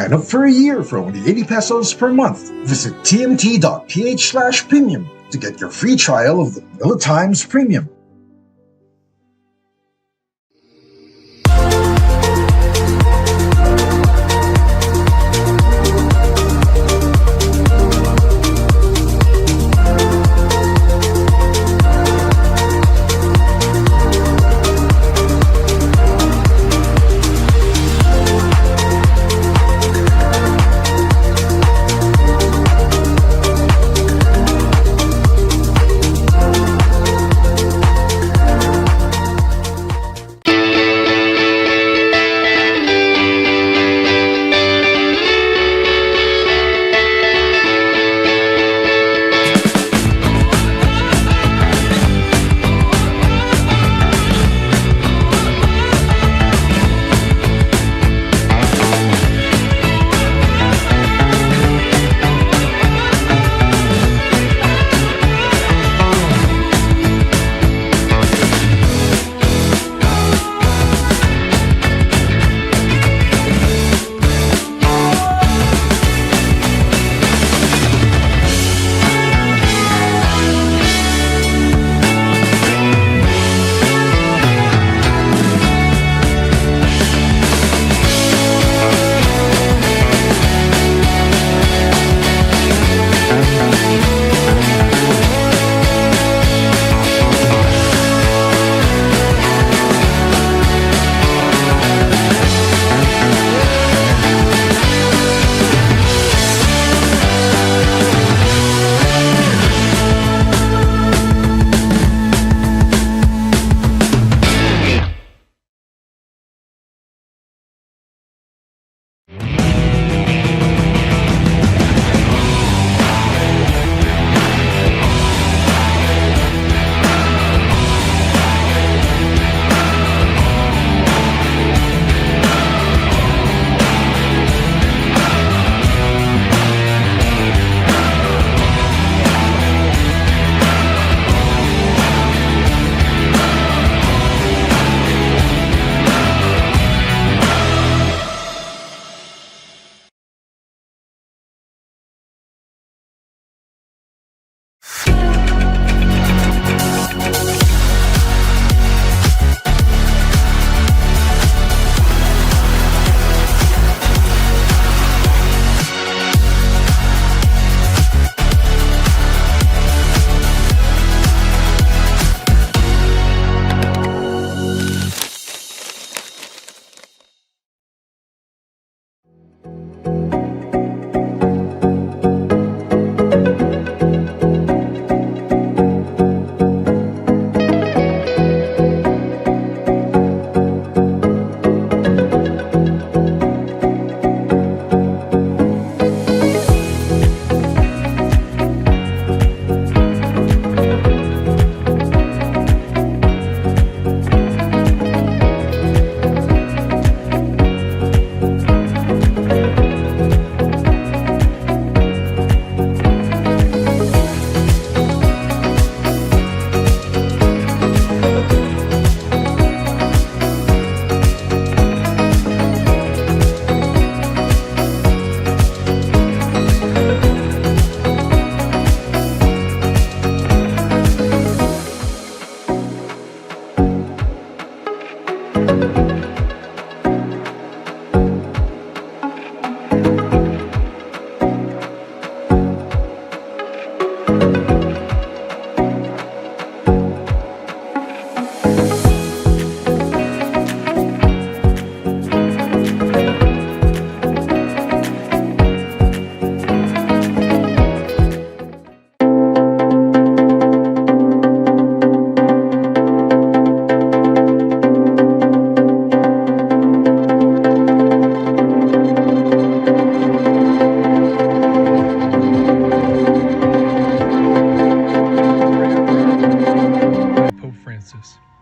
Sign up for a year for only 80 pesos per month. Visit tmt.ph/premium to get your free trial of the Manila Times Premium.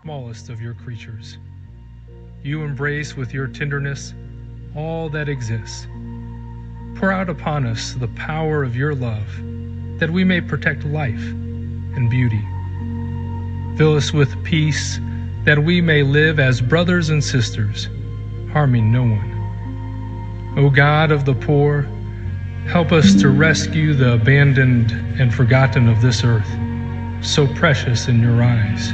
smallest of your creatures. You embrace with your tenderness all that exists. Pour out upon us the power of your love, that we may protect life and beauty. Fill us with peace, that we may live as brothers and sisters, harming no one. O God of the poor, help us to rescue the abandoned and forgotten of this earth, so precious in your eyes.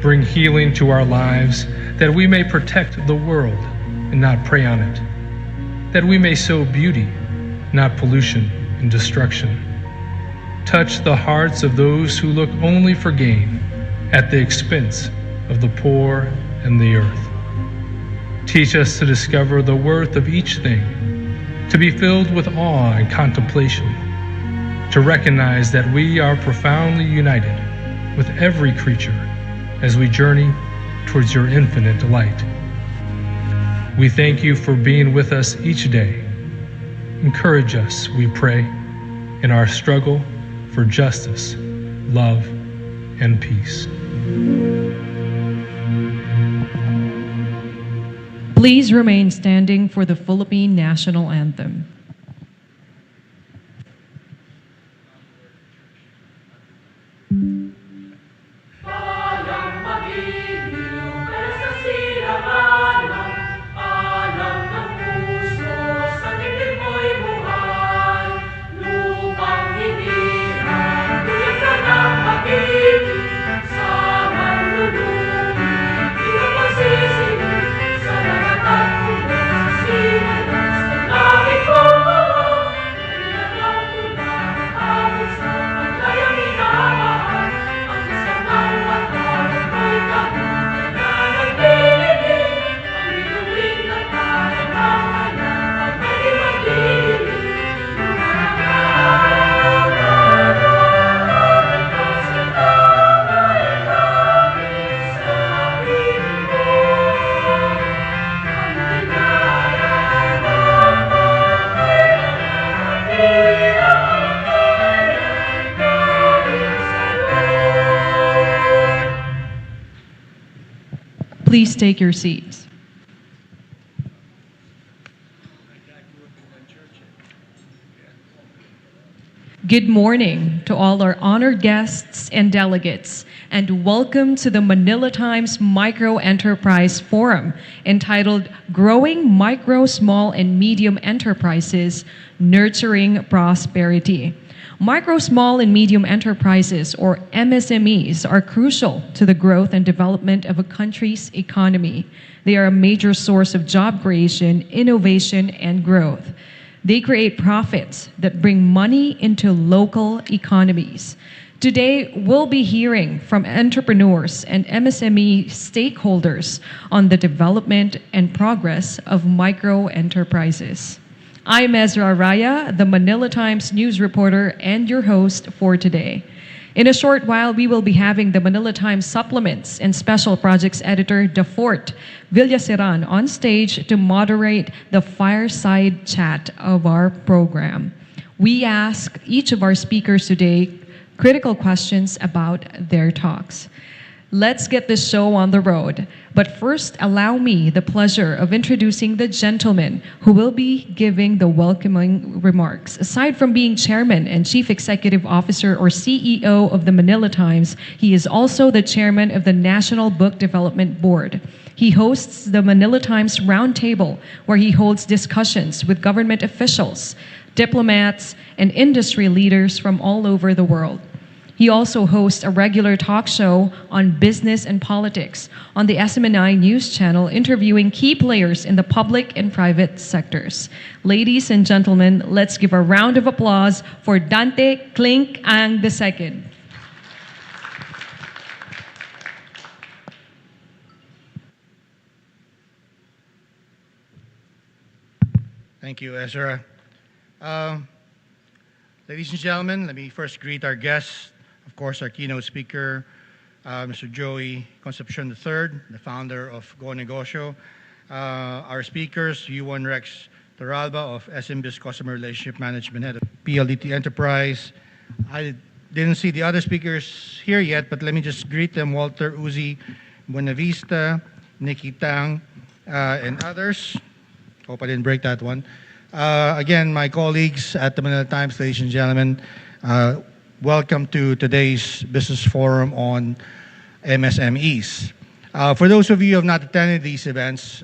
Bring healing to our lives, that we may protect the world and not prey on it, that we may sow beauty, not pollution and destruction. Touch the hearts of those who look only for gain at the expense of the poor and the earth. Teach us to discover the worth of each thing, to be filled with awe and contemplation, to recognize that we are profoundly united with every creature as we journey towards your infinite delight. We thank you for being with us each day. Encourage us, we pray, in our struggle for justice, love, and peace. Please remain standing for the Philippine National Anthem. Please take your seats. Good morning to all our honored guests and delegates, and welcome to the Manila Times Micro Enterprise Forum entitled Growing Micro, Small, and Medium Enterprises, Nurturing Prosperity. Micro, small, and medium enterprises, or MSMEs, are crucial to the growth and development of a country's economy. They are a major source of job creation, innovation, and growth. They create profits that bring money into local economies. Today, we'll be hearing from entrepreneurs and MSME stakeholders on the development and progress of micro enterprises. I'm Ezra Araya, the Manila Times news reporter and your host for today. In a short while, we will be having the Manila Times supplements and special projects editor Dafort Villaseran on stage to moderate the fireside chat of our program. We ask each of our speakers today critical questions about their talks. Let's get this show on the road. But first, allow me the pleasure of introducing the gentleman who will be giving the welcoming remarks. Aside from being chairman and chief executive officer or CEO of the Manila Times, he is also the chairman of the National Book Development Board. He hosts the Manila Times Roundtable, where he holds discussions with government officials, diplomats, and industry leaders from all over the world. He also hosts a regular talk show on business and politics on the SMNI News Channel, interviewing key players in the public and private sectors. Ladies and gentlemen, let's give a round of applause for Dante Clink Ang II. Thank you, Ezra. Ladies and gentlemen, let me first greet our guests. Of course, our keynote speaker, Mr. Joey Concepcion III, the founder of Go Negosyo. Our speakers, Yuan Rex Toralba of SMBIS Customer Relationship Management, head of PLDT Enterprise. I didn't see the other speakers here yet, but let me just greet them. Walter Uzi Buenavista, Nikki Tang, and others. Hope I didn't break that one. Again, my colleagues at the Manila Times, ladies and gentlemen, welcome to today's business forum on MSMEs. For those of you who have not attended these events,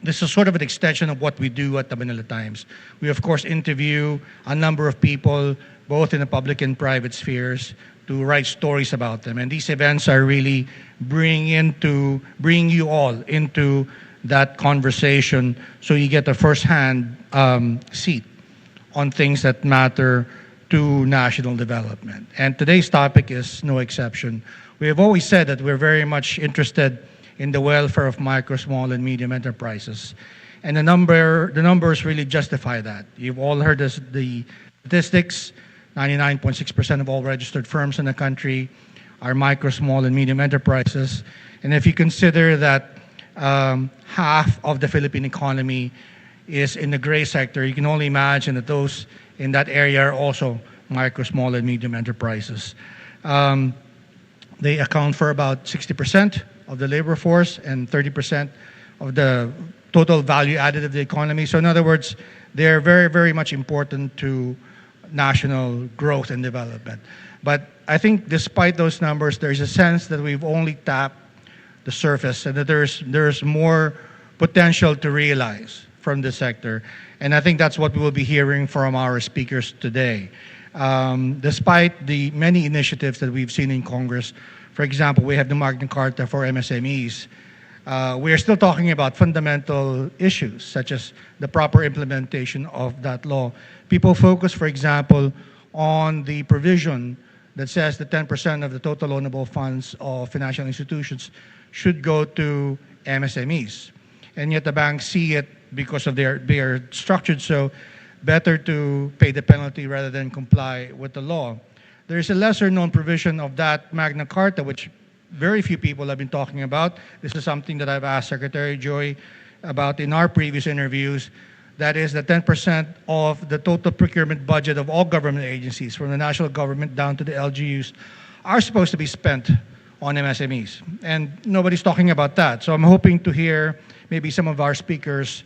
this is sort of an extension of what we do at the Manila Times. We, of course, interview a number of people, both in the public and private spheres, to write stories about them. And these events are really bringing you all into that conversation so you get a first-hand seat on things that matter to national development. And today's topic is no exception. We have always said that we're very much interested in the welfare of micro, small, and medium enterprises. And the numbers really justify that. You've all heard the statistics. 99.6% of all registered firms in the country are micro, small, and medium enterprises. And if you consider that half of the Philippine economy is in the gray sector, you can only imagine that those in that area are also micro, small, and medium enterprises. They account for about 60% of the labor force and 30% of the total value added of the economy. So in other words, they're very, very much important to national growth and development. But I think despite those numbers, there's a sense that we've only tapped the surface and that there's more potential to realize from this sector. And I think that's what we will be hearing from our speakers today. Despite the many initiatives that we've seen in Congress, for example, we have the Magna Carta for MSMEs. We are still talking about fundamental issues, such as the proper implementation of that law. People focus, for example, on the provision that says that 10% of the total loanable funds of financial institutions should go to MSMEs. And yet the banks see it because of they are structured so better to pay the penalty rather than comply with the law. There is a lesser known provision of that Magna Carta, which very few people have been talking about. This is something that I've asked Secretary Joy about in our previous interviews. That is that 10% of the total procurement budget of all government agencies, from the national government down to the LGUs, are supposed to be spent on MSMEs. And nobody's talking about that. So I'm hoping to hear maybe some of our speakers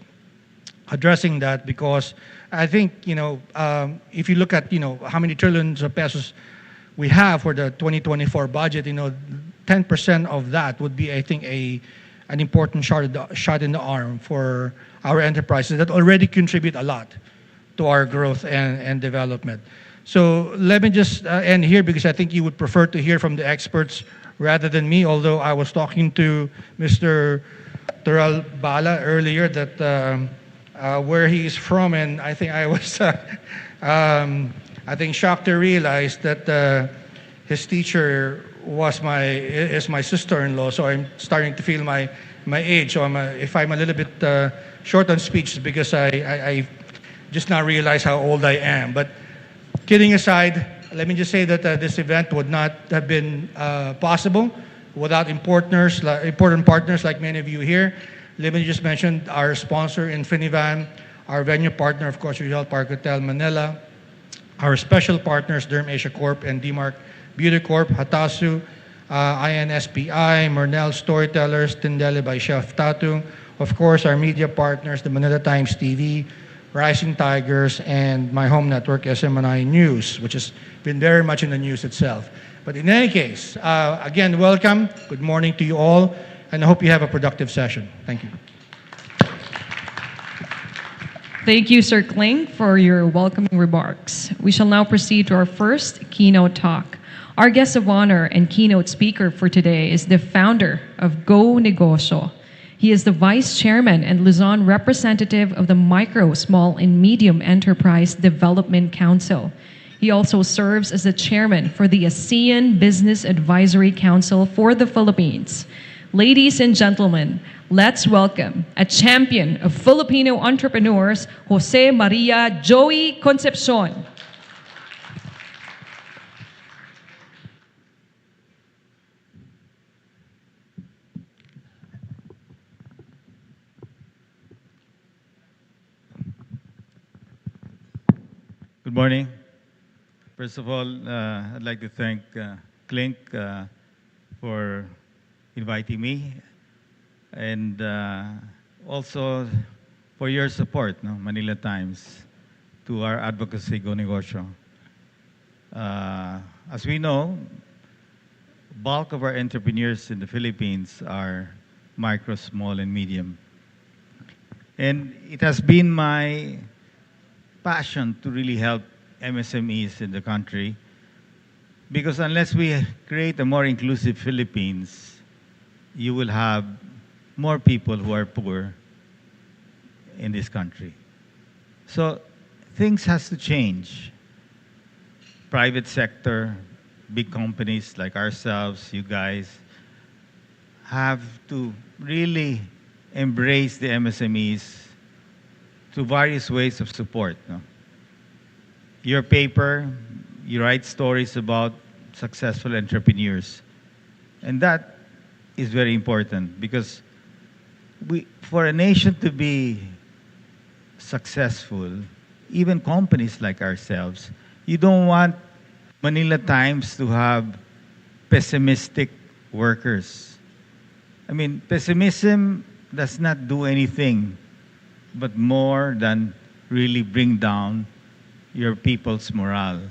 addressing that, because I think, if you look at, how many trillions of pesos we have for the 2024 budget, 10% of that would be, I think, an important shot in the arm for our enterprises that already contribute a lot to our growth and development. So let me just end here, because I think you would prefer to hear from the experts rather than me, although I was talking to Mr. Tural Bala earlier that where he's from, and I think I was shocked to realize that his teacher is my sister-in-law, so I'm starting to feel my age. So if I'm a little bit short on speech, it's because I just now realize how old I am. But kidding aside, let me just say that this event would not have been possible without important partners like many of you here. Let me just mention our sponsor, Infinivan, our venue partner, of course, Rizal Park Hotel Manila, our special partners, Derm Asia Corp and DMARC Beauty Corp, Hatasu, INSPI, Murnell Storytellers, Tindele by Chef Tatu, of course, our media partners, the Manila Times TV, Rising Tigers, and my home network, SMNI News, which has been very much in the news itself. But in any case, again, welcome. Good morning to you all, and I hope you have a productive session. Thank you. Thank you, Sir Kling, for your welcoming remarks. We shall now proceed to our first keynote talk. Our guest of honor and keynote speaker for today is the founder of Go Negosyo. He is the vice chairman and Luzon representative of the Micro, Small, and Medium Enterprise Development Council. He also serves as the chairman for the ASEAN Business Advisory Council for the Philippines. Ladies and gentlemen, let's welcome a champion of Filipino entrepreneurs, Jose Maria Joey Concepcion. Good morning. First of all, I'd like to thank Clink for inviting me, and also for your support, Manila Times, to our advocacy Go Negosyo. As we know, bulk of our entrepreneurs in the Philippines are micro, small, and medium. And it has been my passion to really help MSMEs in the country because unless we create a more inclusive Philippines, you will have more people who are poor in this country. So things has to change. Private sector, big companies like ourselves, you guys, have to really embrace the MSMEs through various ways of support. No? Your paper, you write stories about successful entrepreneurs. And that is very important because for a nation to be successful, even companies like ourselves, you don't want Manila Times to have pessimistic workers. I mean, pessimism does not do anything but more than really bring down your people's morale.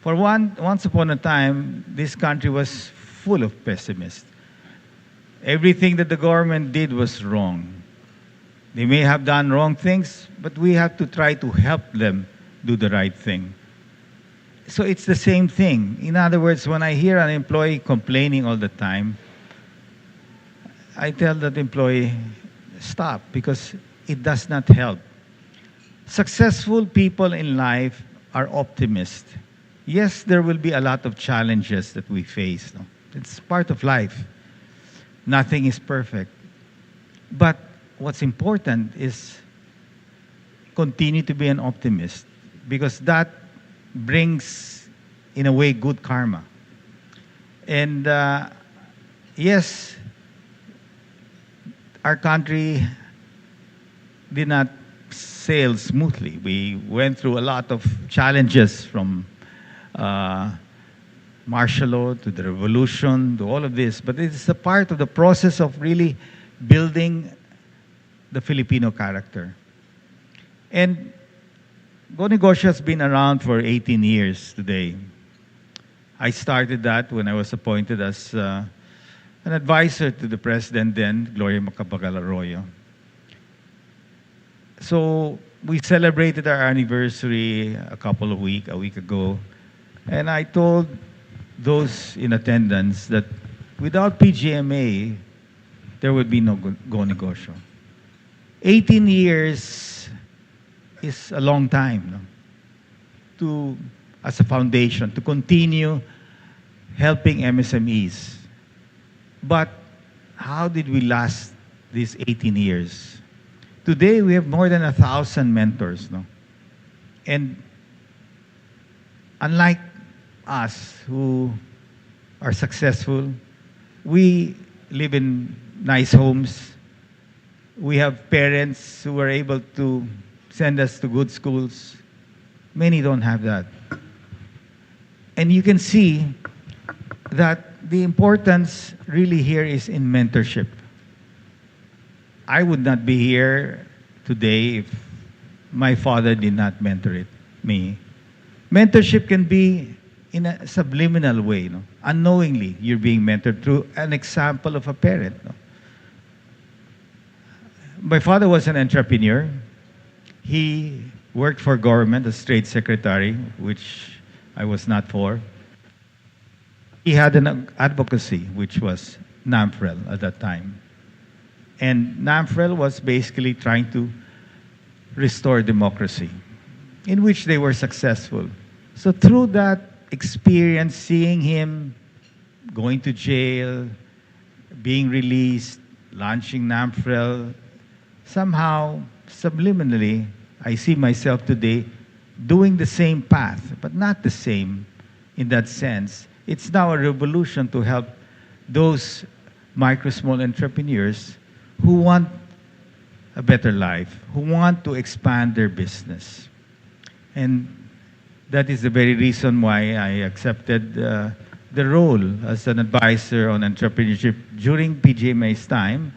Once upon a time, this country was full of pessimists. Everything that the government did was wrong. They may have done wrong things, but we have to try to help them do the right thing. So it's the same thing. In other words, when I hear an employee complaining all the time, I tell that employee, stop, because it does not help. Successful people in life are optimists. Yes, there will be a lot of challenges that we face. No? It's part of life. Nothing is perfect. But what's important is continue to be an optimist because that brings, in a way, good karma. And yes, our country did not sail smoothly. We went through a lot of challenges from martial law to the revolution to all of this, but it's a part of the process of really building the Filipino character. And Go Negosyo has been around for 18 years today. I started that when I was appointed as an advisor to the president then, Gloria Macapagal Arroyo. So we celebrated our anniversary a week ago, and I told those in attendance that without PGMA, there would be no Go Negosyo. 18 years is a long time as a foundation to continue helping MSMEs. But how did we last these 18 years? Today, we have more than 1,000 mentors. No? And unlike us who are successful, we live in nice homes. We have parents who are able to send us to good schools. Many don't have that. And you can see that the importance really here is in mentorship. I would not be here today if my father did not mentor me. Mentorship can be in a subliminal way. No? Unknowingly, you're being mentored through an example of a parent. No? My father was an entrepreneur. He worked for government as trade secretary, which I was not for. He had an advocacy, which was NAMFREL at that time. And NAMFREL was basically trying to restore democracy, in which they were successful. So through that experience, seeing him going to jail, being released, launching NAMFREL, somehow, subliminally, I see myself today doing the same path, but not the same in that sense. It's now a revolution to help those micro, small entrepreneurs who want a better life, who want to expand their business. And that is the very reason why I accepted the role as an advisor on entrepreneurship during PGMA's time.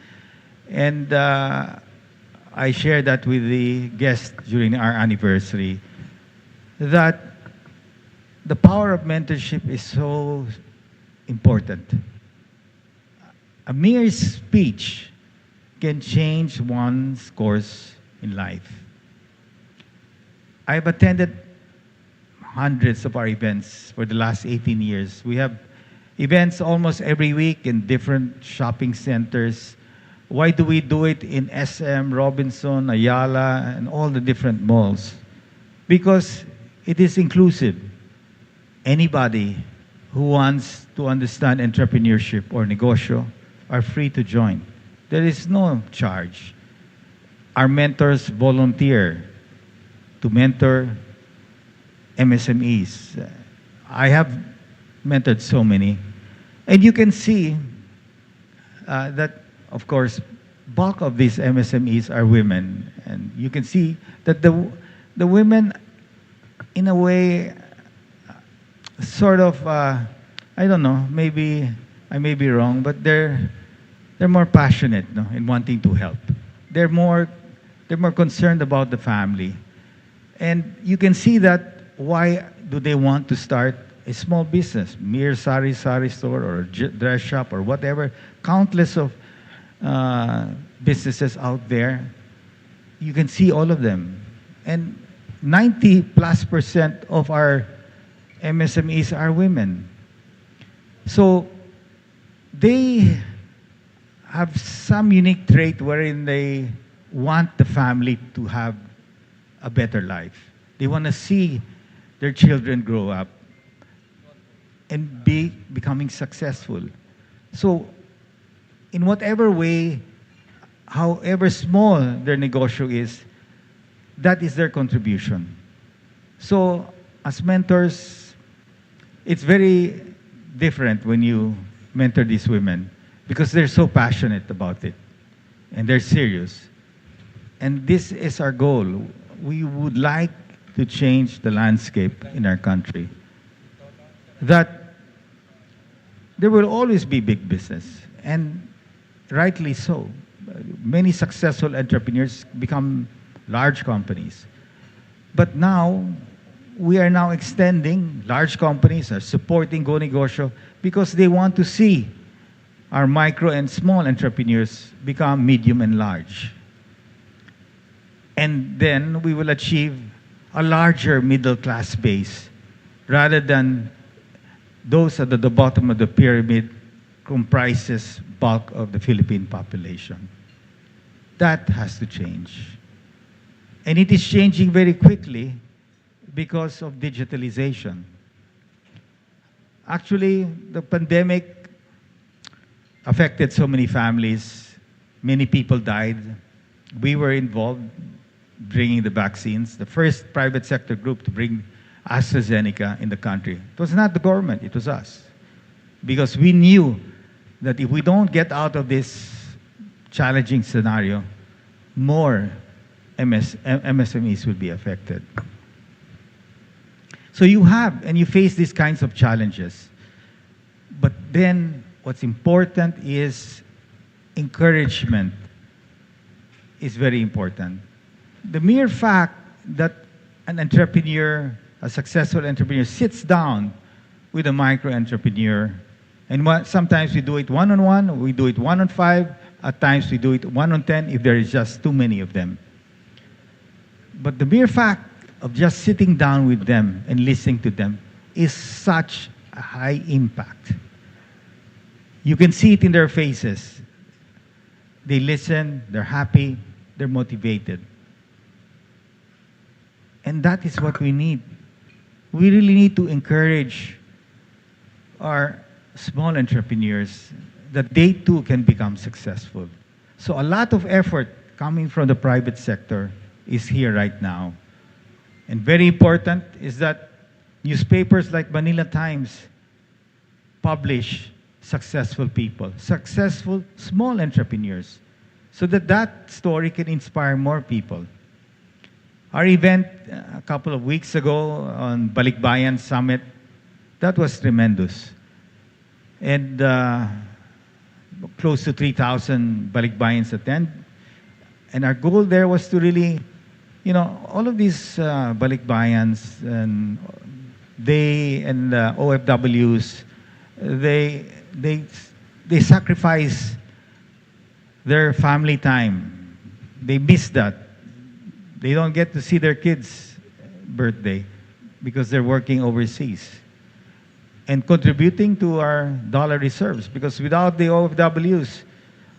And I shared that with the guests during our anniversary, that the power of mentorship is so important. A mere speech can change one's course in life. I've attended hundreds of our events for the last 18 years. We have events almost every week in different shopping centers. Why do we do it in SM, Robinson, Ayala, and all the different malls? Because it is inclusive. Anybody who wants to understand entrepreneurship or negosyo are free to join. There is no charge. Our mentors volunteer to mentor MSMEs. I have mentored so many. And you can see that, of course, bulk of these MSMEs are women. And you can see that the women, in a way, sort of, I don't know, maybe I may be wrong, but they're more passionate, no, in wanting to help. They're more concerned about the family. And you can see that why do they want to start a small business, mere sari store or dress shop or whatever, countless of businesses out there. You can see all of them. And 90+% of our MSMEs are women. So they have some unique trait wherein they want the family to have a better life. They want to see their children grow up and becoming successful. So in whatever way, however small their negosyo is, that is their contribution. So as mentors, it's very different when you mentor these women because they're so passionate about it and they're serious. And this is our goal. We would like to change the landscape in our country. That there will always be big business, and rightly so. Many successful entrepreneurs become large companies. But now, we are now extending, large companies are supporting Go Negosyo because they want to see our micro and small entrepreneurs become medium and large. And then we will achieve a larger middle class base rather than those at the bottom of the pyramid comprises bulk of the Philippine population. That has to change. And it is changing very quickly because of digitalization. Actually, the pandemic affected so many families. Many people died. We were involved bringing the vaccines, the first private sector group to bring AstraZeneca in the country. It was not the government, it was us. Because we knew that if we don't get out of this challenging scenario, more MSMEs will be affected. So you have, and you face these kinds of challenges. But then what's important is encouragement is very important. The mere fact that an entrepreneur, a successful entrepreneur, sits down with a micro entrepreneur, and sometimes we do it one-on-one, we do it one-on-5, at times we do it one-on-10 if there is just too many of them. But the mere fact of just sitting down with them and listening to them is such a high impact. You can see it in their faces. They listen, they're happy, they're motivated. And that is what we need. We really need to encourage our small entrepreneurs that they too can become successful. So a lot of effort coming from the private sector is here right now. And very important is that newspapers like Manila Times publish successful people, successful small entrepreneurs, so that that story can inspire more people. Our event a couple of weeks ago on Balikbayan Summit, that was tremendous. And close to 3,000 Balikbayans attend. And our goal there was to really, you know, all of these Balikbayans and they and OFWs, they sacrifice their family time. They miss that. They don't get to see their kids' birthday because they're working overseas and contributing to our dollar reserves, because without the OFWs,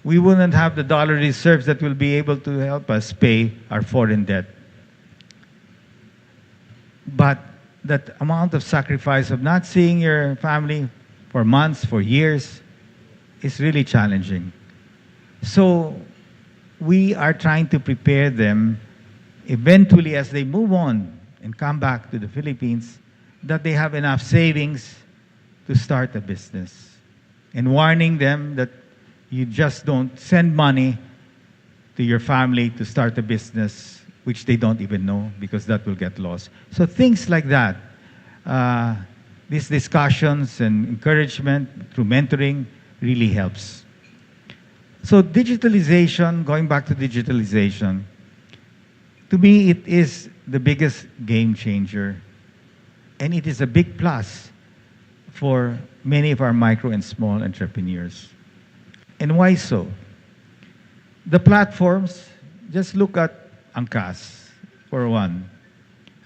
we wouldn't have the dollar reserves that will be able to help us pay our foreign debt. But that amount of sacrifice of not seeing your family for months, for years, is really challenging. So we are trying to prepare them eventually as they move on and come back to the Philippines, that they have enough savings to start a business. And warning them that you just don't send money to your family to start a business which they don't even know, because that will get lost. So things like that, these discussions and encouragement through mentoring really helps. So digitalization, going back to digitalization, to me it is the biggest game changer. And it is a big plus for many of our micro and small entrepreneurs. And why so? The platforms, just look at Angkas for one.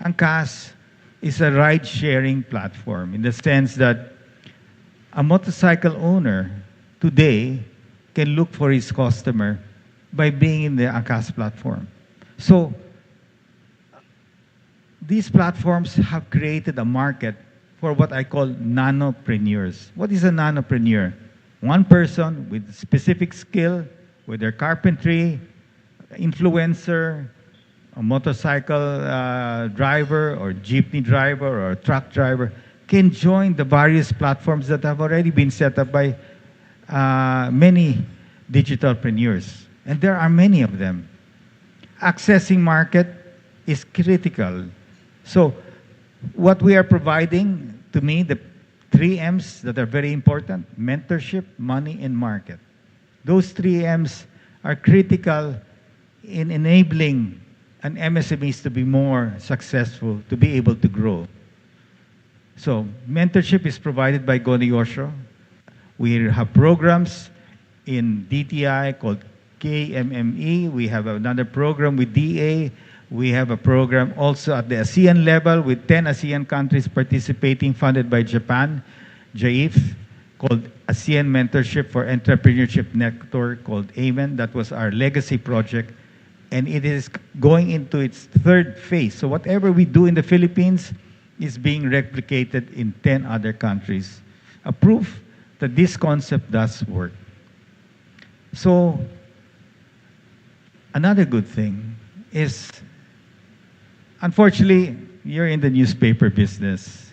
Angkas is a ride-sharing platform in the sense that a motorcycle owner today can look for his customer by being in the Angkas platform. So these platforms have created a market for what I call nanopreneurs. What is a nanopreneur? One person with specific skill, with their carpentry, influencer, a motorcycle driver or jeepney driver or truck driver, can join the various platforms that have already been set up by many digitalpreneurs. And there are many of them. Accessing market is critical. So what we are providing, to me, the 3 M's that are very important: mentorship, money, and market. Those 3 M's are critical in enabling an MSMEs to be more successful, to be able to grow. So mentorship is provided by Go Negosyo. We have programs in DTI called KMME. We have another program with DA. We have a program also at the ASEAN level with 10 ASEAN countries participating, funded by Japan, JAIF, called ASEAN Mentorship for Entrepreneurship Network, called AMEN. That was our legacy project. And it is going into its 3rd phase. So whatever we do in the Philippines is being replicated in 10 other countries. A proof that this concept does work. So another good thing is, unfortunately, you're in the newspaper business,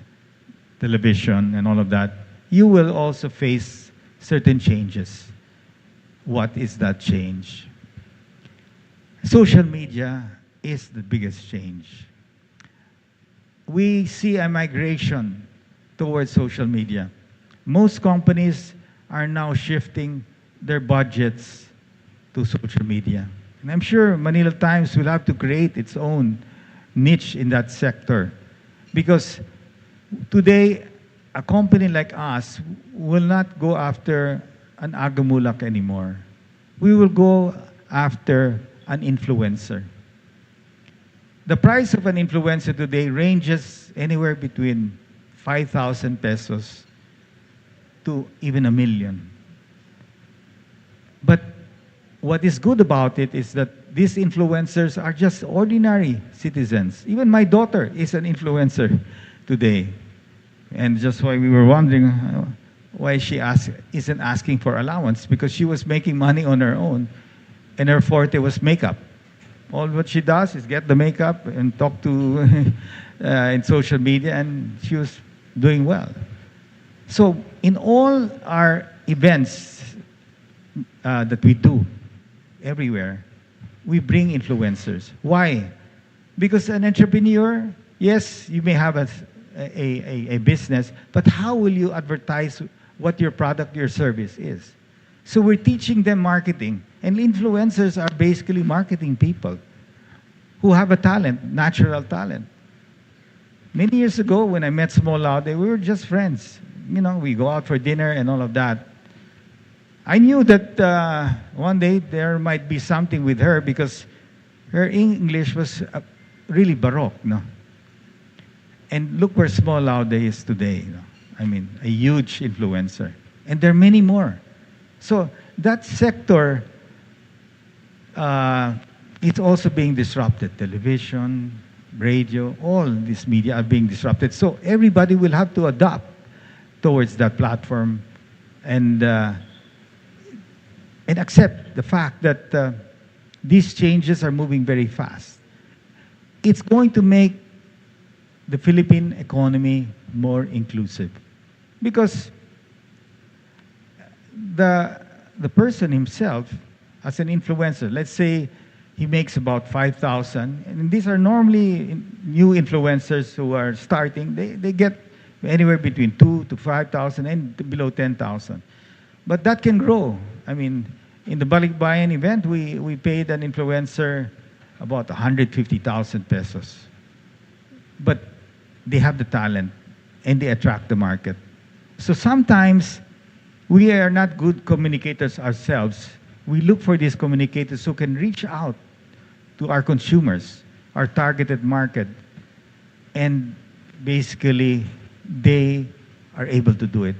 television, and all of that. You will also face certain changes. What is that change? Social media is the biggest change. We see a migration towards social media. Most companies are now shifting their budgets to social media. And I'm sure Manila Times will have to create its own niche in that sector. Because today, a company like us will not go after an agamulak anymore. We will go after an influencer. The price of an influencer today ranges anywhere between 5,000 pesos to even $1 million. But what is good about it is that these influencers are just ordinary citizens. Even my daughter is an influencer today. And just why we were wondering why she isn't asking for allowance, because she was making money on her own, and her forte was makeup. All what she does is get the makeup and talk to in social media, and she was doing well. So in all our events that we do everywhere, we bring influencers. Why? Because an entrepreneur, yes, you may have a business, but how will you advertise what your product, your service is? So we're teaching them marketing. And influencers are basically marketing people who have a talent, natural talent. Many years ago, when I met Small Laude, we were just friends. You know, we go out for dinner and all of that. I knew that one day there might be something with her because her English was really baroque, no? And look where Small Laude is today. You know? I mean, a huge influencer. And there are many more. So that sector, it's also being disrupted. Television, radio, all these media are being disrupted. So everybody will have to adapt towards that platform and accept the fact that these changes are moving very fast. It's going to make the Philippine economy more inclusive because the person himself as an influencer, let's say he makes about 5,000, and these are normally new influencers who are starting, they get anywhere between 2 to 5,000 and below 10,000. But that can grow. I mean, in the Balikbayan event, we paid an influencer about 150,000 pesos. But they have the talent and they attract the market. So sometimes we are not good communicators ourselves. We look for these communicators who can reach out to our consumers, our targeted market, and basically they are able to do it.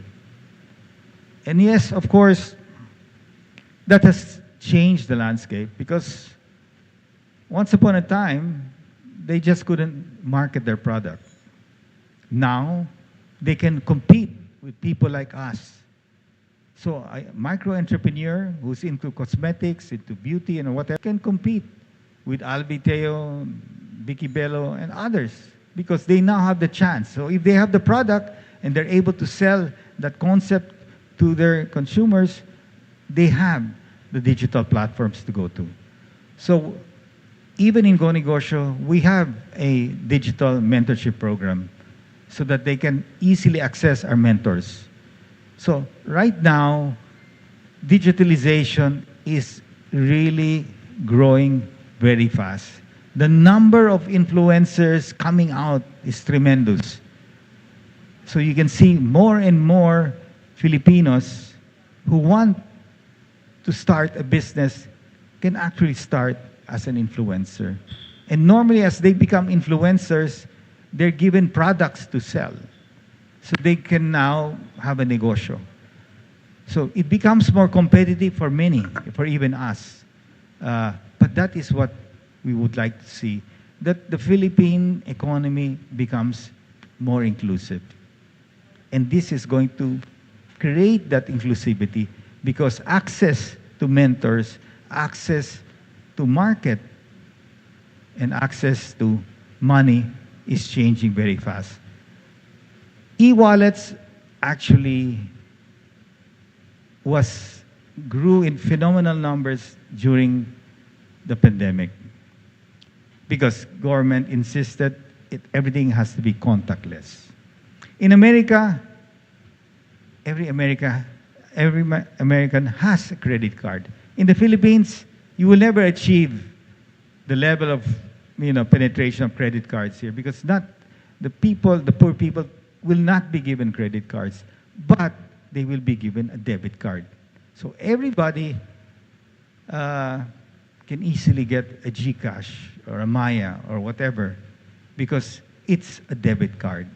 And yes, of course, that has changed the landscape because once upon a time, they just couldn't market their product. Now, they can compete with people like us. So a micro entrepreneur who's into cosmetics, into beauty and whatever can compete with Albiteo, Vicky Bello, and others because they now have the chance. So if they have the product and they're able to sell that concept to their consumers, they have the digital platforms to go to. So even in Go Negosyo, we have a digital mentorship program so that they can easily access our mentors. So right now, digitalization is really growing very fast. The number of influencers coming out is tremendous. So you can see more and more Filipinos who want to start a business can actually start as an influencer. And normally as they become influencers, they're given products to sell. So they can now have a negosyo. So it becomes more competitive for many, for even us. But that is what we would like to see, that the Philippine economy becomes more inclusive. And this is going to create that inclusivity because access to mentors, access to market, and access to money is changing very fast. E-wallets actually grew in phenomenal numbers during the pandemic because government insisted everything has to be contactless. In America, every American has a credit card. In the Philippines, you will never achieve the level of penetration of credit cards here because the poor people will not be given credit cards, but they will be given a debit card. So everybody can easily get a GCash or a Maya or whatever because it's a debit card.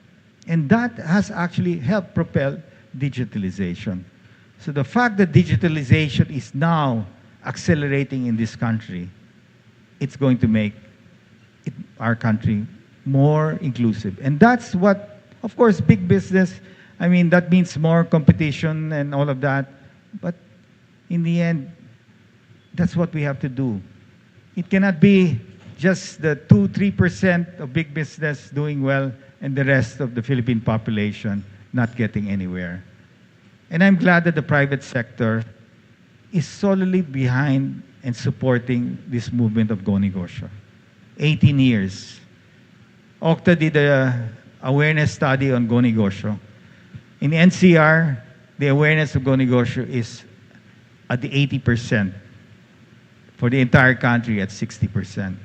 And that has actually helped propel digitalization. So the fact that digitalization is now accelerating in this country, it's going to make our country more inclusive. And that's what, of course, big business, that means more competition and all of that. But in the end, that's what we have to do. It cannot be just the 2-3% of big business doing well and the rest of the Philippine population not getting anywhere. And I'm glad that the private sector is solidly behind and supporting this movement of Go Negosyo. 18 years. Okta did a awareness study on Go Negosyo. In NCR, the awareness of Go Negosyo is at the 80%. For the entire country at 60%.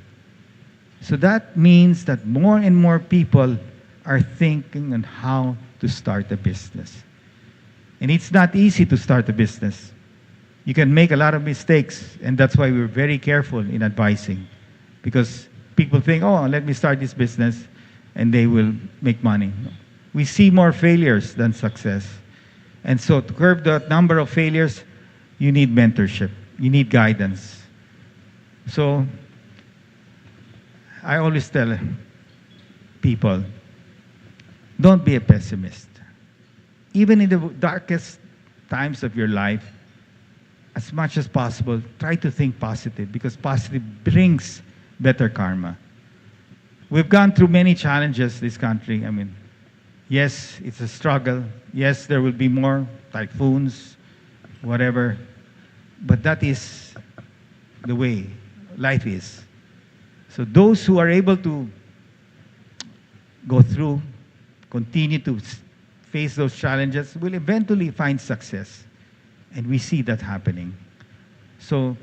So that means that more and more people are thinking on how to start a business. And it's not easy to start a business. You can make a lot of mistakes, and that's why we're very careful in advising, because people think, oh, let me start this business, and they will make money. No. We see more failures than success. And so to curb the number of failures, you need mentorship. You need guidance. So I always tell people, don't be a pessimist. Even in the darkest times of your life, as much as possible, try to think positive, because positive brings better karma. We've gone through many challenges, this country. I mean, yes, it's a struggle. Yes, there will be more typhoons, whatever. But that is the way life is. So those who are able to go through, continue to face those challenges, will eventually find success. And we see that happening. So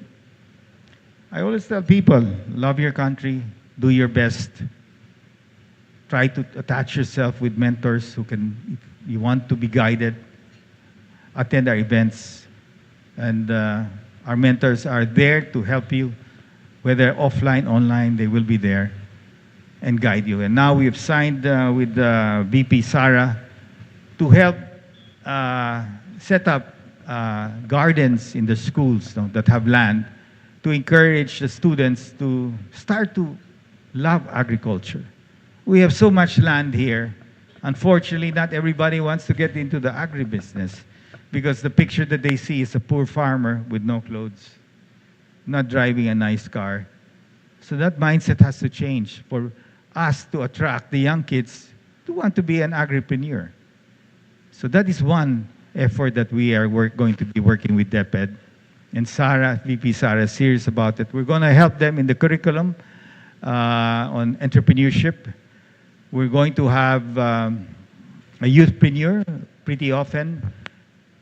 I always tell people, love your country, do your best. Try to attach yourself with mentors who can, if you want to be guided, attend our events. And our mentors are there to help you, whether offline, online, they will be there and guide you. And now we have signed with VP Sara to help set up gardens in the schools that have land, to encourage the students to start to love agriculture. We have so much land here. Unfortunately, not everybody wants to get into the agribusiness, because the picture that they see is a poor farmer with no clothes, not driving a nice car. So that mindset has to change for us to attract the young kids to want to be an agripreneur. So that is one effort that we are going to be working with DepEd. And Sara, VP Sara, is serious about it. We're going to help them in the curriculum on entrepreneurship. We're going to have a youthpreneur pretty often,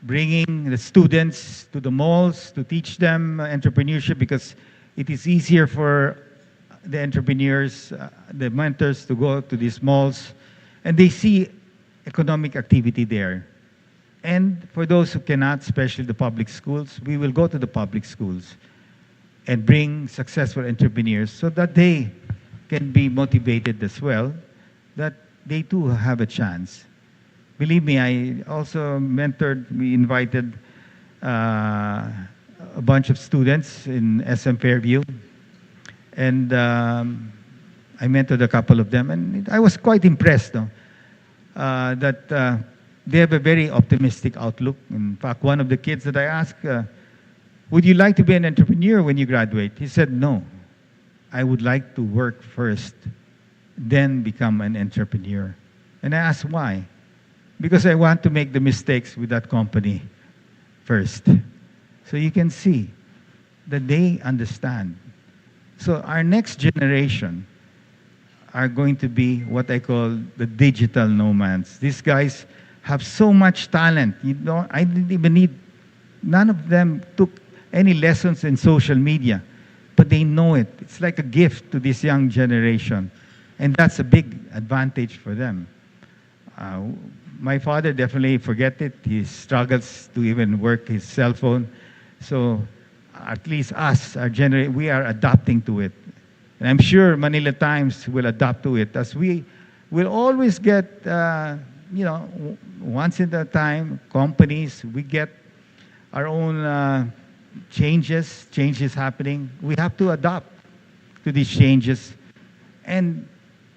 bringing the students to the malls to teach them entrepreneurship, because it is easier for the entrepreneurs, the mentors, to go to these malls, and they see economic activity there. And for those who cannot, especially the public schools, we will go to the public schools and bring successful entrepreneurs so that they can be motivated as well, that they too have a chance. Believe me, I also mentored, we invited a bunch of students in SM Fairview, and I mentored a couple of them, and I was quite impressed that they have a very optimistic outlook. In fact, one of the kids that I asked, would you like to be an entrepreneur when you graduate? He said, no, I would like to work first, then become an entrepreneur. And I asked why? Because I want to make the mistakes with that company first. So you can see that they understand. So our next generation are going to be what I call the digital nomads. These guys have so much talent. I didn't even need, none of them took any lessons in social media, but they know it. It's like a gift to this young generation. And that's a big advantage for them. My father definitely forget it. He struggles to even work his cell phone. So at least us, our generation, we are adapting to it. And I'm sure Manila Times will adapt to it, as we will always get, once in a time, companies, we get our own changes happening. We have to adapt to these changes. And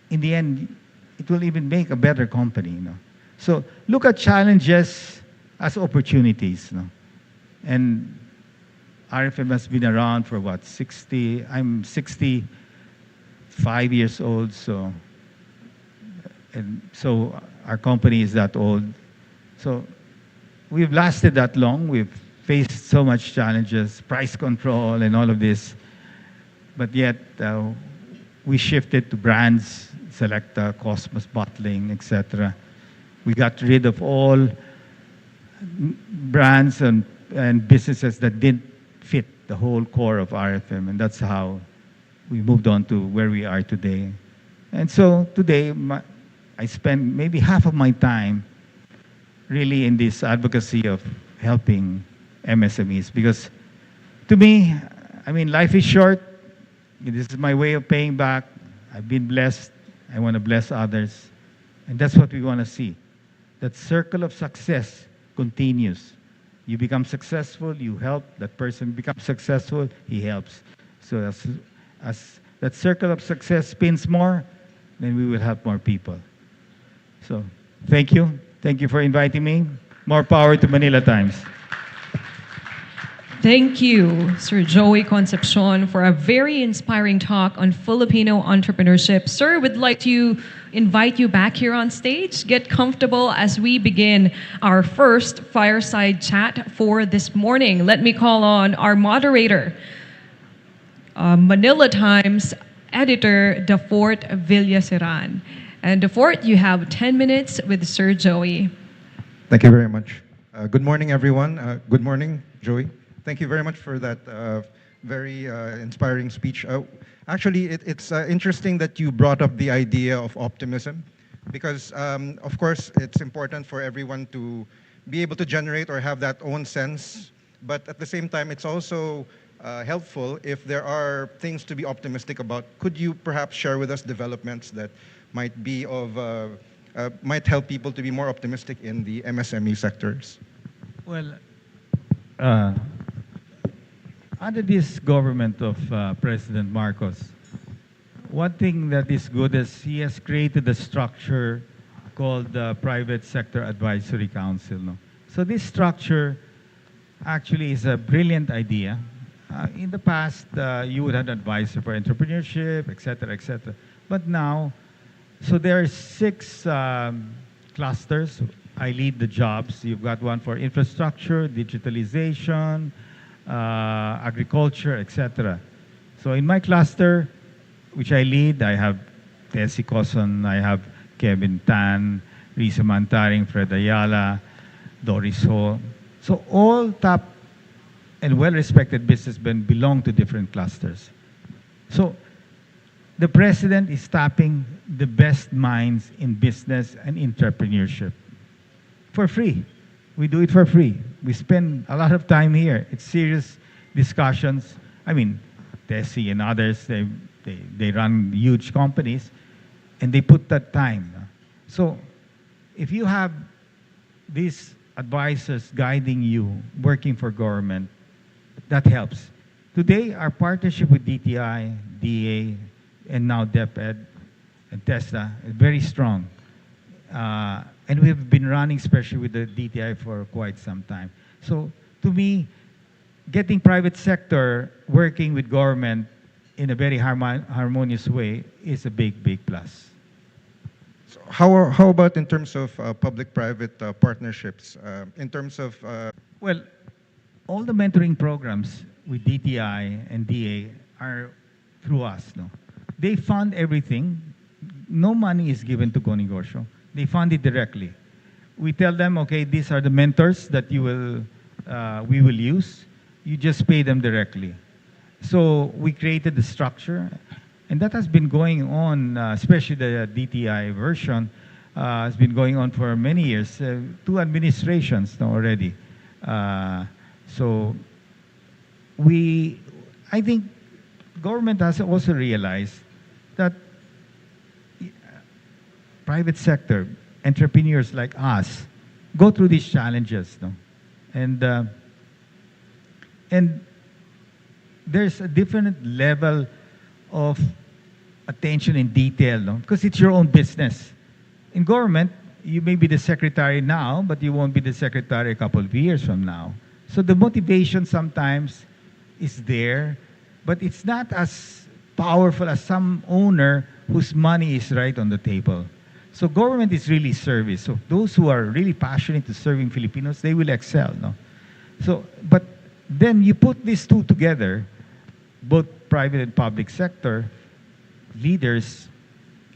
in the end, it will even make a better company. So look at challenges as opportunities. And RFM has been around for what, 60, I'm 65 years old, so our company is that old. So we've lasted that long. We've faced so much challenges, price control and all of this. But yet, we shifted to brands, Selecta, Cosmos Bottling, etc. We got rid of all brands and businesses that didn't fit the whole core of RFM, and that's how we moved on to where we are today. And so today, I spend maybe half of my time really in this advocacy of helping MSMEs, because to me, I mean, life is short. This is my way of paying back. I've been blessed. I want to bless others. And that's what we want to see. That circle of success continues. You become successful, you help. That person becomes successful, he helps. So as that circle of success spins more, then we will help more people. So thank you. Thank you for inviting me. More power to Manila Times. Thank you, Sir Joey Concepcion, for a very inspiring talk on Filipino entrepreneurship. Sir, would like to invite you back here on stage. Get comfortable as we begin our first fireside chat for this morning. Let me call on our moderator, Manila Times editor, Dafort Villaseran. And Dafort, you have 10 minutes with Sir Joey. Thank you very much. Good morning, everyone. Good morning, Joey. Thank you very much for that very inspiring speech. Actually, it's interesting that you brought up the idea of optimism because, of course, it's important for everyone to be able to generate or have that own sense. But at the same time, it's also helpful if there are things to be optimistic about. Could you perhaps share with us developments that might be of might help people to be more optimistic in the MSME sectors? Well, under this government of President Marcos, one thing that is good is he has created a structure called the Private Sector Advisory Council. No? So this structure actually is a brilliant idea. In the past, you would have an advisor for entrepreneurship, etc., etc. But now, so there are 6 clusters. I lead the jobs. You've got one for infrastructure, digitalization, agriculture, etc. So in my cluster, which I lead, I have Tessie Coson, I have Kevin Tan, Risa Mantaring, Fred Ayala, Doris Ho. So all top and well-respected businessmen belong to different clusters. So the president is tapping the best minds in business and entrepreneurship for free. We do it for free. We spend a lot of time here. It's serious discussions. I mean, Tessie and others, they run huge companies, and they put that time. So if you have these advisors guiding you, working for government, that helps. Today, our partnership with DTI, DA, and now DepEd and TESDA is very strong. And we've been running, especially with the DTI, for quite some time. So to me, getting private sector working with government in a very harmonious way is a big, big plus. So how about in terms of public-private partnerships? In terms of Well, all the mentoring programs with DTI and DA are through us. No? They fund everything. No money is given to Go-Negosyo. They fund it directly. We tell them, okay, these are the mentors that we will use. You just pay them directly. So we created the structure, and that has been going on, especially the DTI version, has been going on for many years, 2 administrations now already. So I think government has also realized that private sector, entrepreneurs like us, go through these challenges. No? And there's a different level of attention in detail, no? Because it's your own business. In government, you may be the secretary now, but you won't be the secretary a couple of years from now. So the motivation sometimes is there, but it's not as powerful as some owner whose money is right on the table. So government is really service. So those who are really passionate to serving Filipinos, they will excel. No? So, but then you put these two together, both private and public sector leaders,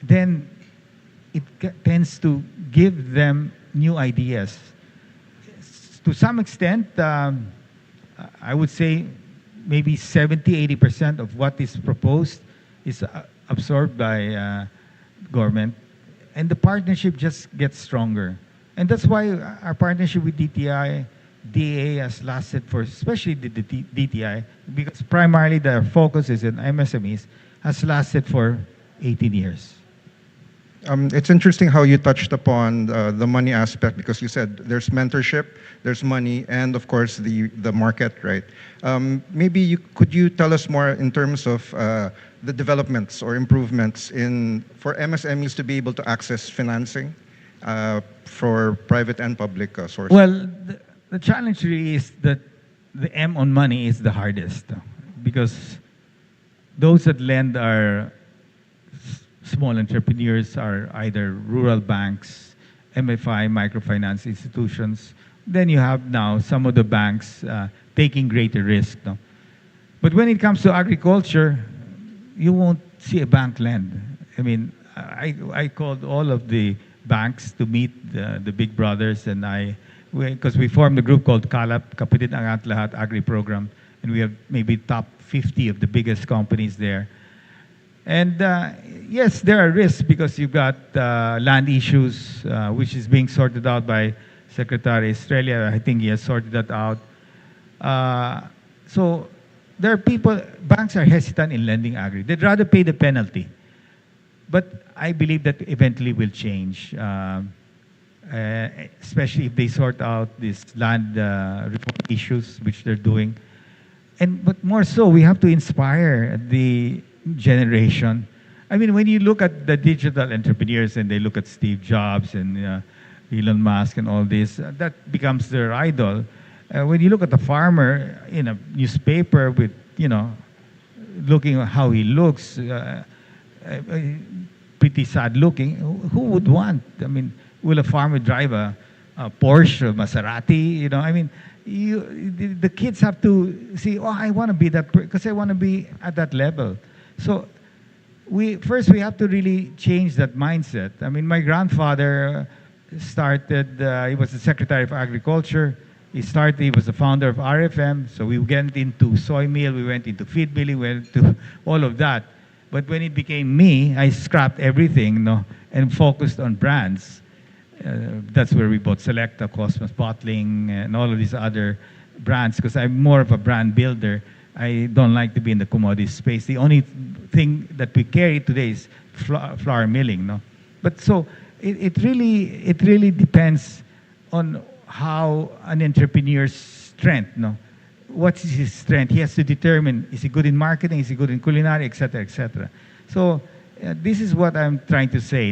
then it tends to give them new ideas. To some extent, I would say maybe 70–80% of what is proposed is absorbed by government, and the partnership just gets stronger. And that's why our partnership with DTI DA has lasted for, especially the DTI, because primarily their focus is in MSMEs, has lasted for 18 years. It's interesting how you touched upon the money aspect because you said there's mentorship, there's money, and of course the market, right? Maybe could you tell us more in terms of the developments or improvements for MSMEs to be able to access financing for private and public sources? Well, the challenge really is that the M on money is the hardest because those that lend are small entrepreneurs, are either rural banks, MFI, microfinance institutions. Then you have now some of the banks taking greater risk. No? But when it comes to agriculture, you won't see a bank lend. I mean, I called all of the banks to meet the big brothers, and because we formed a group called KALAP, Kapitid Angat Lahat Agri Program, and we have maybe top 50 of the biggest companies there. And yes, there are risks because you've got land issues, which is being sorted out by Secretary Estrella. I think he has sorted that out. So there are banks are hesitant in lending agri. They'd rather pay the penalty. But I believe that eventually will change, especially if they sort out these land reform issues, which they're doing. But more so, we have to inspire the generation. I mean, when you look at the digital entrepreneurs and they look at Steve Jobs and Elon Musk and all this, that becomes their idol. When you look at the farmer in a newspaper with, looking at how he looks, pretty sad looking, who would want? I mean, will a farmer drive a Porsche, Maserati? I mean, the kids have to see, I want to be that, because I want to be at that level. So first we have to really change that mindset. I mean, my grandfather started, he was the Secretary of Agriculture. He was the founder of RFM. So we went into soy meal, we went into feed milling, we went to all of that. But when it became me, I scrapped everything and focused on brands. That's where we bought Selecta, Cosmos Bottling, and all of these other brands because I'm more of a brand builder. I don't like to be in the commodity space. The only thing that we carry today is flour milling. But so it really depends on how an entrepreneur's strength. What is his strength? He has to determine, is he good in marketing? Is he good in culinary, et cetera, et cetera. So this is what I'm trying to say.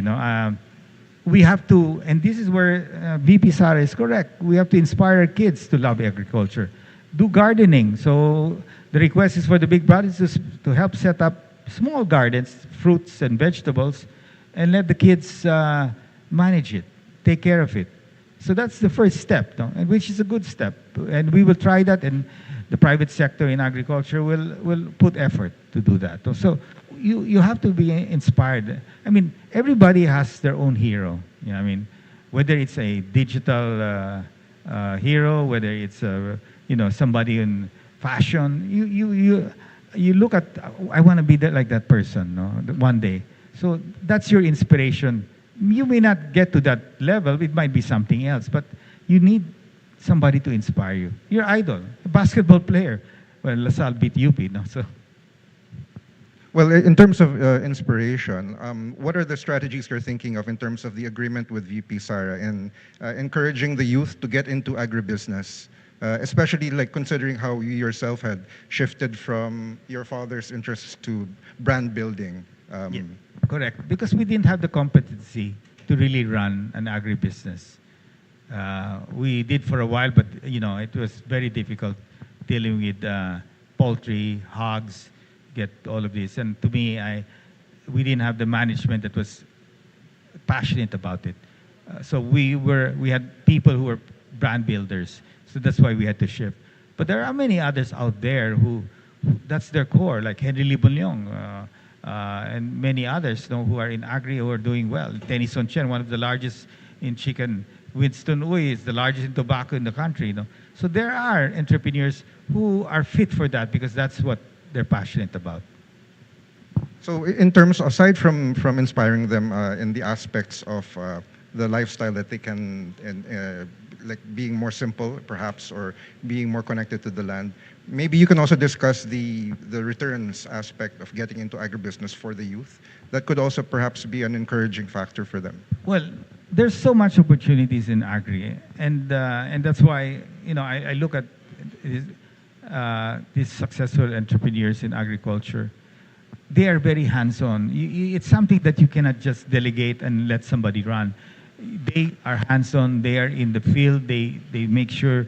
We have to, and this is where VP Sara is correct. We have to inspire our kids to love agriculture. Do gardening. So the request is for the big brothers to help set up small gardens, fruits and vegetables, and let the kids manage it, take care of it. So that's the first step, and which is a good step. And we will try that, and the private sector in agriculture will put effort to do that. So you have to be inspired. I mean, everybody has their own hero. I mean, whether it's a digital hero, whether it's somebody in fashion, you look at, I want to be like that person one day. So that's your inspiration. You may not get to that level. It might be something else, but you need somebody to inspire you. Your idol, a basketball player. Well, LaSalle beat UP, so. Well, in terms of inspiration, what are the strategies you're thinking of in terms of the agreement with VP Sara in encouraging the youth to get into agribusiness, especially like considering how you yourself had shifted from your father's interests to brand building? Yeah, correct, because we didn't have the competency to really run an agribusiness. We did for a while, but it was very difficult dealing with poultry, hogs, get all of this. And to me, we didn't have the management that was passionate about it. So we had people who were brand builders. So that's why we had to shift. But there are many others out there who that's their core, like Henry Libunyong, and many others who are in agri who are doing well. Tennyson Chen, one of the largest in chicken. Winston Uy is the largest in tobacco in the country. So there are entrepreneurs who are fit for that because that's what they're passionate about. So in terms, aside from inspiring them in the aspects of the lifestyle that they can like being more simple, perhaps, or being more connected to the land. Maybe you can also discuss the returns aspect of getting into agribusiness for the youth. That could also perhaps be an encouraging factor for them. Well, there's so much opportunities in agri, and that's why I look at these successful entrepreneurs in agriculture. They are very hands-on. It's something that you cannot just delegate and let somebody run. They are hands-on. They are in the field. They make sure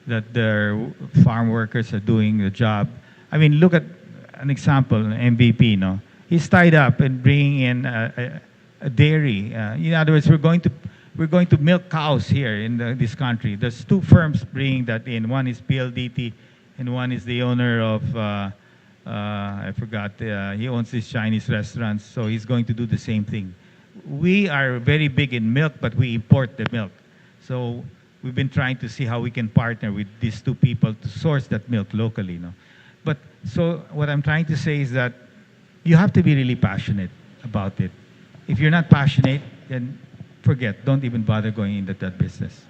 that their farm workers are doing the job. I mean, look at an example, MVP. No, he's tied up and bringing in a dairy. In other words, we're going to milk cows here in this country. There's two firms bringing that in. One is PLDT, and one is the owner of I forgot. He owns these Chinese restaurants, so he's going to do the same thing. We are very big in milk, but we import the milk. So we've been trying to see how we can partner with these two people to source that milk locally. No? But so what I'm trying to say is that you have to be really passionate about it. If you're not passionate, then forget. Don't even bother going into that business.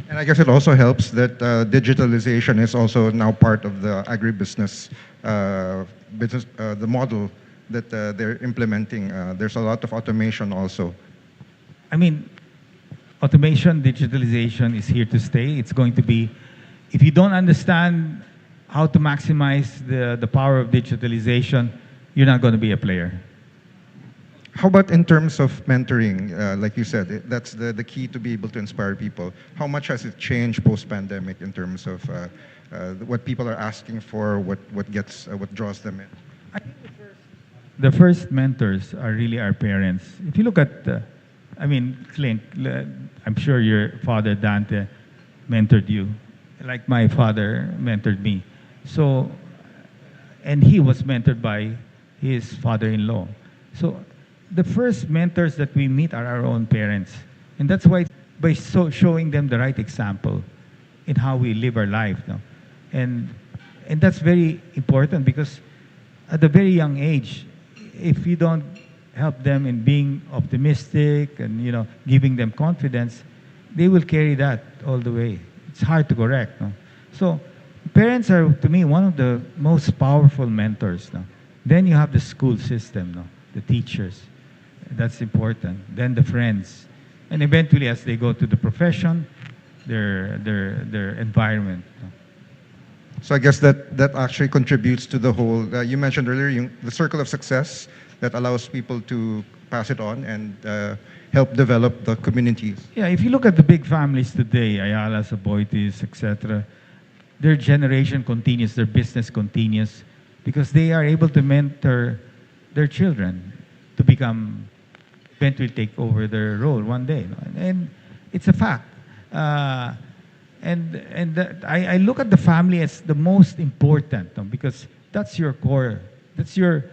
And I guess it also helps that digitalization is also now part of the agribusiness business, the model that they're implementing. There's a lot of automation also. I mean, automation, digitalization is here to stay. It's going to be, if you don't understand how to maximize the power of digitalization, you're not going to be a player. How about in terms of mentoring? Like you said, that's the key to be able to inspire people. How much has it changed post-pandemic in terms of what people are asking for, what draws them in? I think the first mentors are really our parents. If you look at, Clint, I'm sure your father Dante mentored you, like my father mentored me. So, and he was mentored by his father-in-law. So, the first mentors that we meet are our own parents. And that's why by showing them the right example in how we live our life. No? And that's very important because at a very young age, if you don't help them in being optimistic and giving them confidence, they will carry that all the way. It's hard to correct. No? So parents are, to me, one of the most powerful mentors. No? Then you have the school system, no? The teachers. That's important. Then the friends. And eventually, as they go to the profession, their environment. No? So I guess that actually contributes to the whole, you mentioned earlier, the circle of success that allows people to pass it on and help develop the communities. Yeah, if you look at the big families today, Ayala, Aboitis, etc., their generation continues, their business continues, because they are able to mentor their children to become, eventually take over their role one day. And it's a fact. I look at the family as the most important because that's your core. That's your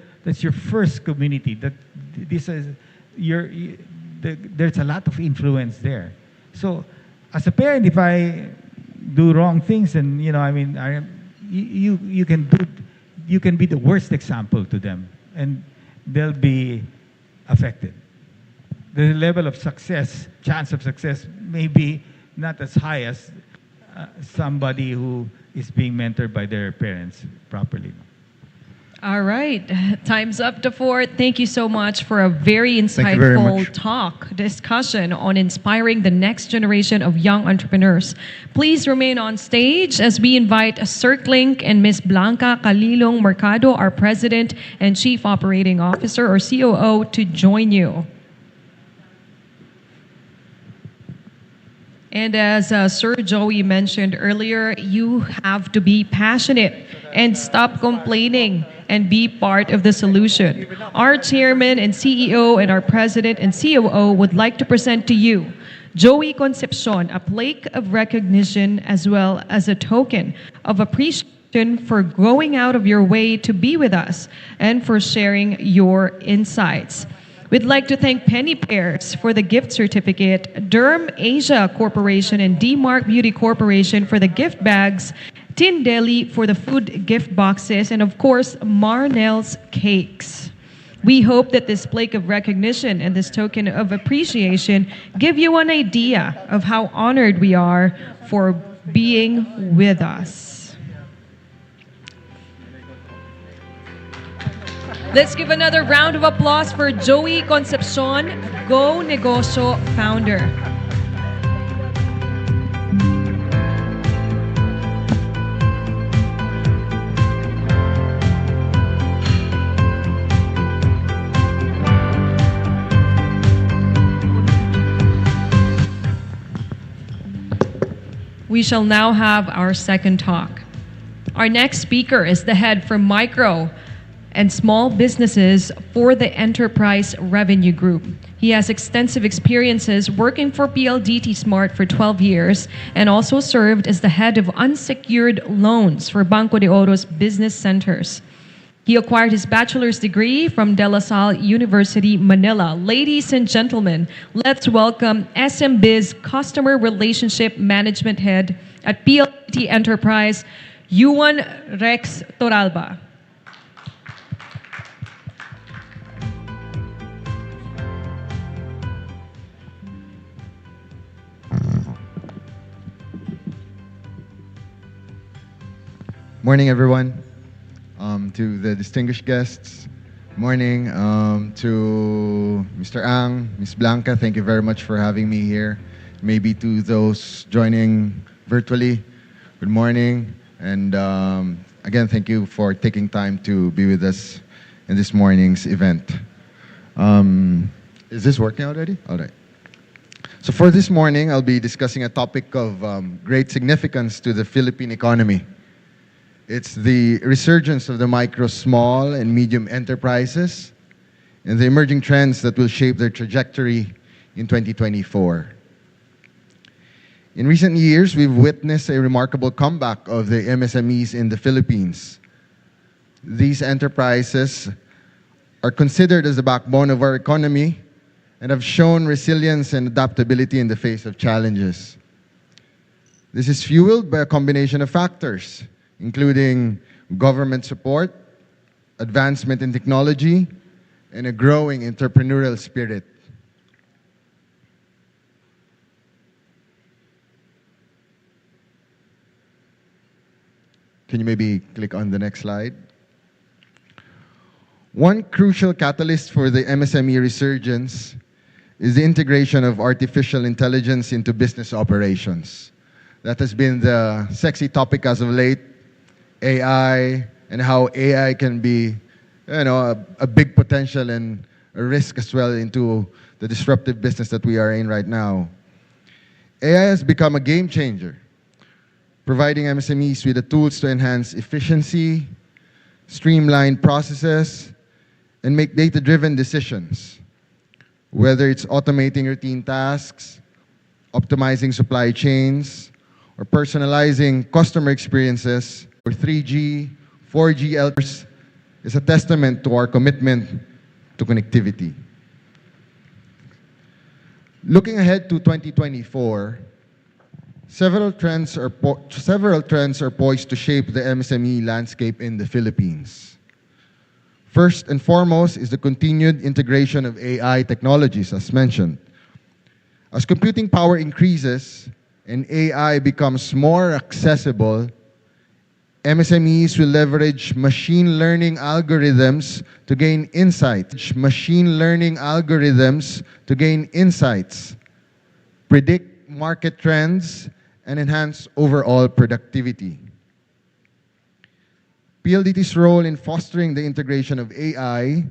first community. There's a lot of influence there. So, as a parent, if I do wrong things, and you can be the worst example to them, and they'll be affected. The level of success, chance of success, may be not as high as somebody who is being mentored by their parents properly. All right, time's up, DeFort. Thank you so much for a very Thank you very insightful much. discussion on inspiring the next generation of young entrepreneurs. Please remain on stage as we invite CircLink and Ms. Blanca Calilong Mercado, our President and Chief Operating Officer, or COO, to join you. And as Sir Joey mentioned earlier, you have to be passionate and stop complaining and be part of the solution. Our chairman and CEO and our president and COO would like to present to you Joey Concepcion, a plaque of recognition as well as a token of appreciation for going out of your way to be with us and for sharing your insights. We'd like to thank Penny Pears for the gift certificate, Derm Asia Corporation and D-Mark Beauty Corporation for the gift bags, Tin Deli for the food gift boxes, and of course, Marnell's Cakes. We hope that this display of recognition and this token of appreciation give you an idea of how honored we are for being with us. Let's give another round of applause for Joey Concepcion, Go Negosyo founder. We shall now have our second talk. Our next speaker is the head for micro and small businesses for the Enterprise Revenue Group. He has extensive experiences working for PLDT Smart for 12 years and also served as the head of unsecured loans for Banco de Oro's business centers. He acquired his bachelor's degree from De La Salle University, Manila. Ladies and gentlemen, let's welcome SMBiz Customer Relationship Management Head at PLDT Enterprise, Yuan Rex Toralba. Morning, everyone. To the distinguished guests, morning. To Mr. Ang, Ms. Blanca, thank you very much for having me here. Maybe to those joining virtually, good morning. And again, thank you for taking time to be with us in this morning's event. Is this working already? All right. So for this morning, I'll be discussing a topic of great significance to the Philippine economy. It's the resurgence of the micro, small, and medium enterprises and the emerging trends that will shape their trajectory in 2024. In recent years, we've witnessed a remarkable comeback of the MSMEs in the Philippines. These enterprises are considered as the backbone of our economy and have shown resilience and adaptability in the face of challenges. This is fueled by a combination of factors, including government support, advancement in technology, and a growing entrepreneurial spirit. Can you maybe click on the next slide? One crucial catalyst for the MSME resurgence is the integration of artificial intelligence into business operations. That has been the sexy topic as of late. AI and how AI can be, a big potential and a risk as well into the disruptive business that we are in right now. AI has become a game changer, providing MSMEs with the tools to enhance efficiency, streamline processes, and make data-driven decisions. Whether it's automating routine tasks, optimizing supply chains, or personalizing customer experiences, or 3G, 4G LTEs is a testament to our commitment to connectivity. Looking ahead to 2024, several trends are poised to shape the MSME landscape in the Philippines. First and foremost is the continued integration of AI technologies, as mentioned. As computing power increases and AI becomes more accessible, MSMEs will leverage machine learning algorithms to gain insights. Predict market trends, and enhance overall productivity. PLDT's role in fostering the integration of AI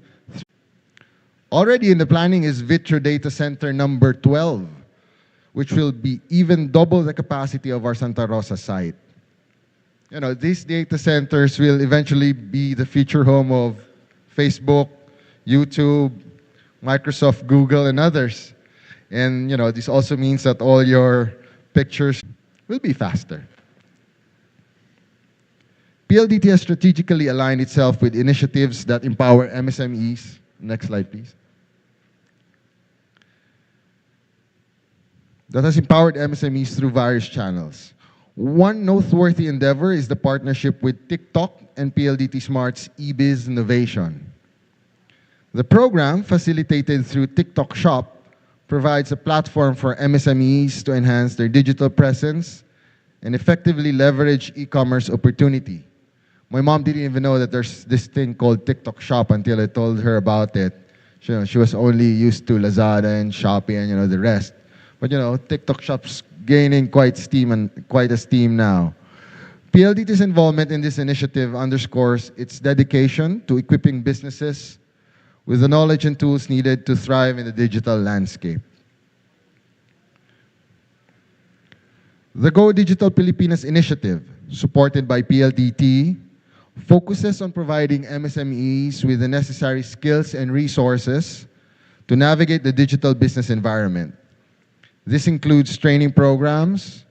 already in the planning is Vitro Data Center number 12, which will be even double the capacity of our Santa Rosa site. These data centers will eventually be the future home of Facebook, YouTube, Microsoft, Google, and others. And, this also means that all your pictures will be faster. PLDT has strategically aligned itself with initiatives that empower MSMEs. Next slide, please. That has empowered MSMEs through various channels. One noteworthy endeavor is the partnership with TikTok and PLDT Smart's eBiz Innovation. The program, facilitated through TikTok Shop, provides a platform for MSMEs to enhance their digital presence and effectively leverage e-commerce opportunity. My mom didn't even know that there's this thing called TikTok Shop until I told her about it. She was only used to Lazada and Shopee and the rest. But TikTok Shop's gaining quite a steam now. PLDT's involvement in this initiative underscores its dedication to equipping businesses with the knowledge and tools needed to thrive in the digital landscape. The Go Digital Pilipinas initiative, supported by PLDT, focuses on providing MSMEs with the necessary skills and resources to navigate the digital business environment. This includes training programs,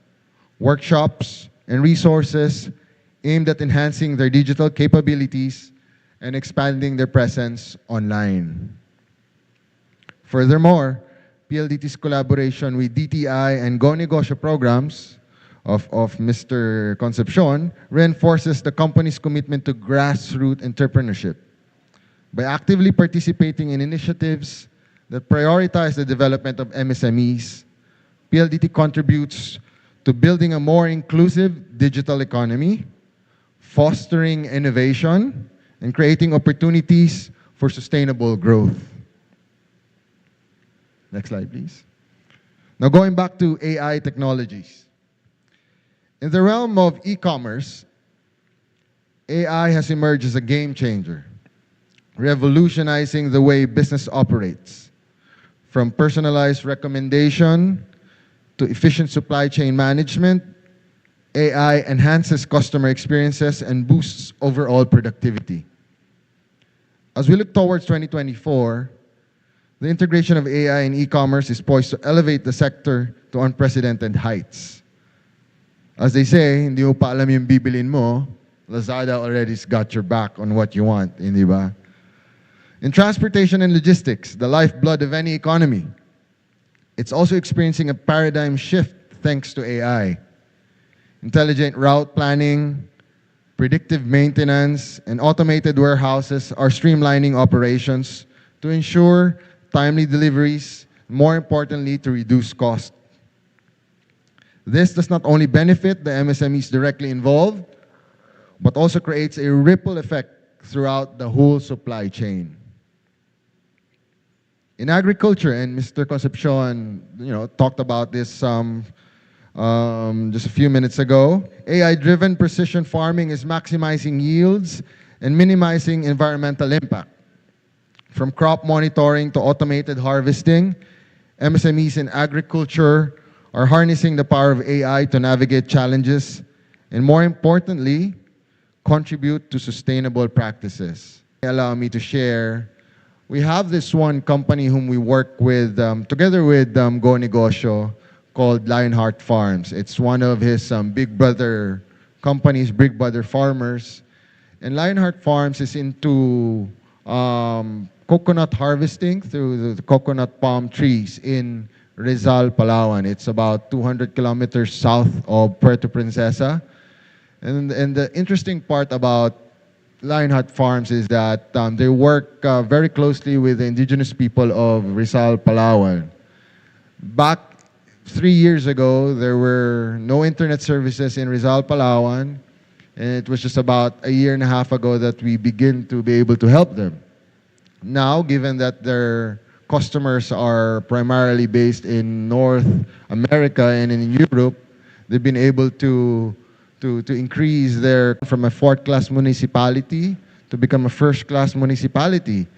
workshops, and resources aimed at enhancing their digital capabilities and expanding their presence online. Furthermore, PLDT's collaboration with DTI and Go Negosyo programs of Mr. Concepcion reinforces the company's commitment to grassroots entrepreneurship. By actively participating in initiatives that prioritize the development of MSMEs, PLDT contributes to building a more inclusive digital economy, fostering innovation, and creating opportunities for sustainable growth. Next slide, please. Now going back to AI technologies. In the realm of e-commerce, AI has emerged as a game changer, revolutionizing the way business operates. From personalized recommendation to efficient supply chain management, AI enhances customer experiences and boosts overall productivity. As we look towards 2024, the integration of AI in e-commerce is poised to elevate the sector to unprecedented heights. As they say, hindi mo pa alam yung bibilin mo, Lazada already's got your back on what you want, hindi ba? In transportation and logistics, the lifeblood of any economy, it's also experiencing a paradigm shift thanks to AI. Intelligent route planning, predictive maintenance, and automated warehouses are streamlining operations to ensure timely deliveries, more importantly, to reduce cost. This does not only benefit the MSMEs directly involved, but also creates a ripple effect throughout the whole supply chain. In agriculture, and Mr. Concepcion, talked about this just a few minutes ago, AI-driven precision farming is maximizing yields and minimizing environmental impact. From crop monitoring to automated harvesting, MSMEs in agriculture are harnessing the power of AI to navigate challenges and, more importantly, contribute to sustainable practices. Allow me to share, we have this one company whom we work with, together with Go Negosyo, called Lionheart Farms. It's one of his big brother companies, big brother farmers. And Lionheart Farms is into coconut harvesting through the coconut palm trees in Rizal, Palawan. It's about 200 kilometers south of Puerto Princesa. And the interesting part about Lionheart Farms is that they work very closely with the indigenous people of Rizal, Palawan. Back 3 years ago, there were no internet services in Rizal, Palawan, and it was just about a year and a half ago that we begin to be able to help them. Now, given that their customers are primarily based in North America and in Europe, they've been able to increase their from a fourth-class municipality to become a first-class municipality.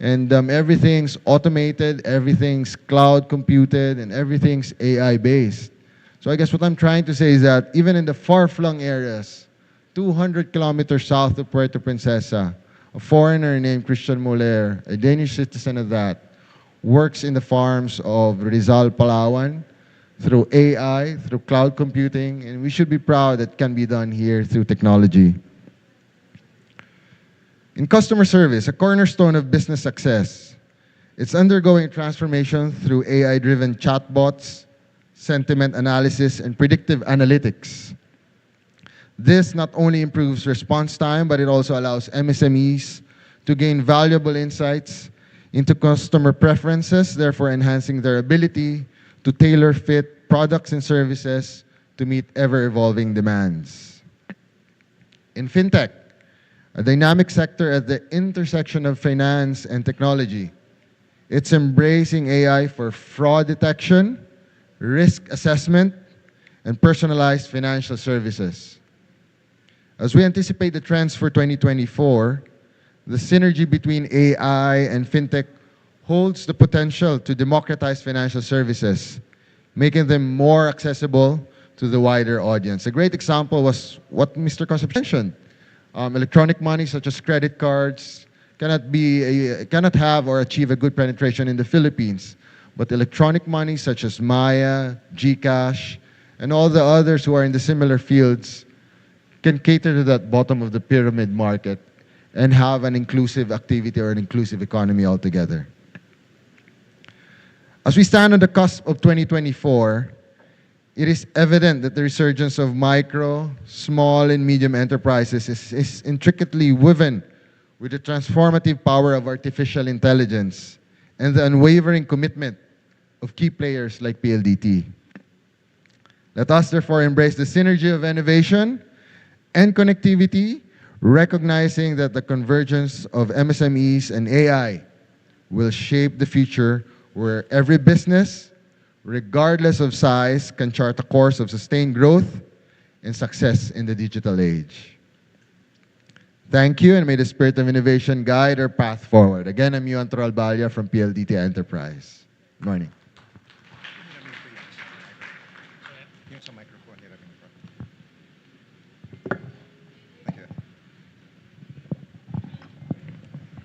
And everything's automated, everything's cloud computed, and everything's AI-based. So I guess what I'm trying to say is that even in the far-flung areas, 200 kilometers south of Puerto Princesa, a foreigner named Christian Moller, a Danish citizen of that, works in the farms of Rizal, Palawan, through AI, through cloud computing, and we should be proud that it can be done here through technology. In customer service, a cornerstone of business success, it's undergoing transformation through AI-driven chatbots, sentiment analysis, and predictive analytics. This not only improves response time, but it also allows MSMEs to gain valuable insights into customer preferences, therefore enhancing their ability to tailor fit products and services to meet ever-evolving demands. In fintech, a dynamic sector at the intersection of finance and technology, it's embracing AI for fraud detection, risk assessment, and personalized financial services. As we anticipate the trends for 2024, the synergy between AI and fintech holds the potential to democratize financial services, making them more accessible to the wider audience. A great example was what Mr. Concepcion mentioned. Electronic money such as credit cards cannot have or achieve a good penetration in the Philippines, but electronic money such as Maya, GCash, and all the others who are in the similar fields can cater to that bottom of the pyramid market and have an inclusive activity or an inclusive economy altogether. As we stand on the cusp of 2024, it is evident that the resurgence of micro, small, and medium enterprises is intricately woven with the transformative power of artificial intelligence and the unwavering commitment of key players like PLDT. Let us therefore embrace the synergy of innovation and connectivity, recognizing that the convergence of MSMEs and AI will shape the future where every business, regardless of size, can chart a course of sustained growth and success in the digital age. Thank you, and may the spirit of innovation guide our path forward. Again, I'm Yuan Toralbalia from PLDT Enterprise. Good morning.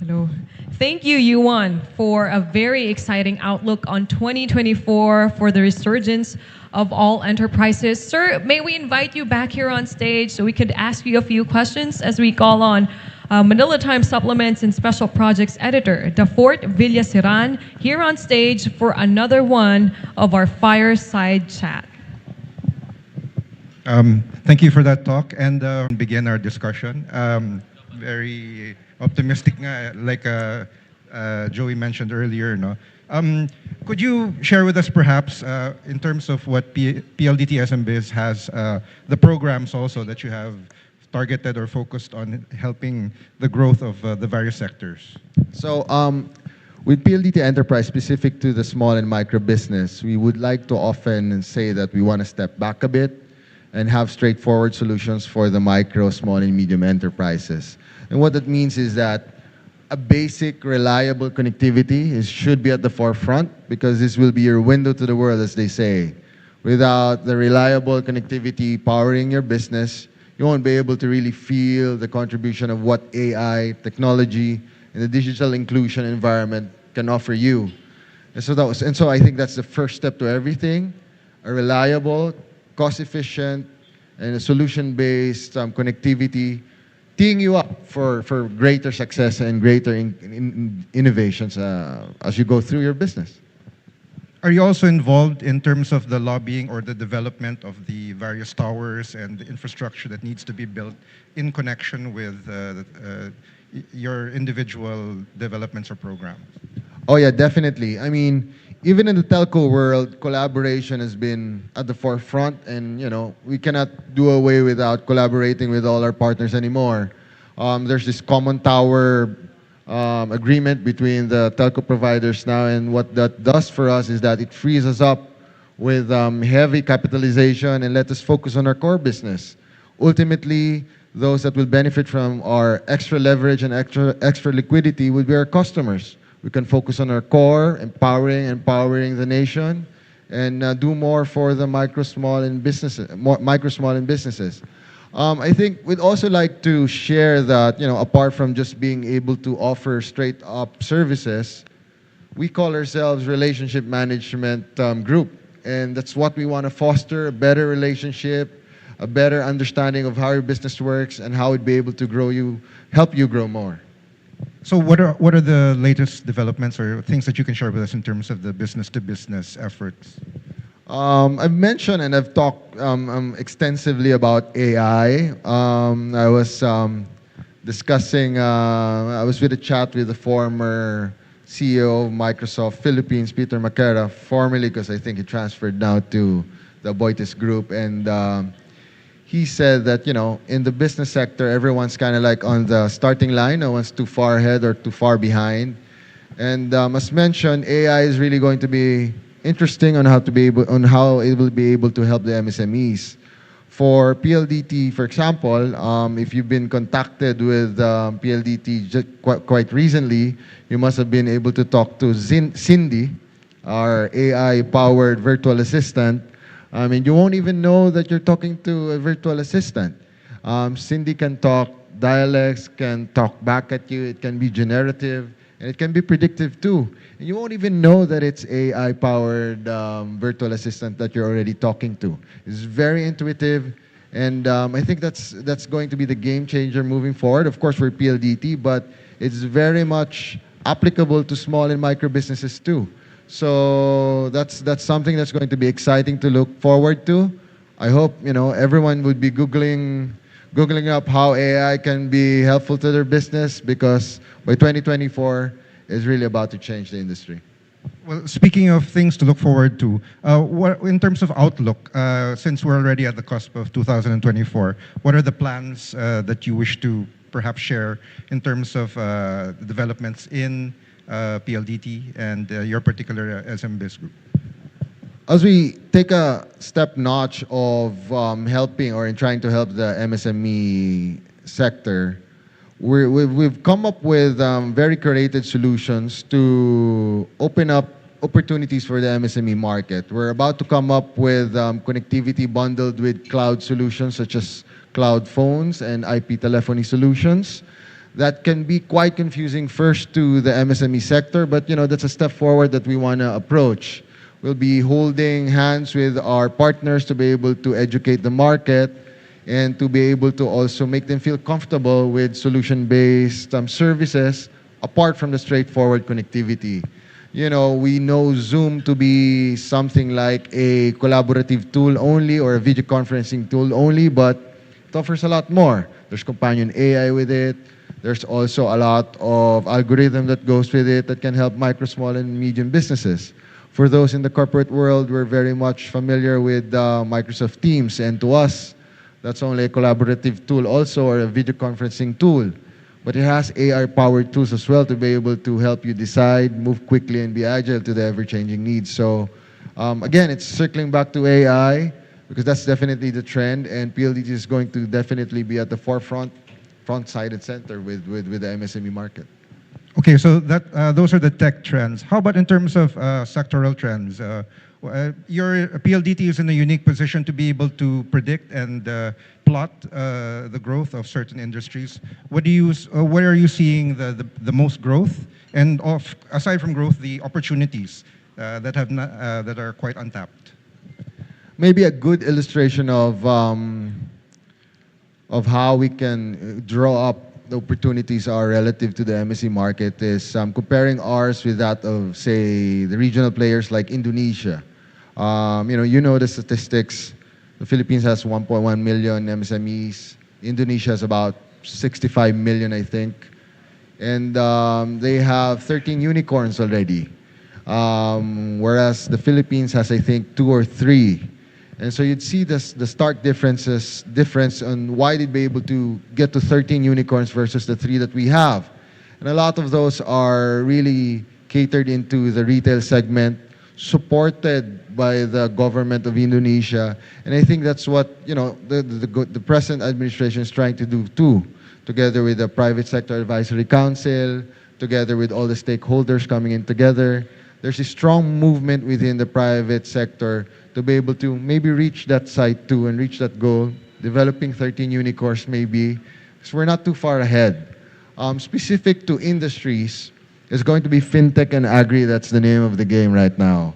Hello. Thank you, Yuan, for a very exciting outlook on 2024 for the resurgence of all enterprises. Sir, may we invite you back here on stage so we could ask you a few questions as we call on Manila Times Supplements and Special Projects Editor, Dafort Villasiran, here on stage for another one of our fireside chat. Thank you for that talk, and begin our discussion. Very optimistic, like Joey mentioned earlier. No? Could you share with us perhaps in terms of what PLDT SMBiz has, the programs also that you have targeted or focused on helping the growth of the various sectors? So with PLDT Enterprise, specific to the small and micro business, we would like to often say that we want to step back a bit and have straightforward solutions for the micro, small, and medium enterprises. And what that means is that a basic, reliable connectivity should be at the forefront, because this will be your window to the world, as they say. Without the reliable connectivity powering your business, you won't be able to really feel the contribution of what AI, technology, and the digital inclusion environment can offer you. And so I think that's the first step to everything: a reliable, cost-efficient, and a solution-based connectivity, teeing you up for greater success and greater innovations as you go through your business. Are you also involved in terms of the lobbying or the development of the various towers and the infrastructure that needs to be built in connection with your individual developments or programs? Oh yeah, definitely. I mean, even in the telco world, collaboration has been at the forefront, and we cannot do away without collaborating with all our partners anymore. There's this common tower agreement between the telco providers now, and what that does for us is that it frees us up with heavy capitalization and let us focus on our core business. Ultimately, those that will benefit from our extra leverage and extra liquidity will be our customers. We can focus on our core, empowering the nation, and do more for the micro, small, and businesses. I think we'd also like to share that, apart from just being able to offer straight up services, we call ourselves Relationship Management Group. And that's what we want to foster: a better relationship, a better understanding of how your business works, and how it'd be able to help you grow more. So what are the latest developments or things that you can share with us in terms of the business-to-business efforts? I've mentioned and I've talked extensively about AI. I was discussing, I was with a chat with the former CEO of Microsoft Philippines, Peter Macara, formerly, because I think he transferred now to the Boitis Group. And he said that, in the business sector, everyone's kind of like on the starting line. No one's too far ahead or too far behind. And as mentioned, AI is really going to be interesting on how it will be able to help the MSMEs. For PLDT, for example, if you've been contacted with PLDT just quite recently, you must have been able to talk to Cindy, our AI-powered virtual assistant. I mean, you won't even know that you're talking to a virtual assistant. Cindy can talk dialects, can talk back at you, it can be generative, and it can be predictive too. And you won't even know that it's AI-powered virtual assistant that you're already talking to. It's very intuitive, and I think that's going to be the game changer moving forward. Of course, for PLDT, but it's very much applicable to small and micro businesses too. So that's something that's going to be exciting to look forward to. I hope everyone would be googling up how AI can be helpful to their business, because by 2024 it's really about to change the industry. Well, speaking of things to look forward to, in terms of outlook, since we're already at the cusp of 2024, what are the plans that you wish to perhaps share in terms of developments in PLDT and your particular SMBiz group? As we take a step notch of helping or in trying to help the MSME sector, we've come up with very creative solutions to open up opportunities for the MSME market. We're about to come up with connectivity bundled with cloud solutions such as cloud phones and IP telephony solutions. That can be quite confusing first to the MSME sector, but that's a step forward that we want to approach. We'll be holding hands with our partners to be able to educate the market and to be able to also make them feel comfortable with solution-based services apart from the straightforward connectivity. We know Zoom to be something like a collaborative tool only or a video conferencing tool only, but it offers a lot more. There's companion AI with it. There's also a lot of algorithm that goes with it that can help micro, small, and medium businesses. For those in the corporate world, we're very much familiar with Microsoft Teams, and to us, that's only a collaborative tool also, or a video conferencing tool. But it has AI-powered tools as well to be able to help you decide, move quickly, and be agile to the ever-changing needs. So again, it's circling back to AI, because that's definitely the trend, and PLDT is going to definitely be at the forefront, front-sided center with the MSME market. Okay, so those are the tech trends. How about in terms of sectoral trends? Your PLDT is in a unique position to be able to predict and plot the growth of certain industries. Where are you seeing the most growth? And aside from growth, the opportunities that are quite untapped. Maybe a good illustration of how we can draw up the opportunities are relative to the MSE market is comparing ours with that of, say, the regional players like Indonesia. The statistics. The Philippines has 1.1 million MSMEs. Indonesia has about 65 million, I think. And they have 13 unicorns already. Whereas the Philippines has, I think, 2 or 3. And so you'd see the stark difference on why they'd be able to get to 13 unicorns versus the 3 that we have. And a lot of those are really catered into the retail segment, supported by the government of Indonesia. And I think that's what the present administration is trying to do too, together with the Private Sector Advisory Council, together with all the stakeholders coming in together. There's a strong movement within the private sector to be able to maybe reach that site too and reach that goal, developing 13 unicorns maybe, because we're not too far ahead. Specific to industries, it's going to be fintech and agri. That's the name of the game right now.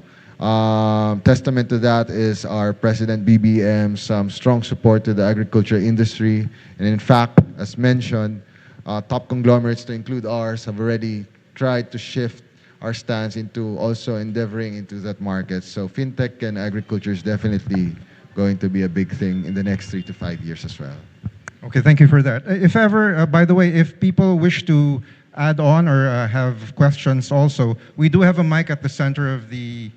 Testament to that is our President BBM's strong support to the agriculture industry. And in fact, as mentioned, top conglomerates to include ours have already tried to shift our stance into also endeavoring into that market. So fintech and agriculture is definitely going to be a big thing in the next 3 to 5 years as well. Okay, thank you for that. If ever, by the way, if people wish to add on or have questions also, we do have a mic at the center of the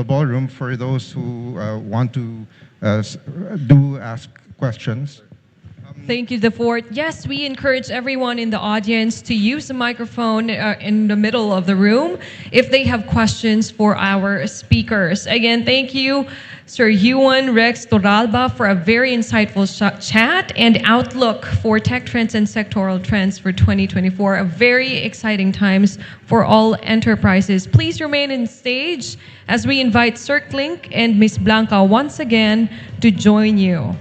ballroom for those who want to ask questions. Thank you, the fourth. Yes, we encourage everyone in the audience to use the microphone in the middle of the room if they have questions for our speakers. Again, thank you, Sir Yuan Rex Torralba, for a very insightful chat and outlook for tech trends and sectoral trends for 2024. A very exciting times for all enterprises. Please remain on stage as we invite Sir Clink and Ms. Blanca once again to join you.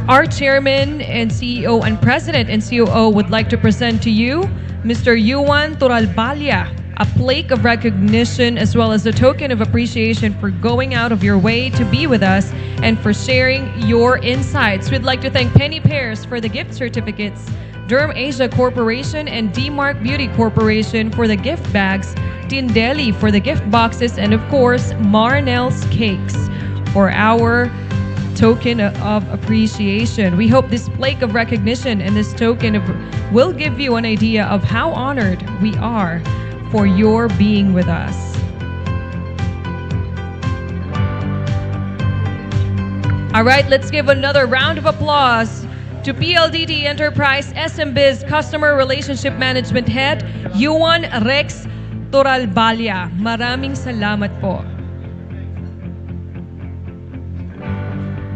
Our chairman and CEO and president and COO would like to present to you Mr. Yuan Torralba, a plaque of recognition as well as a token of appreciation for going out of your way to be with us and for sharing your insights. We'd like to thank Penny Pears for the gift certificates, Derm Asia Corporation and D-Mark Beauty Corporation for the gift bags, Tindeli for the gift boxes, and of course, Marnell's Cakes for our token of appreciation. We hope this plaque of recognition and this token will give you an idea of how honored we are for your being with us. All right, let's give another round of applause to PLDT Enterprise SM Biz Customer Relationship Management Head, Yuan Rex Torralba. Maraming salamat po.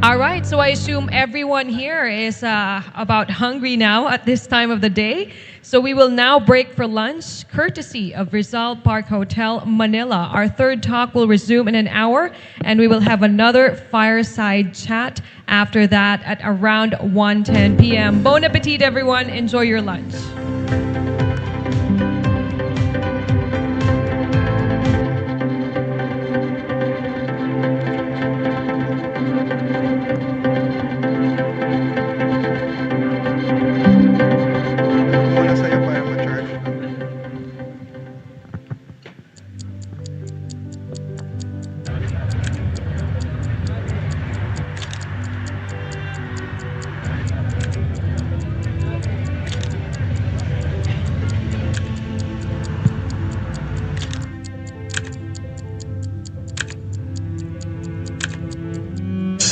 All right, so I assume everyone here is about hungry now at this time of the day. So we will now break for lunch, courtesy of Rizal Park Hotel, Manila. Our third talk will resume in an hour, and we will have another fireside chat after that at around 1:10 p.m. Bon appetit, everyone. Enjoy your lunch.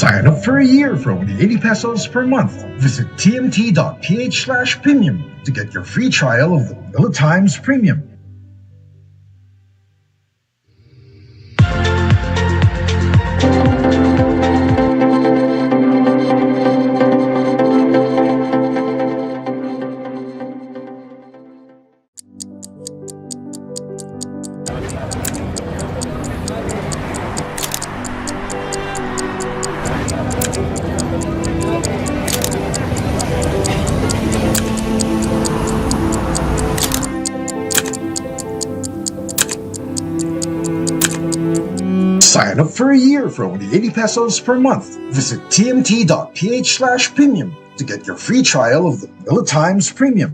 Sign up for a year for only 80 pesos per month. Visit tmt.ph/premium to get your free trial of the Manila Times Premium. Sign up for a year for only 80 pesos per month. Visit tmt.ph/premium to get your free trial of the Manila Times Premium.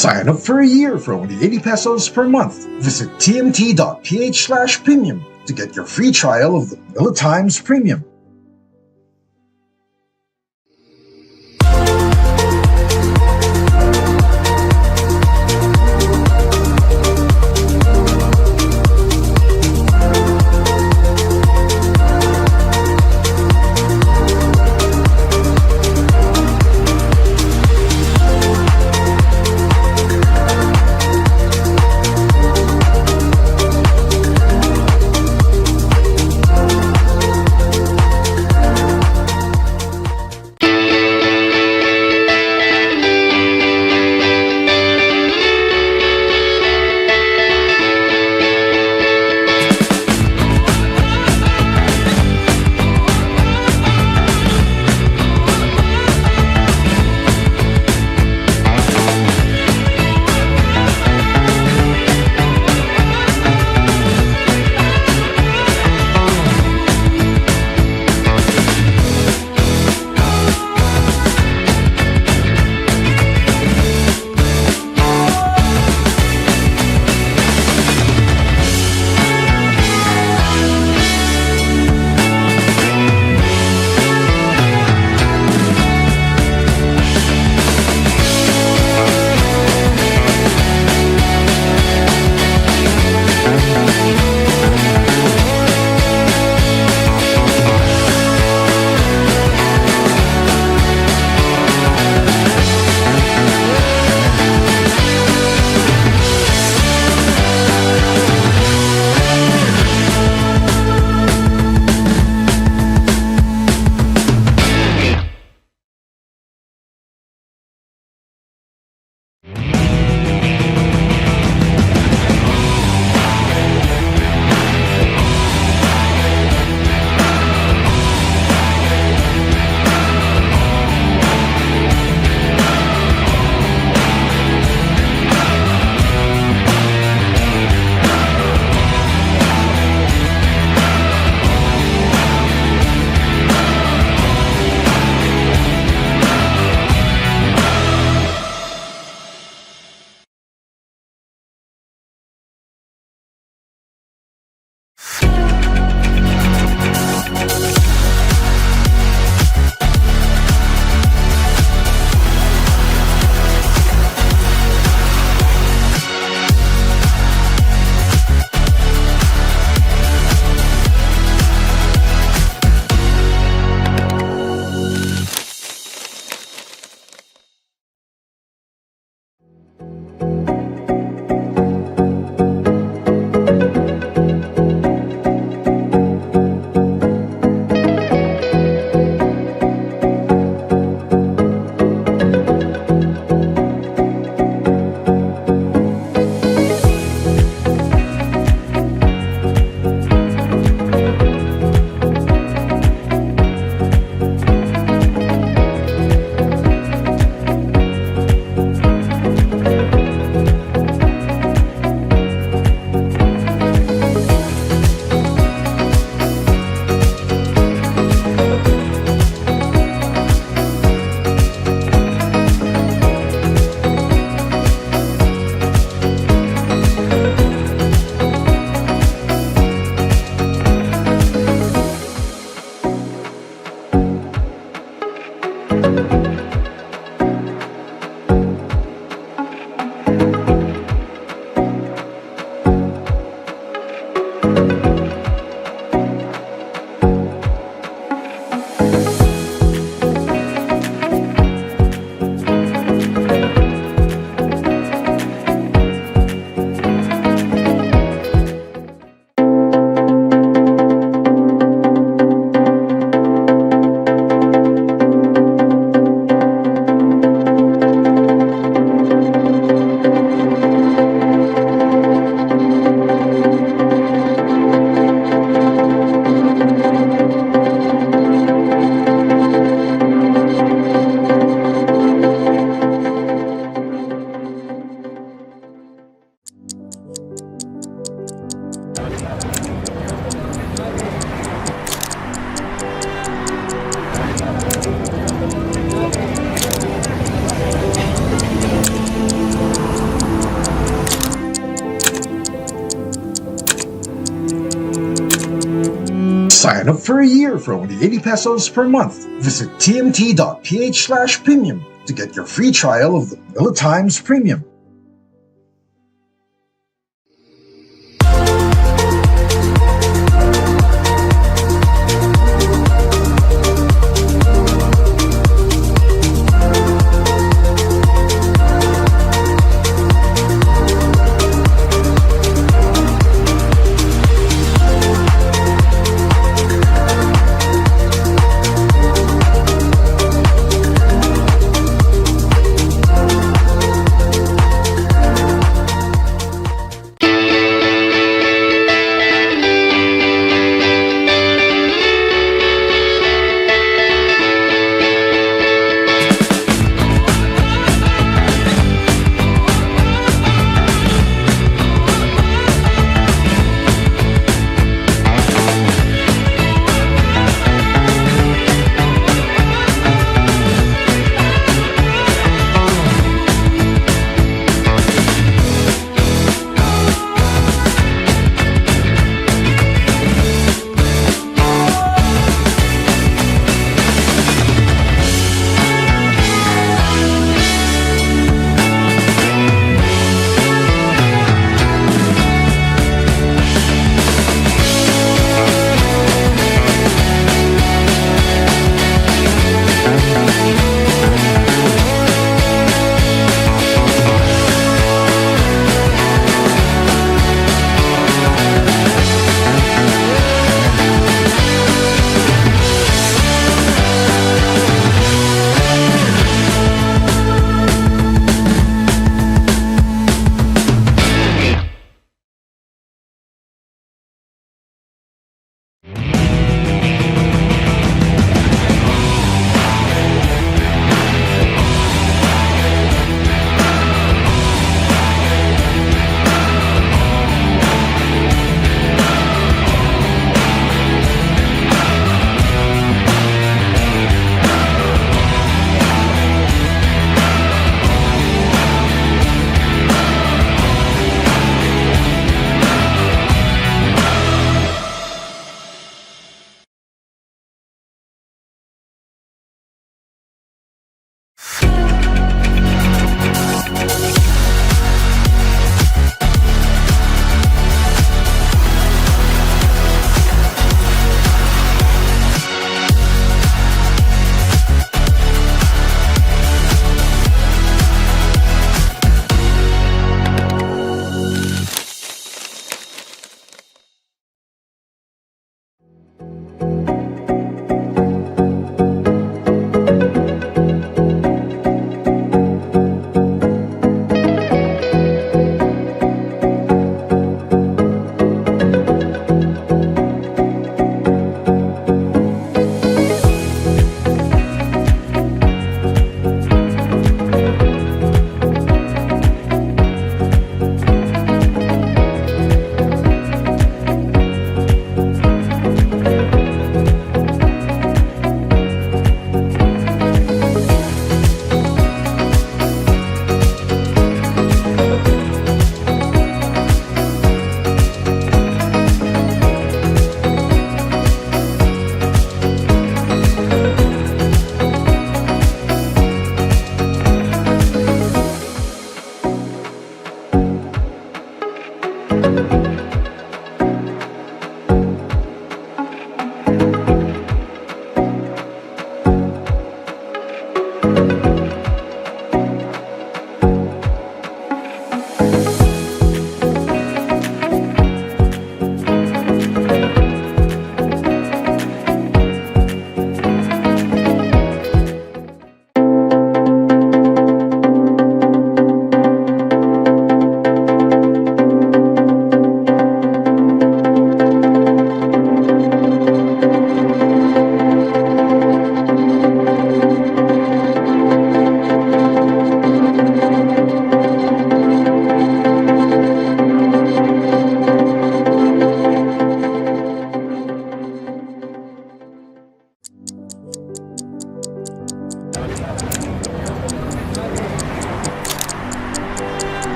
Sign up for a year for only 80 pesos per month. Visit tmt.ph/premium to get your free trial of the Manila Times Premium. Sign up for a year for only 80 pesos per month. Visit tmt.ph/premium to get your free trial of the Manila Times Premium.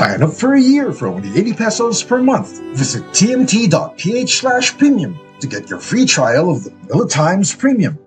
Sign up for a year for only 80 pesos per month. Visit tmt.ph/premium to get your free trial of the Manila Times Premium.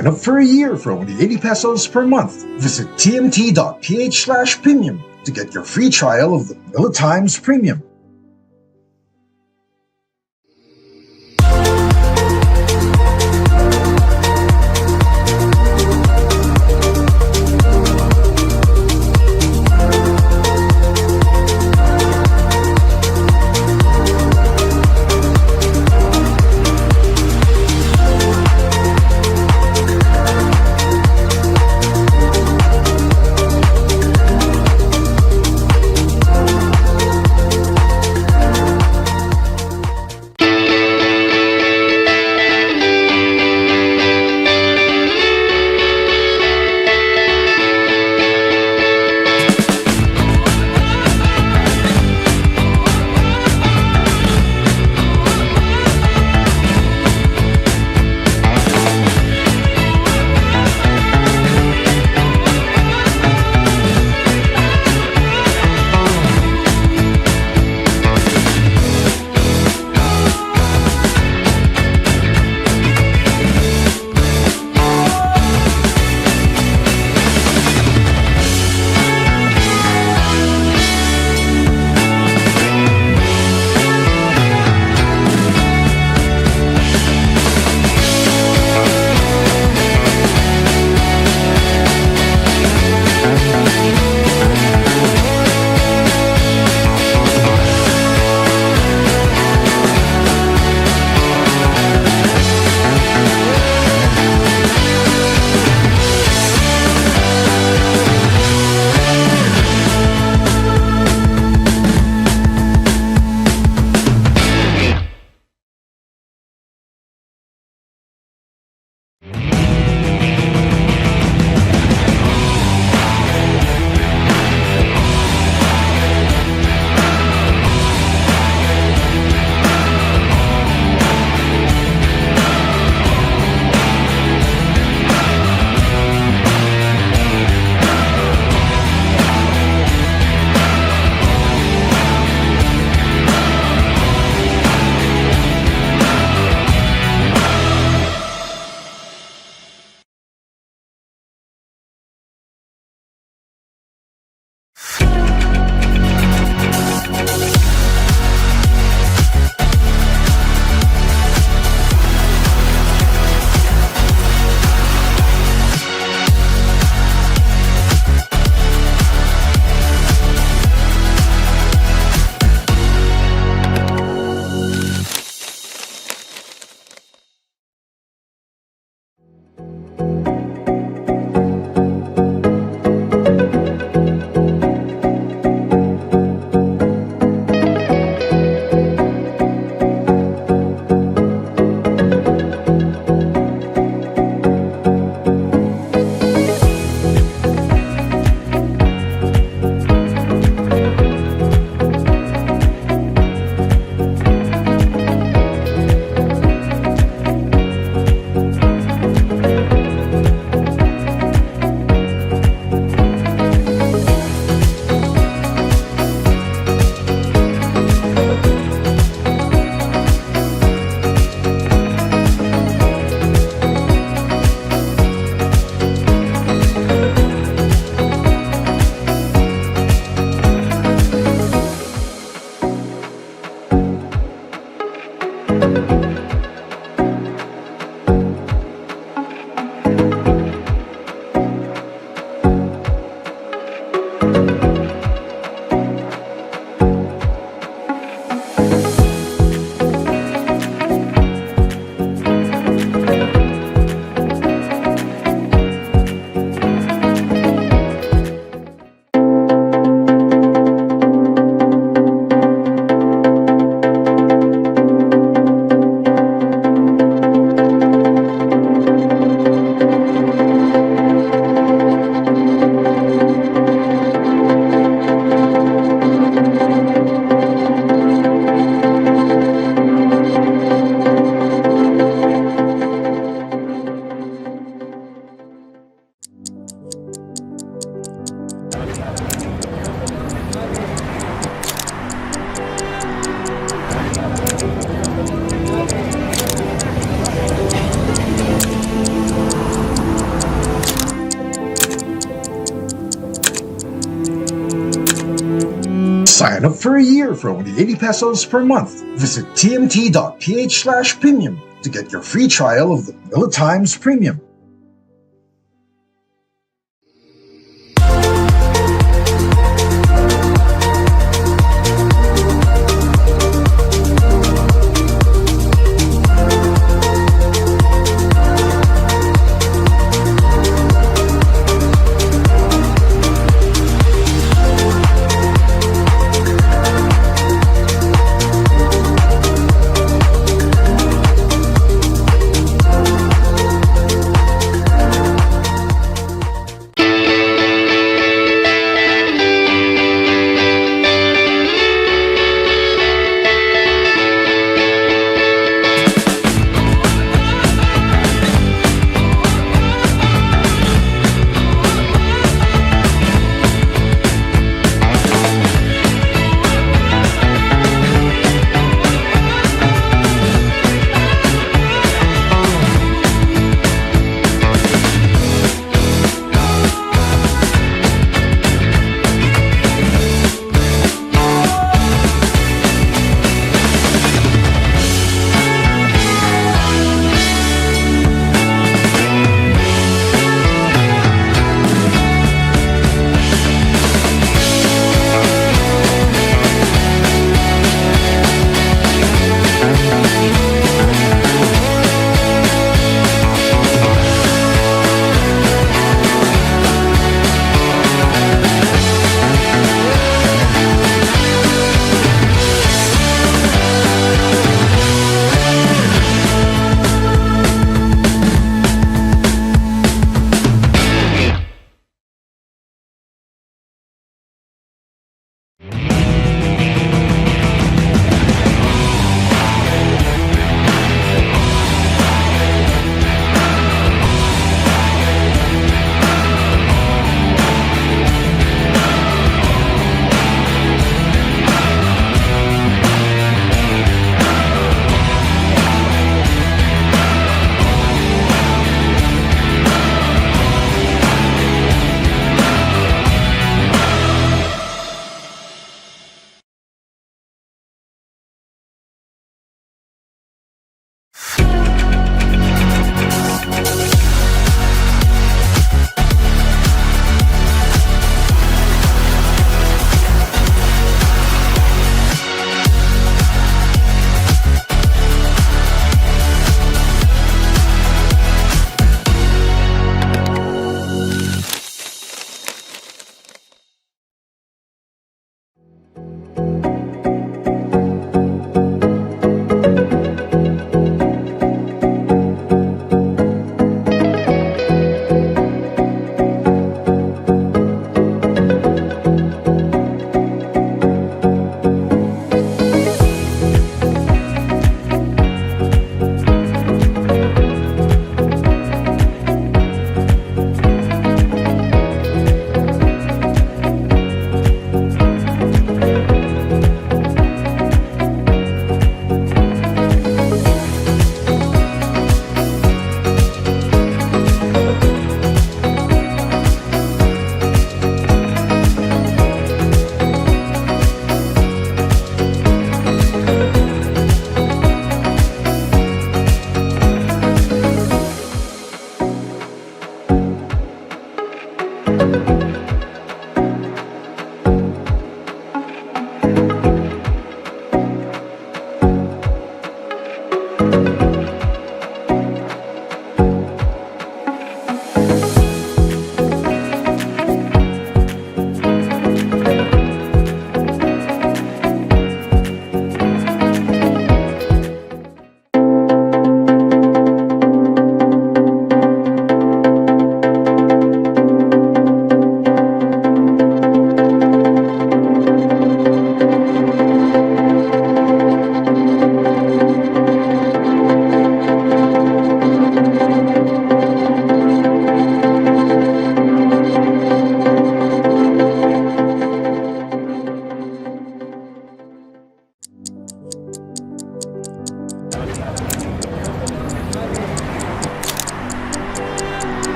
Sign up for a year for only 80 pesos per month. Visit tmt.ph/premium to get your free trial of the Manila Times Premium. Sign up for a year for only 80 pesos per month. Visit tmt.ph/premium to get your free trial of the Manila Times Premium.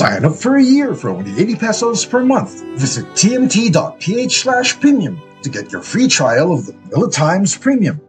Sign up for a year for only 80 pesos per month. Visit tmt.ph/premium to get your free trial of the Manila Times Premium.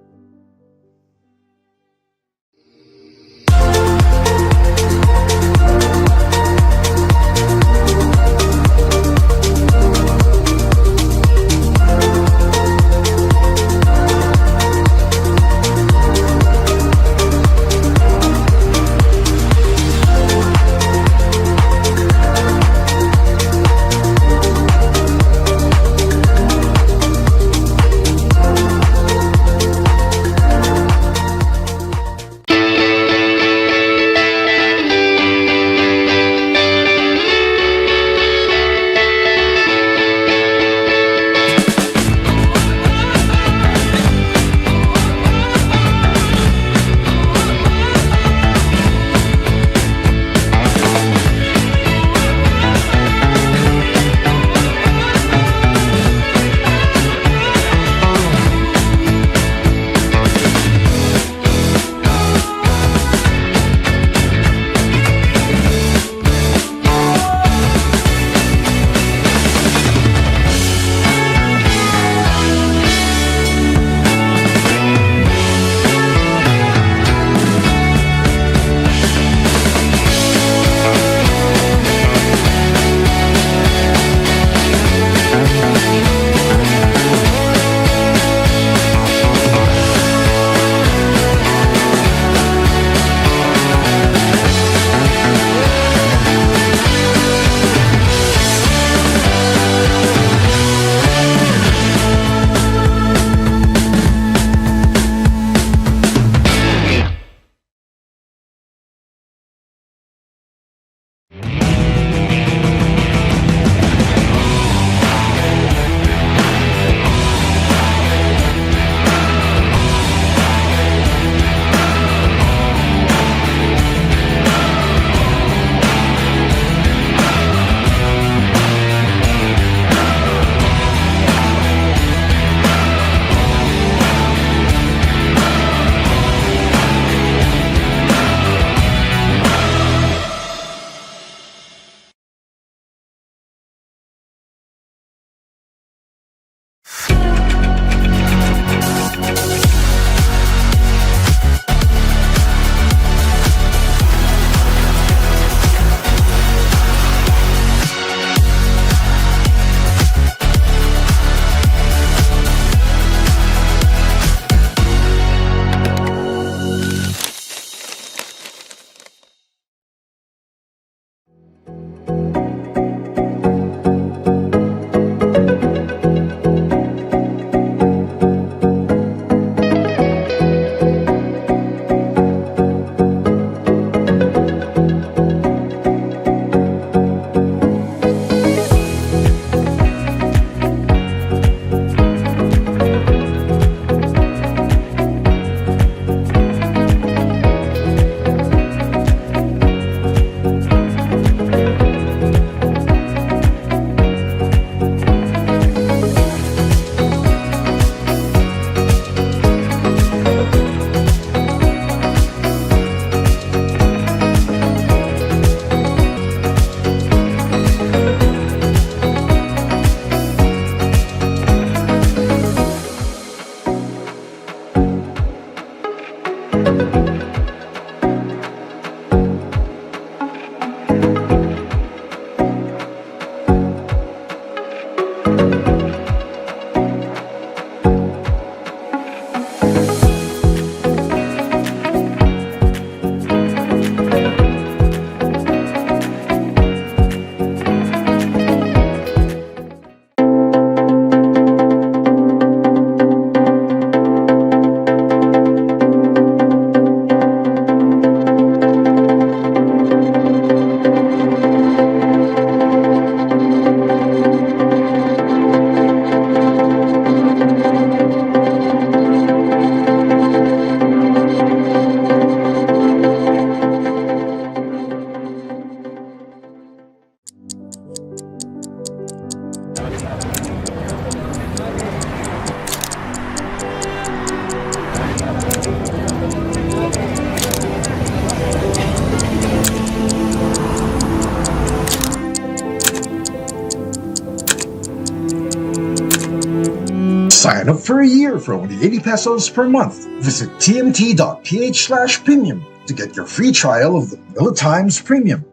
Sign up for a year for only 80 pesos per month. Visit tmt.ph/premium to get your free trial of the Manila Times Premium.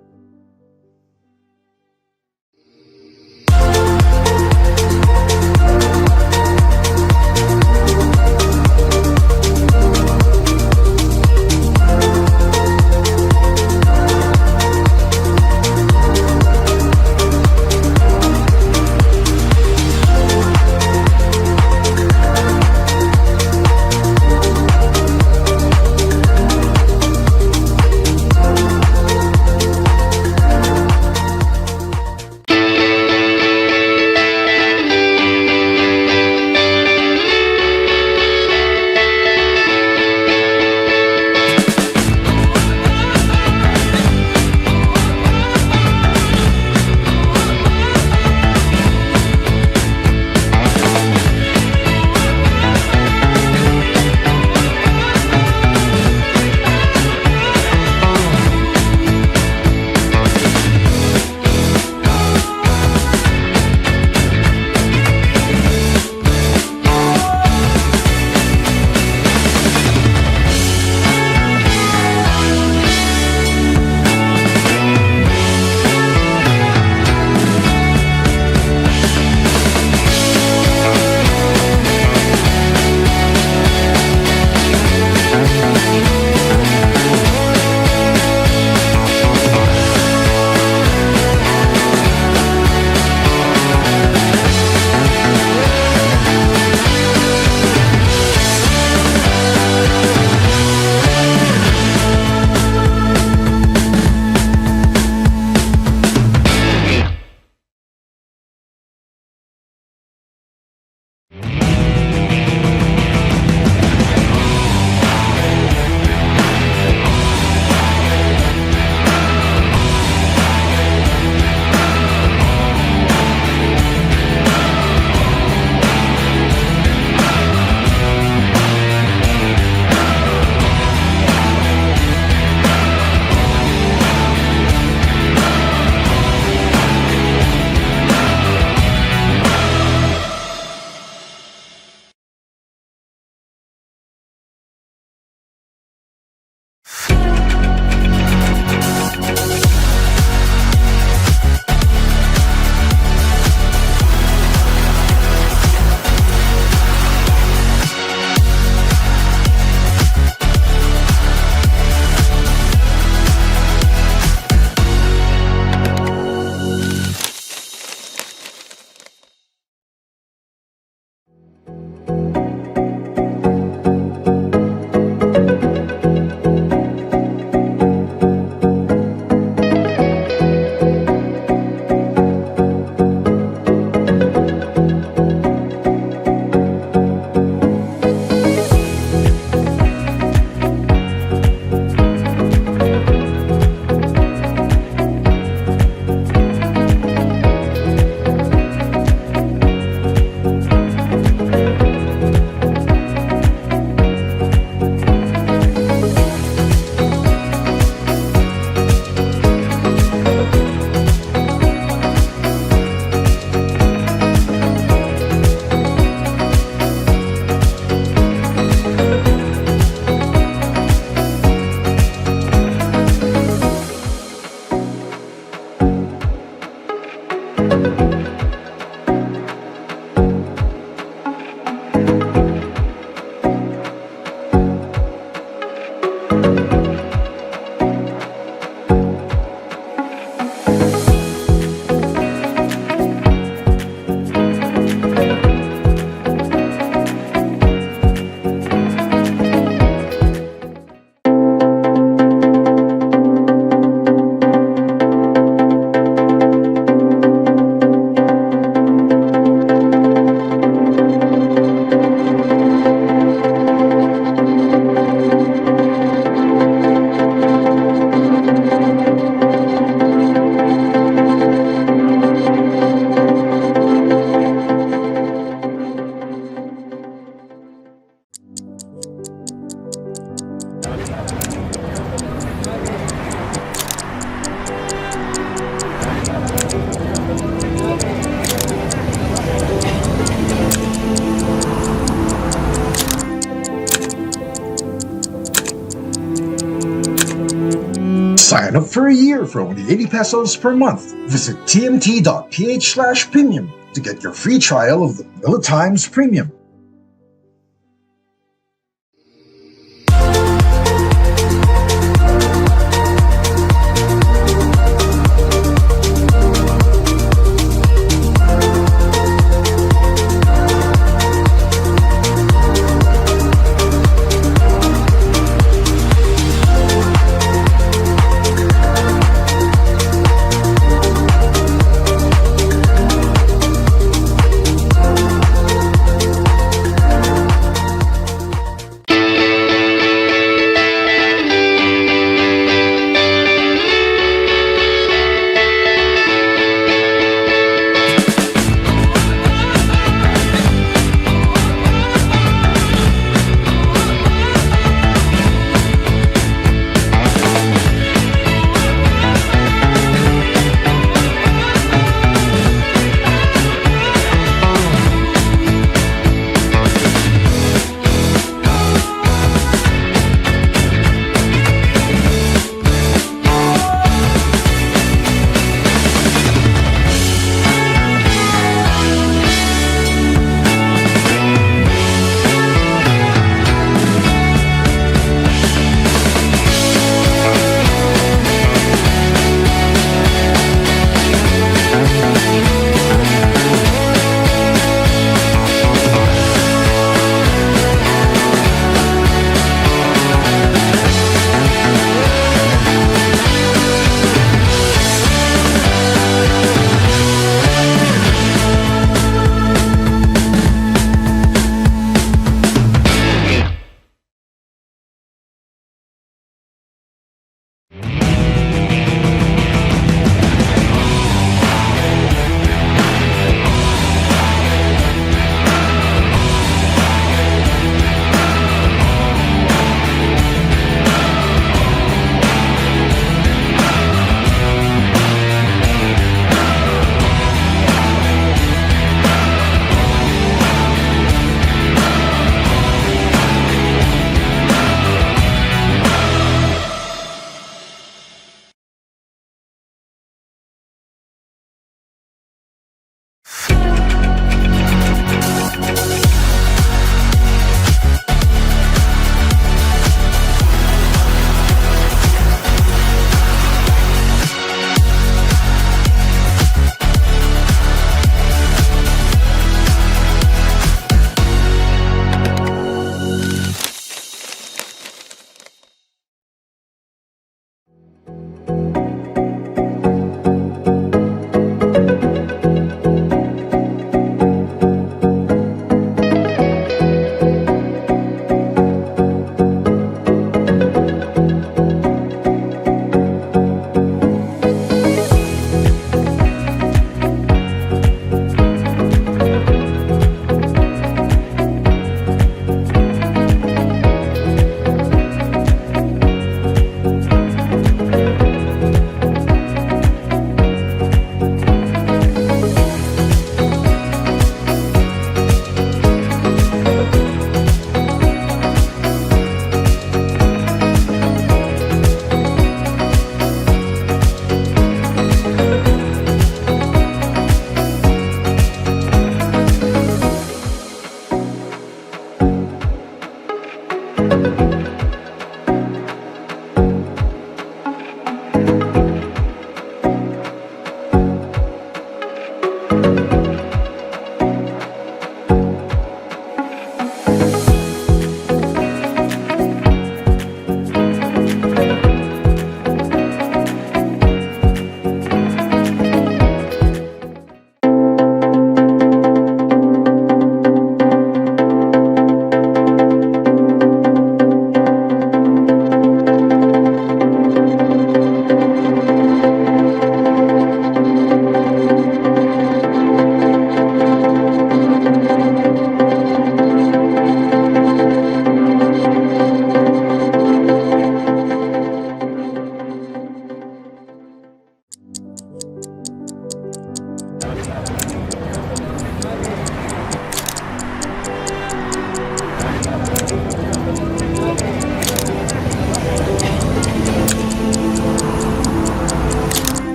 Sign up for a year for only 80 pesos per month. Visit tmt.ph/premium to get your free trial of the Manila Times Premium.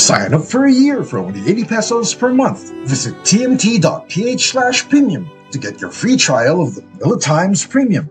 Sign up for a year for only 80 pesos per month. Visit tmt.ph/premium to get your free trial of the Manila Times Premium.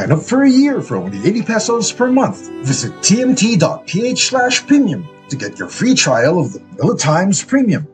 Sign up for a year for only 80 pesos per month. Visit tmt.ph/premium to get your free trial of the Manila Times Premium.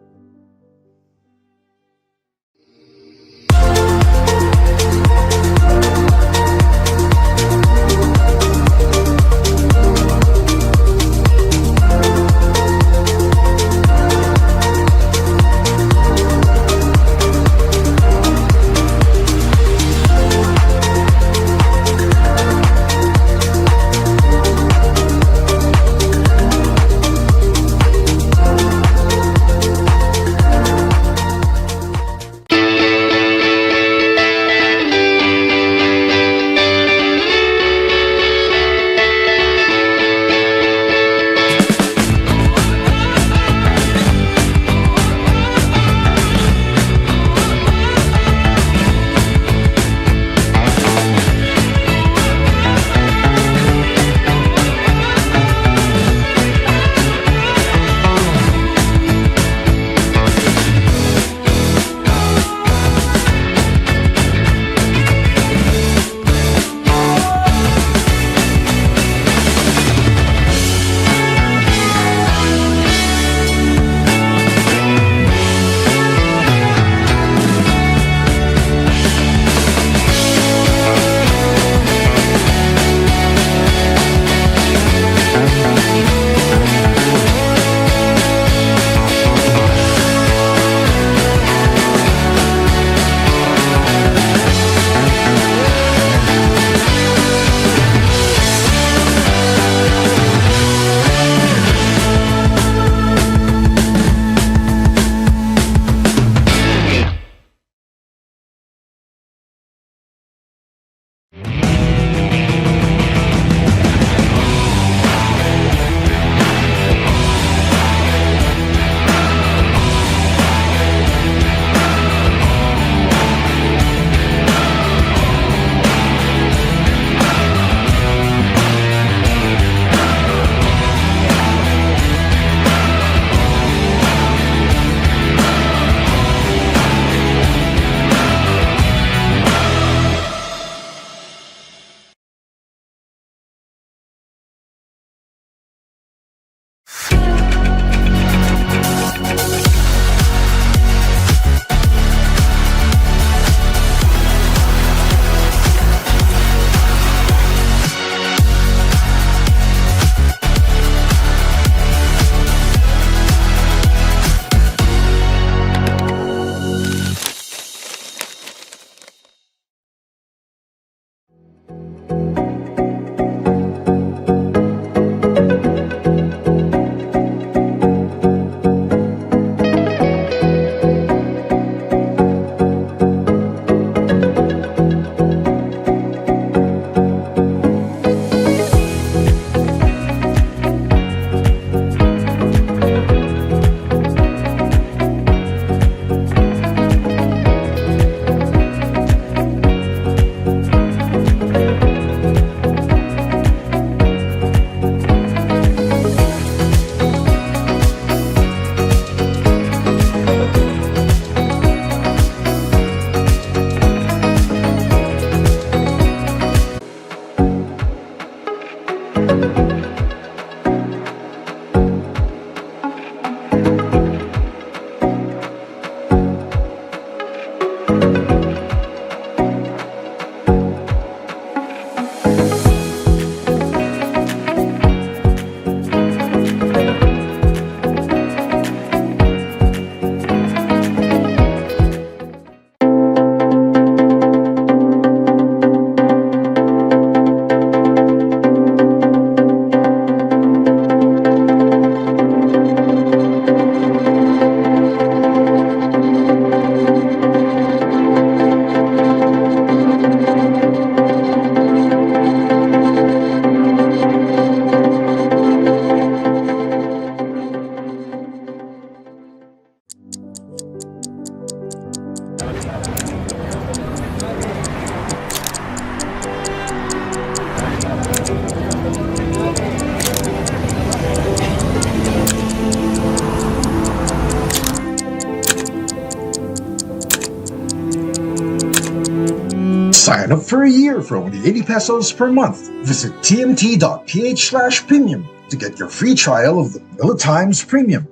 Sign up for a year for only 80 pesos per month. Visit tmt.ph/premium to get your free trial of the Manila Times Premium.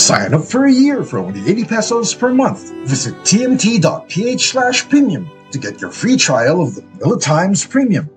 Sign up for a year for only 80 pesos per month. Visit tmt.ph/premium to get your free trial of the Manila Times Premium.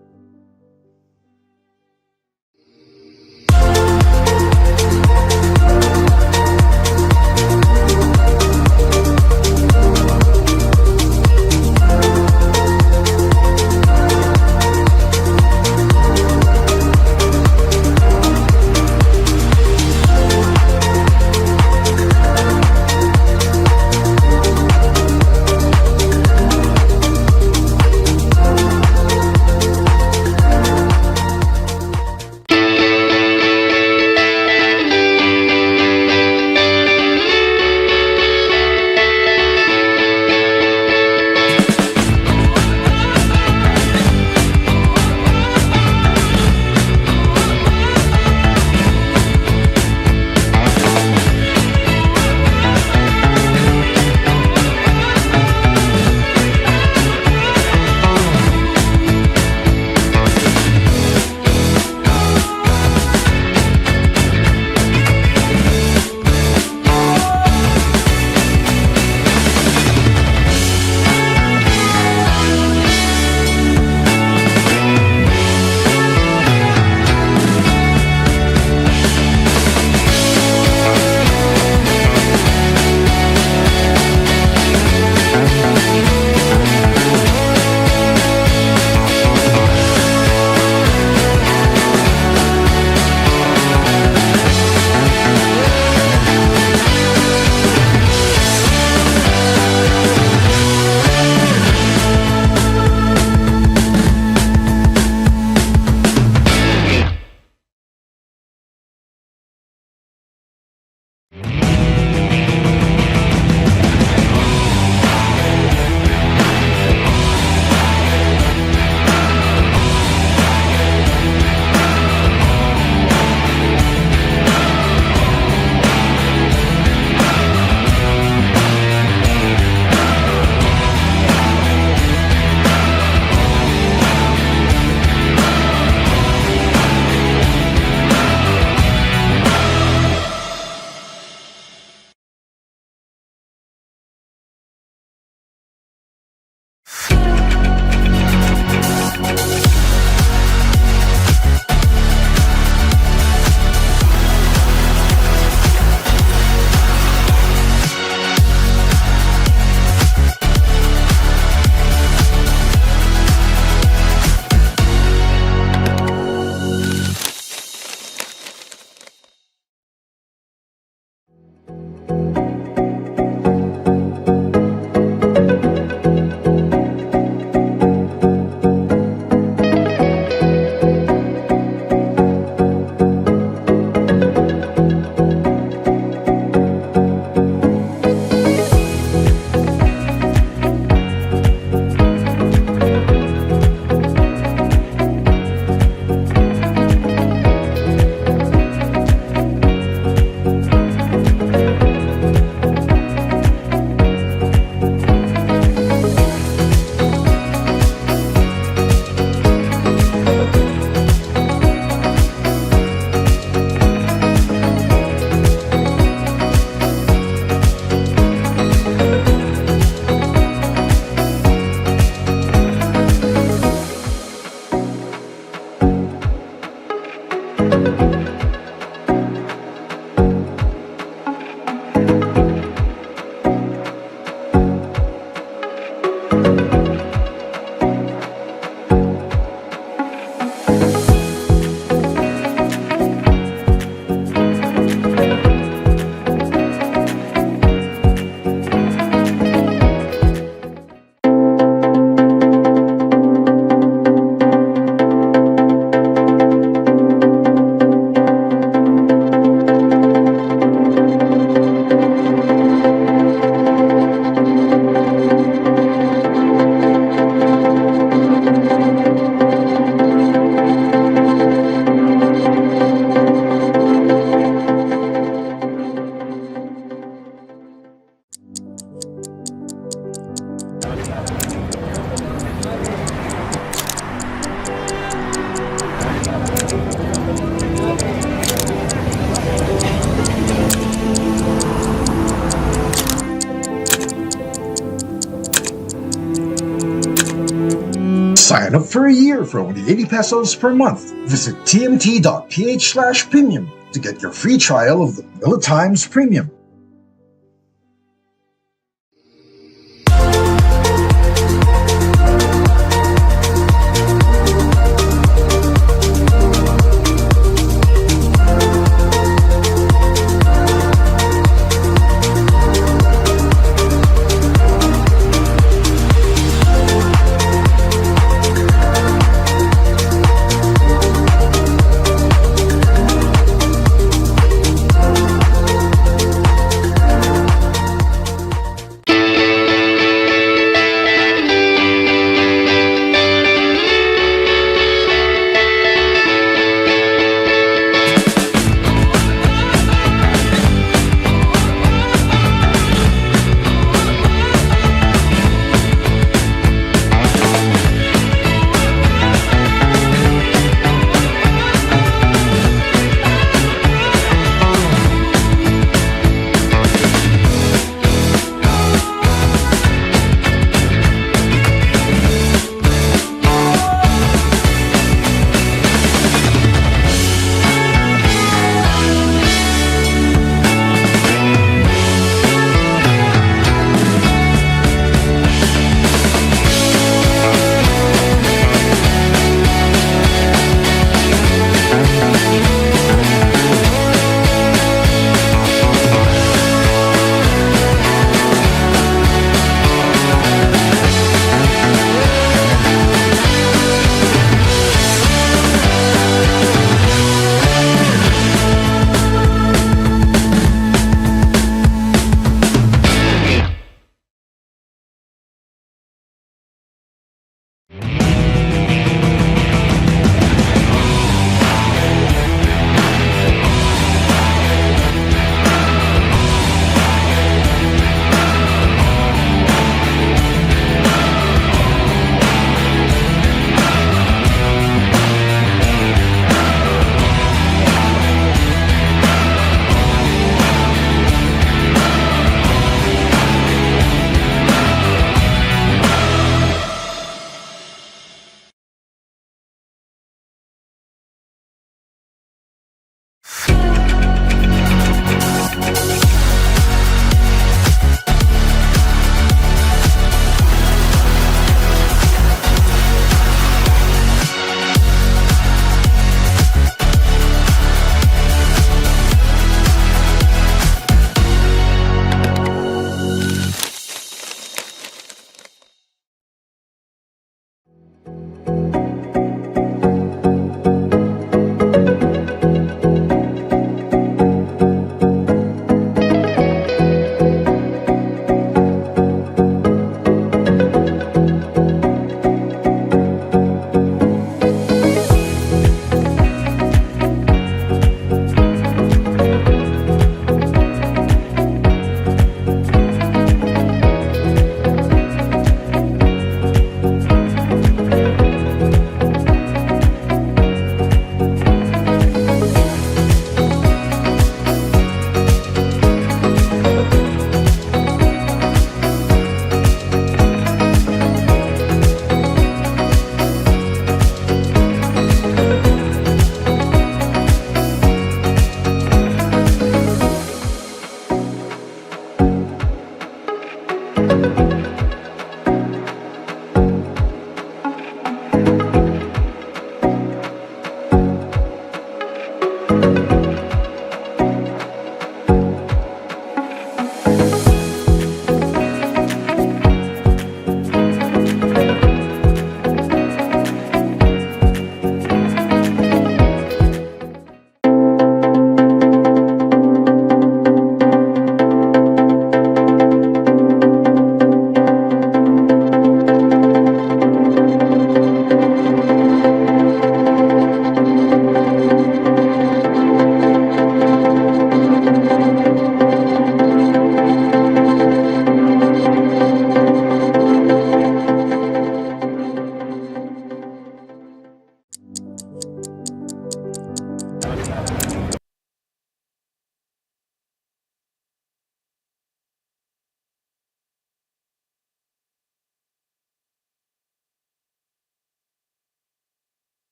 Sign up for a year for only 80 pesos per month. Visit tmt.ph/premium to get your free trial of the Manila Times Premium.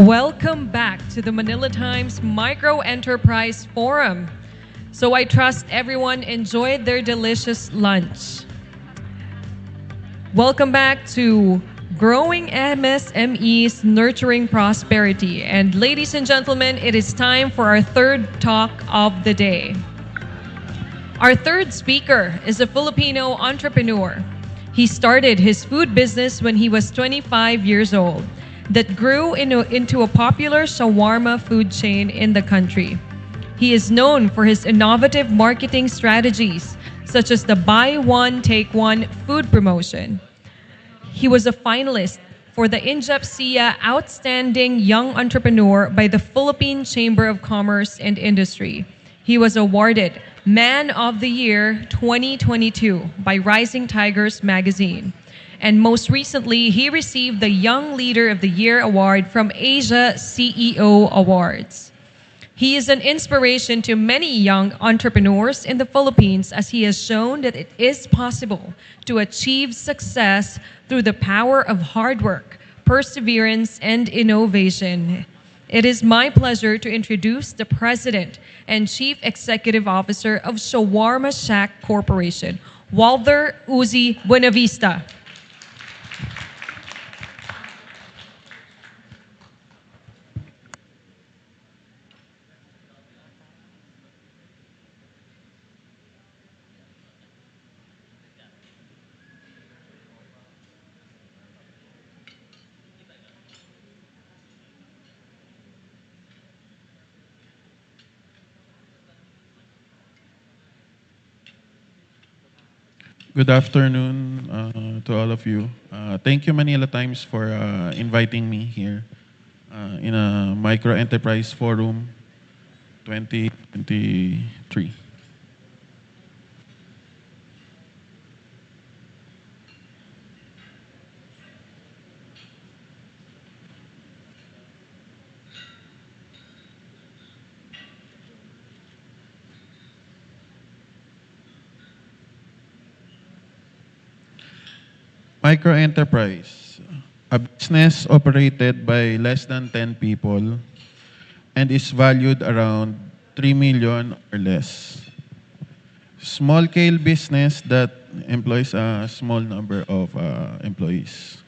Welcome back to the Manila Times Micro Enterprise Forum. So I trust everyone enjoyed their delicious lunch. Welcome back to Growing MSMEs, Nurturing Prosperity. And ladies and gentlemen, it is time for our third talk of the day. Our third speaker is a Filipino entrepreneur. He started his food business when he was 25 years old that grew into a popular shawarma food chain in the country. He is known for his innovative marketing strategies, such as the buy one, take one food promotion. He was a finalist for the Injapsia Outstanding Young Entrepreneur by the Philippine Chamber of Commerce and Industry. He was awarded Man of the Year 2022 by Rising Tigers magazine. And most recently, he received the Young Leader of the Year award from Asia CEO Awards. He is an inspiration to many young entrepreneurs in the Philippines as he has shown that it is possible to achieve success through the power of hard work, perseverance, and innovation. It is my pleasure to introduce the President and Chief Executive Officer of Shawarma Shack Corporation, Walter Uzi Buenavista. Good afternoon to all of you. Thank you, Manila Times, for inviting me here in a Micro Enterprise Forum 2023. Micro Enterprise, a business operated by less than 10 people and is valued around 3 million or less. Small-scale business that employs a small number of employees.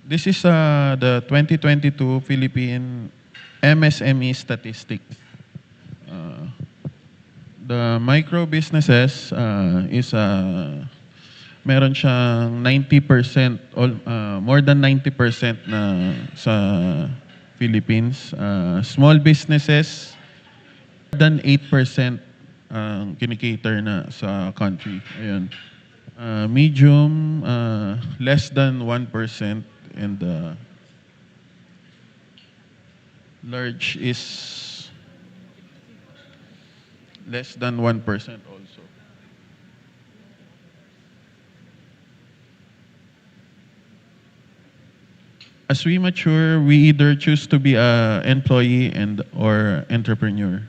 This is the 2022 Philippine MSME statistics. The micro businesses is meron siyang 90%, more than 90% na sa Philippines. Small businesses, more than 8% ang kinikater na sa country. Ayun. Medium, less than 1%, and large is less than 1% also. As we mature, we either choose to be an employee and or entrepreneur.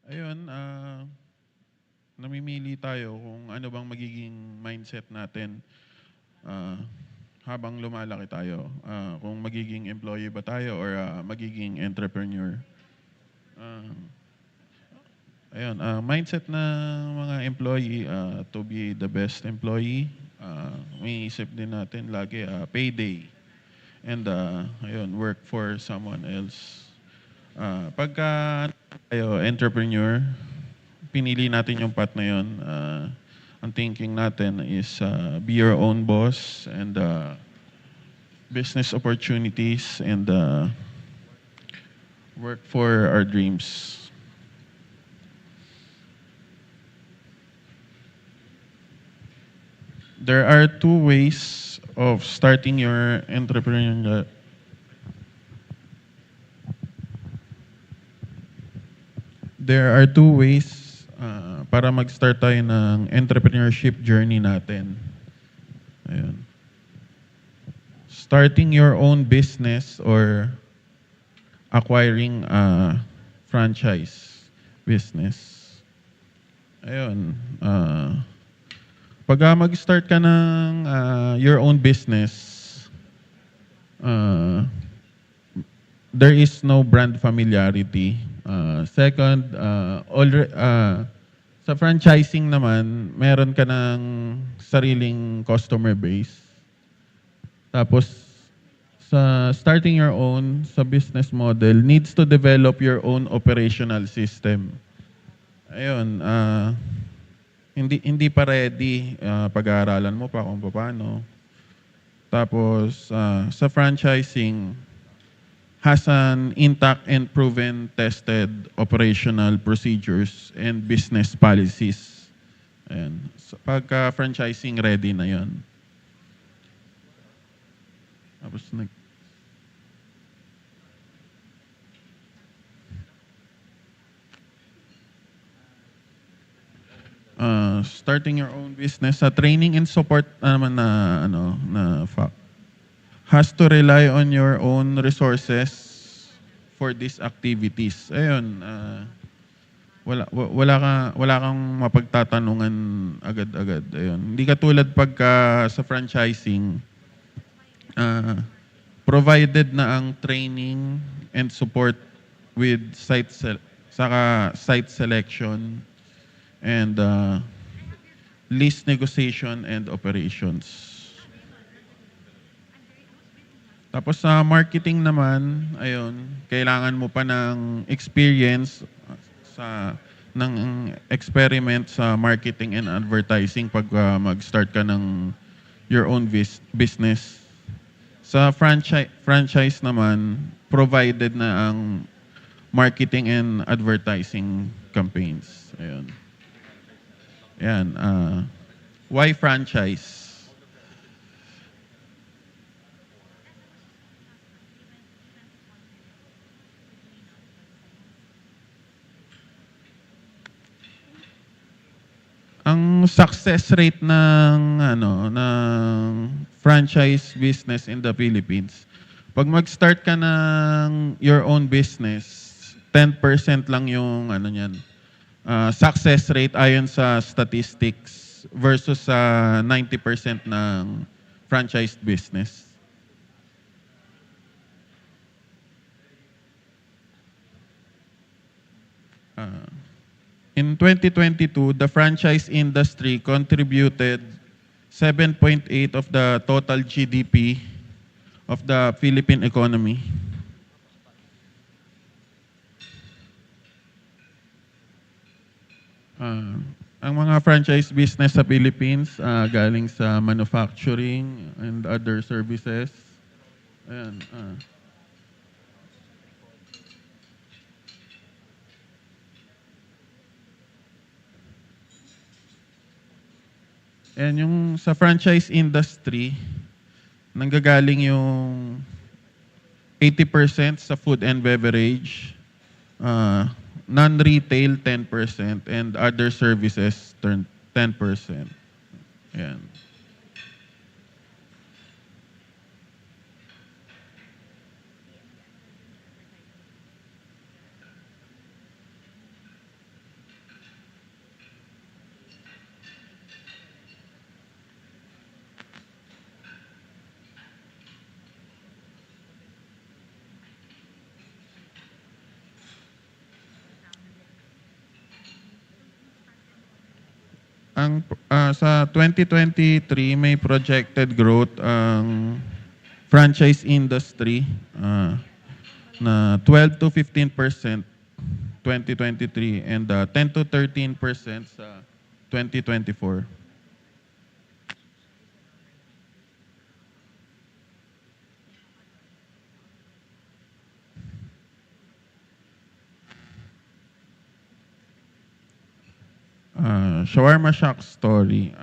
Ayun, namimili tayo kung ano bang magiging mindset natin habang lumalaki tayo. Kung magiging employee ba tayo or magiging entrepreneur. Ayun, mindset ng mga employee to be the best employee. May isip din natin lagi payday. And ayun, work for someone else. Pagka tayo entrepreneur, pinili natin yung path na yun. Ang thinking natin is be your own boss and business opportunities and work for our dreams. There are two ways of starting your entrepreneurial. There are two ways para mag-start tayo ng entrepreneurship journey natin. Ayun. starting your own business or acquiring a franchise business. Ayun. Pag mag-start ka ng your own business, uh, there is no brand familiarity. Second, sa franchising naman, meron ka ng sariling customer base. Tapos, sa starting your own, sa business model, needs to develop your own operational system. Ayun, hindi pa ready, pag-aaralan mo pa kung paano. Tapos, sa franchising, has an intact and proven tested operational procedures and business policies. Ayan. So, pagka franchising, ready na yon. Tapos starting your own business, sa training and support naman has to rely on your own resources for these activities. Ayun, wala kang mapagtatanungan agad-agad. Ayun. Hindi katulad pagka sa franchising, provided na ang training and support with site selection and lease negotiation and operations. Tapos sa marketing naman, ayun, kailangan mo pa ng experience ng experiment sa marketing and advertising pag mag-start ka ng your own business. Sa franchise naman, provided na ang marketing and advertising campaigns. Ayun. Yan. Why franchise? Ang success rate ng franchise business in the Philippines, pag mag-start ka ng your own business, 10% lang yung success rate ayon sa statistics versus sa 90% ng franchise business. In 2022, the franchise industry contributed 7.8 of the total GDP of the Philippine economy. Ang mga franchise business sa Philippines, galing sa manufacturing and other services. Ayan, And yung sa franchise industry, nanggagaling yung 80% sa food and beverage, non-retail 10%, and other services 10%. Yan. Sa 2023 may projected growth ang franchise industry na 12 to 15% 2023 and 10 to 13% sa 2024. Shawarma Shack story.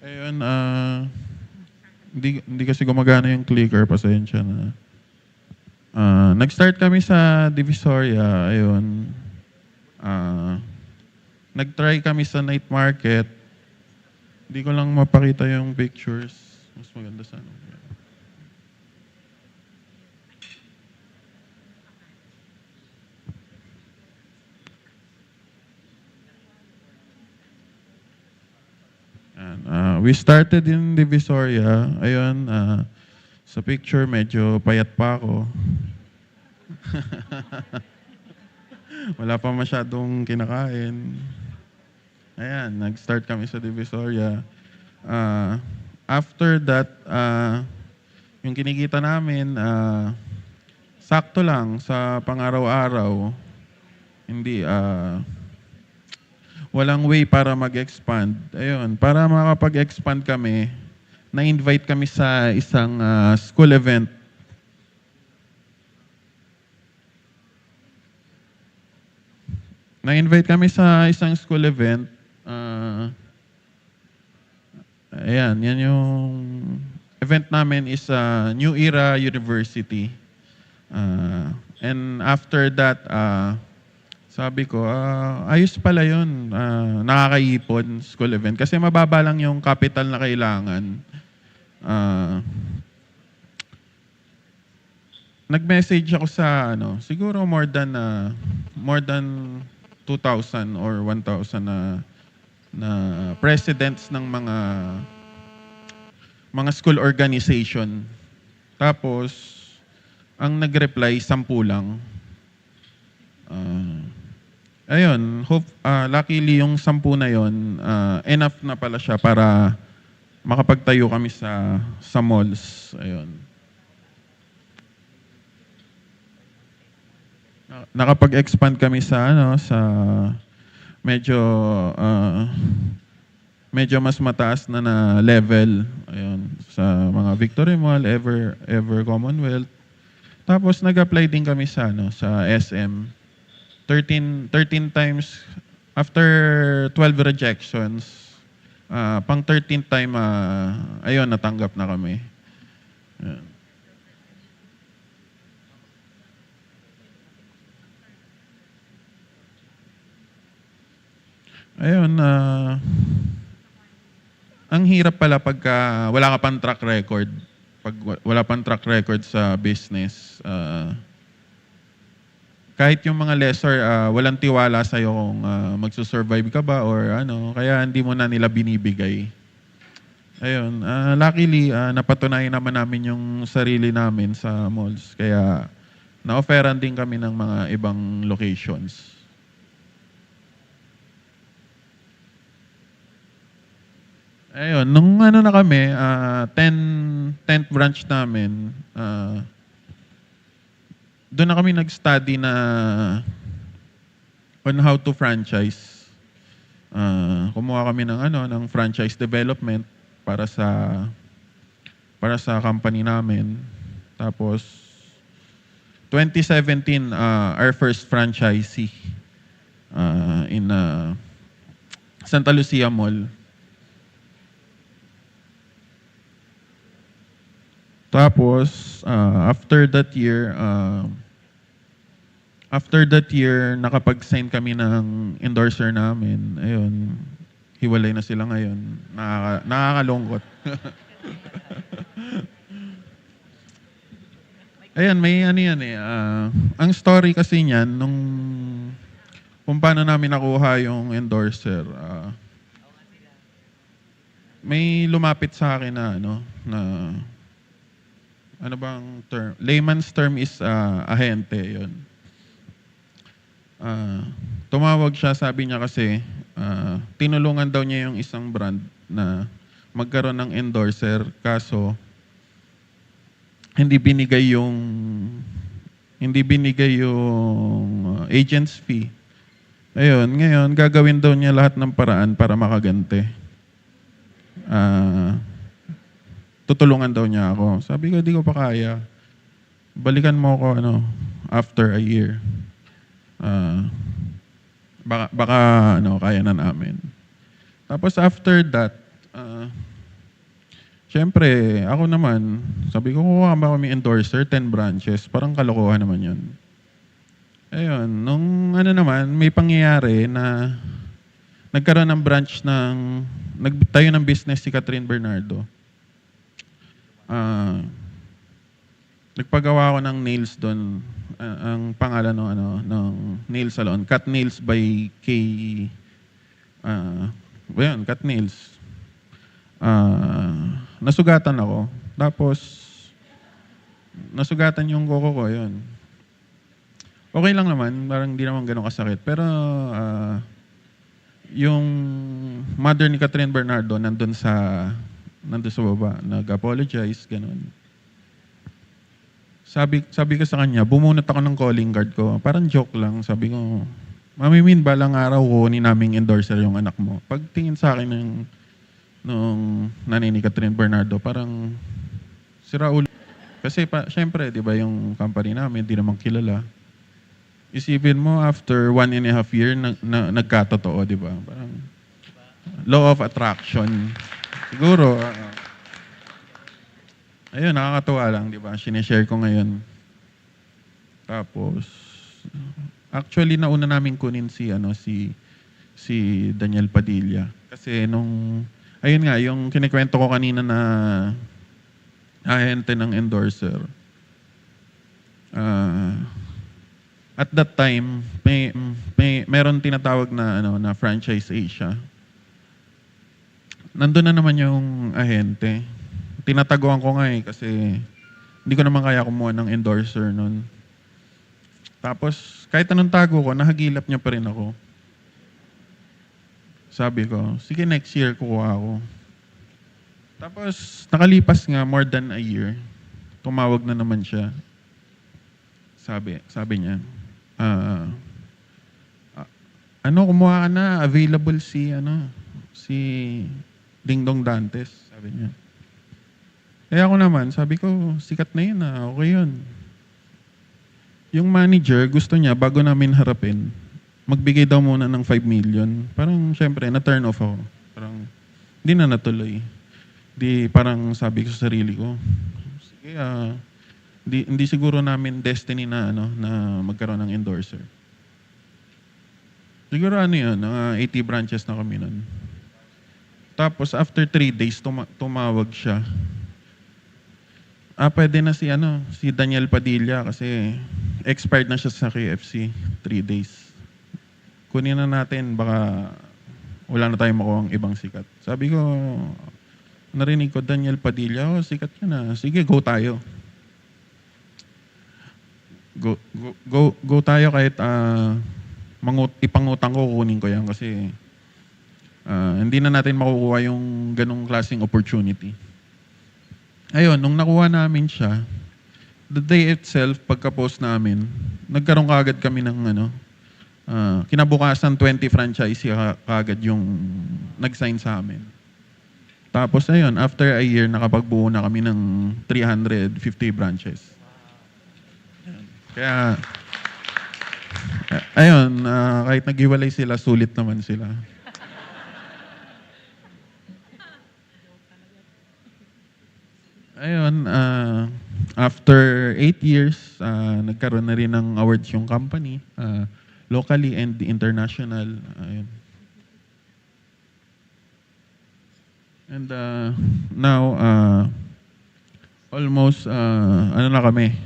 Ayun, hindi kasi gumagana yung clicker, pasensya na. Nag-start kami sa Divisoria, ayun. Nag-try kami sa night market. Hindi ko lang mapakita yung pictures. Mas maganda sana. We started in Divisoria. Ayun, sa picture medyo payat pa ako. Wala pa masyadong kinakain. Ayan, nag-start kami sa Divisoria. After that, yung kinikita namin, sakto lang sa pang-araw-araw. Hindi, walang way para mag-expand. Ayun, para makapag-expand kami, na-invite kami sa isang school event. Na-invite kami sa isang school event. Ayan, yan yung event namin is New Era University. And after that, sabi ko, ayos pala yun. Nakakaipon school event. Kasi mababa lang yung capital na kailangan. Nag-message ako sa, siguro more than 2,000 or 1,000 na presidents ng mga school organization. Tapos, ang nag-reply, 10 lang. Ayun, luckily yung 10 na yon, enough na pala siya para makapagtayo kami sa malls. Ayun. Nakapag-expand kami sa medyo mas mataas na level. Ayun, sa mga Victory Mall, Ever Commonwealth. Tapos nag-apply din kami sa SM. 13 times after 12 rejections. Pang 13th time ayun, natanggap na kami. Ayun. Ayun, ang hirap pala pagka wala ka pang track record. Pag wala pang track record sa business, kahit yung mga lessor, walang tiwala sa'yo kung magsusurvive ka ba or kaya hindi mo na nila binibigay. Ayun, luckily, napatunayan naman namin yung sarili namin sa malls. Kaya na-offeran din kami ng mga ibang locations. Ayun, nung na kami, 10th branch namin, doon na kami nag-study na on how to franchise. Kumuha kami ng franchise development para sa company namin. Tapos 2017, our first franchisee in Santa Lucia Mall. Tapos, after that year, nakapag-sign kami ng endorser namin. Ayun, hiwalay na sila ngayon. Nakakalungkot. Ayan, may yan eh. Ang story kasi niyan, kung paano namin nakuha yung endorser, may lumapit sa akin na ano bang term? Layman's term is ahente, yun. Tumawag siya, sabi niya kasi, tinulungan daw niya yung isang brand na magkaroon ng endorser, kaso hindi binigay yung agent's fee. Ayun, ngayon, gagawin daw niya lahat ng paraan para makagante. Tutulungan daw niya ako. Sabi ko, di ko pa kaya. Balikan mo ako after a year. Baka kaya na namin. Tapos after that, Siyempre, ako naman, sabi ko, kuha ba kami endorser, 10 branches, parang kalokohan naman yun. Ayun, nung ano naman, may pangyayari na nagkaroon ng branch nagtayo ng business si Catherine Bernardo. Nagpagawa ako ng nails doon. Ang pangalan ng nail salon, Cut Nails by K. Cut Nails. Nasugatan ako. Tapos, nasugatan yung koko ko, yun. Okay lang naman, parang hindi naman ganun kasakit. Pero, yung mother ni Catherine Bernardo nandun sa baba, nag-apologize, ganun. Sabi ko sa kanya, bumunot ako ng calling card ko. Parang joke lang. Sabi ko, Mami Min, balang araw kukunin naming endorser yung anak mo. Pagtingin sa akin nung nanay ni Catherine Bernardo, parang sira ulo. Kasi syempre, di ba yung company namin, di naman kilala. Isipin mo, after 1.5 year, nagkatotoo, di ba? Parang law of attraction. Siguro, ayun, nakakatuwa lang, di ba? Sineshare ko ngayon. Tapos, actually, nauna namin kunin si Daniel Padilla. Kasi ayun nga, yung kinikwento ko kanina na ahente ng endorser. At that time, meron tinatawag na Franchise Asia. Nandun na naman yung ahente. Tinataguan ko nga kasi hindi ko naman kaya kumuha ng endorser nun. Tapos, kahit anong tago ko, nahagilap niya pa rin ako. Sabi ko, sige next year kukuha ako. Tapos, nakalipas nga more than a year, tumawag na naman siya. Sabi niya, kumuha ka na, available si Dingdong Dantes, sabi niya. Kaya ako naman, sabi ko, sikat na yun, okay yun. Yung manager, gusto niya, bago namin harapin, magbigay daw muna ng 5 million. Parang, syempre, na-turn off ako. Parang, hindi na natuloy. Parang sabi ko sa sarili ko, sige, hindi siguro namin destiny na magkaroon ng endorser. Siguro yun, 80 branches na kami nun. Tapos, after 3 days, tumawag siya. Pwede na si Daniel Padilla kasi expired na siya sa KFC, 3 days. Kunin na natin, baka wala na tayong makuha ang ibang sikat. Sabi ko, narinig ko, Daniel Padilla, sikat ka na. Sige, go tayo. Go tayo kahit ipangutang ko, kunin ko yan kasi hindi na natin makukuha yung ganong klaseng opportunity. Ayun, nung nakuha namin siya, the day itself, pagka-post namin, nagkaroon kaagad kami ng kinabukasan 20 franchisee kaagad yung nag-sign sa amin. Tapos ayun, after a year, nakapagbuo na kami ng 350 branches. Kaya, ayun, kahit naghiwalay sila, sulit naman sila. Ayun, after 8 years, nagkaroon na rin ng awards yung company, locally and international. Ayun. And now, almost, na kami,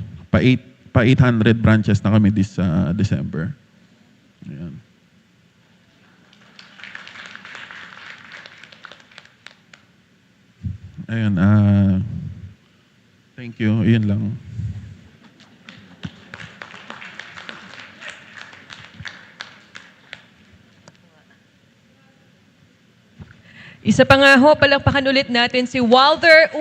pa 800 branches na kami this December. Ayun. Ayun, thank you. Yun lang. Isa pa nga ho, palakpakan ulit natin si Walter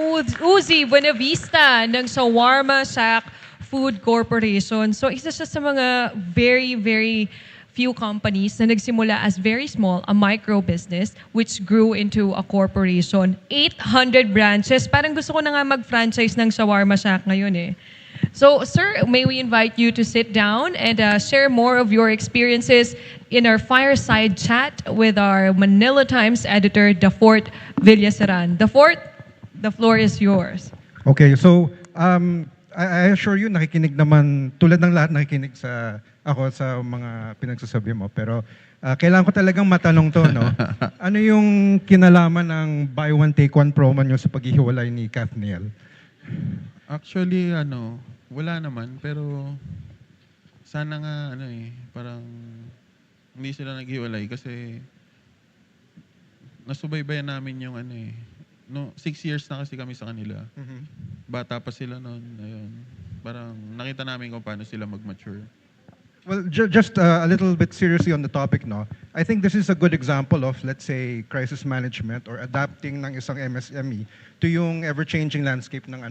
Uzi Buenavista ng Shawarma Shack Food Corporation. So isa siya sa mga very, very few companies na nagsimula as very small, a micro business, which grew into a corporation. 800 branches. Parang gusto ko na nga mag-franchise ng Shawarma Shack ngayon eh. So, sir, may we invite you to sit down and share more of your experiences in our fireside chat with our Manila Times editor, Dafort Villaseran. Dafort, The floor is yours. Okay, so I assure you, nakikinig naman, tulad ng lahat nakikinig sa ako sa mga pinagsasabi mo. Pero kailangan ko talagang matanong to, no? Ano yung kinalaman ng buy one take one promo nyo sa paghihiwalay ni Kathniel? Actually, wala naman. Pero sana nga, parang hindi sila naghiwalay kasi nasubaybayan namin yung no, 6 years na kasi kami sa kanila. Bata pa sila noon. Ayun. Parang nakita namin kung paano sila mag-mature. Well, just a little bit seriously on the topic, no? I think this is a good example of, let's say, crisis management or adapting ng isang MSME to yung ever-changing landscape ng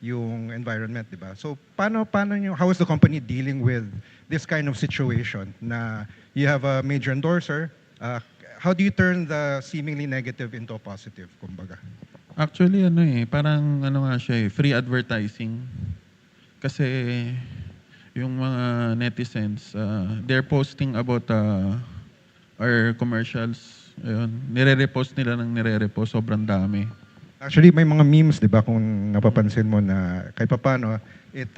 yung environment, di ba? So, paano nyo, how is the company dealing with this kind of situation na you have a major endorser? How do you turn the seemingly negative into a positive, kumbaga? Actually, parang nga siya free advertising. Kasi yung mga netizens, they're posting about our commercials. Ayun, nire-repost nila ng nire-repost, sobrang dami. Actually, may mga memes, di ba, kung napapansin mo na kahit paano, it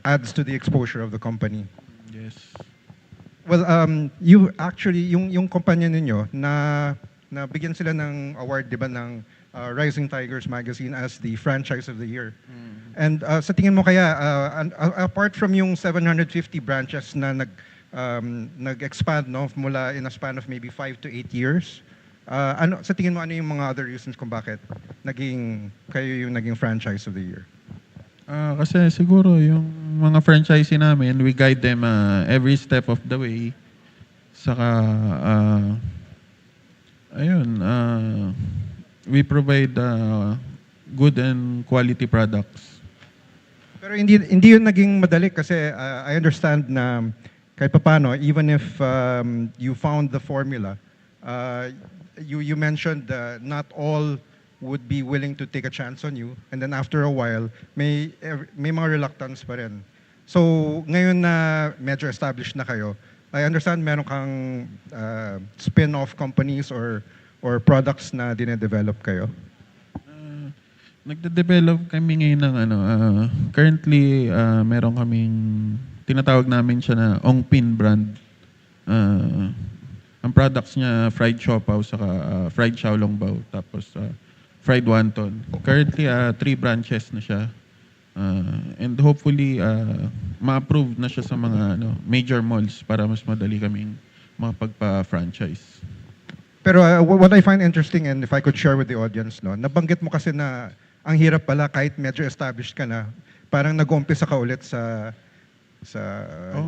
adds to the exposure of the company. Yes. Well, you actually, yung kumpanya ninyo, na bigyan sila ng award, di ba, ng Rising Tigers magazine as the franchise of the year. And sa tingin mo kaya, apart from yung 750 branches na nag-expand, no, mula in a span of maybe 5 to 8 years, sa tingin mo, ano yung mga other reasons kung bakit kayo yung naging franchise of the year? Kasi siguro yung mga franchisee namin, we guide them every step of the way. Saka, we provide good and quality products. Pero hindi yun naging madali kasi I understand na kahit paano, even if you found the formula, you mentioned not all would be willing to take a chance on you, and then after a while, may mga reluctance pa rin. So, ngayon na medyo established na kayo, I understand meron kang spin-off companies or products na dine-develop kayo? Nagde-develop kami ngayon ng currently, meron kaming, tinatawag namin siya na Ongpin brand. Ang products niya, fried siopaw, saka fried xiaolongbao, tapos fried wonton. Currently, 3 branches na siya. And hopefully, ma-approve na siya sa mga major malls para mas madali kaming makapagpa-franchise. Pero what I find interesting, and if I could share with the audience, no, nabanggit mo kasi na ang hirap pala kahit medyo established ka na, parang nag-umpisa ka ulit sa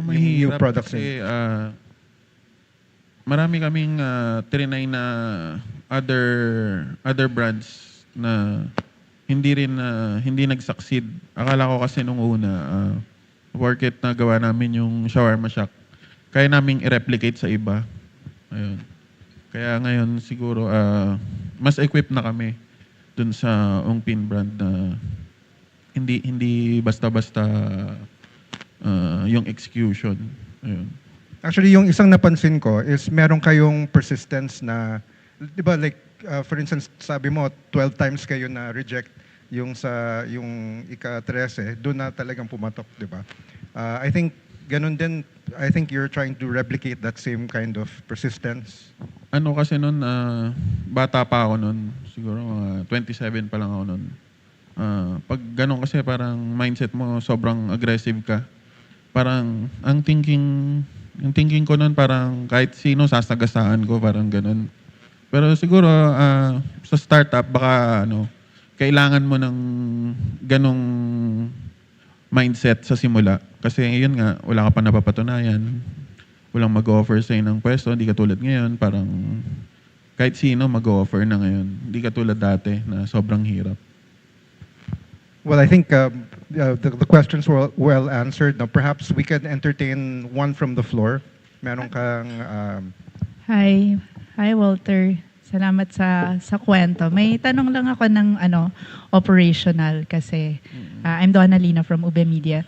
new products. Kasi, marami kaming trinay na other brands na hindi nag-succeed. Akala ko kasi nung una, worket na gawa namin yung shawarma shack, kaya naming i-replicate sa iba. Ayun. Kaya ngayon siguro mas equipped na kami dun sa Ongpin brand na hindi basta-basta yung execution. Ayun. Actually, yung isang napansin ko is meron kayong persistence na, di ba, like, for instance, sabi mo, 12 times kayo na reject yung ika-13, doon na talagang pumatok, di ba? I think, ganun din, I think you're trying to replicate that same kind of persistence. Kasi nun, bata pa ako nun, siguro 27 pa lang ako nun. Pag ganun kasi parang mindset mo, sobrang aggressive ka. Parang, ang thinking ko nun parang kahit sino sasagasaan ko, parang ganun. Pero siguro sa startup baka kailangan mo ng ganong mindset sa simula. Kasi yun nga, wala ka pa napapatunayan. Walang mag-offer sa'yo ng pwesto, hindi katulad ngayon, parang kahit sino mag-offer na ngayon. Hindi katulad dati na sobrang hirap. Well, I think the questions were well answered. Now, perhaps we can entertain one from the floor. Meron kang... Hi, Walter. Salamat sa kwento. May tanong lang ako ng operational kasi I'm Donna Lina from Ube Media.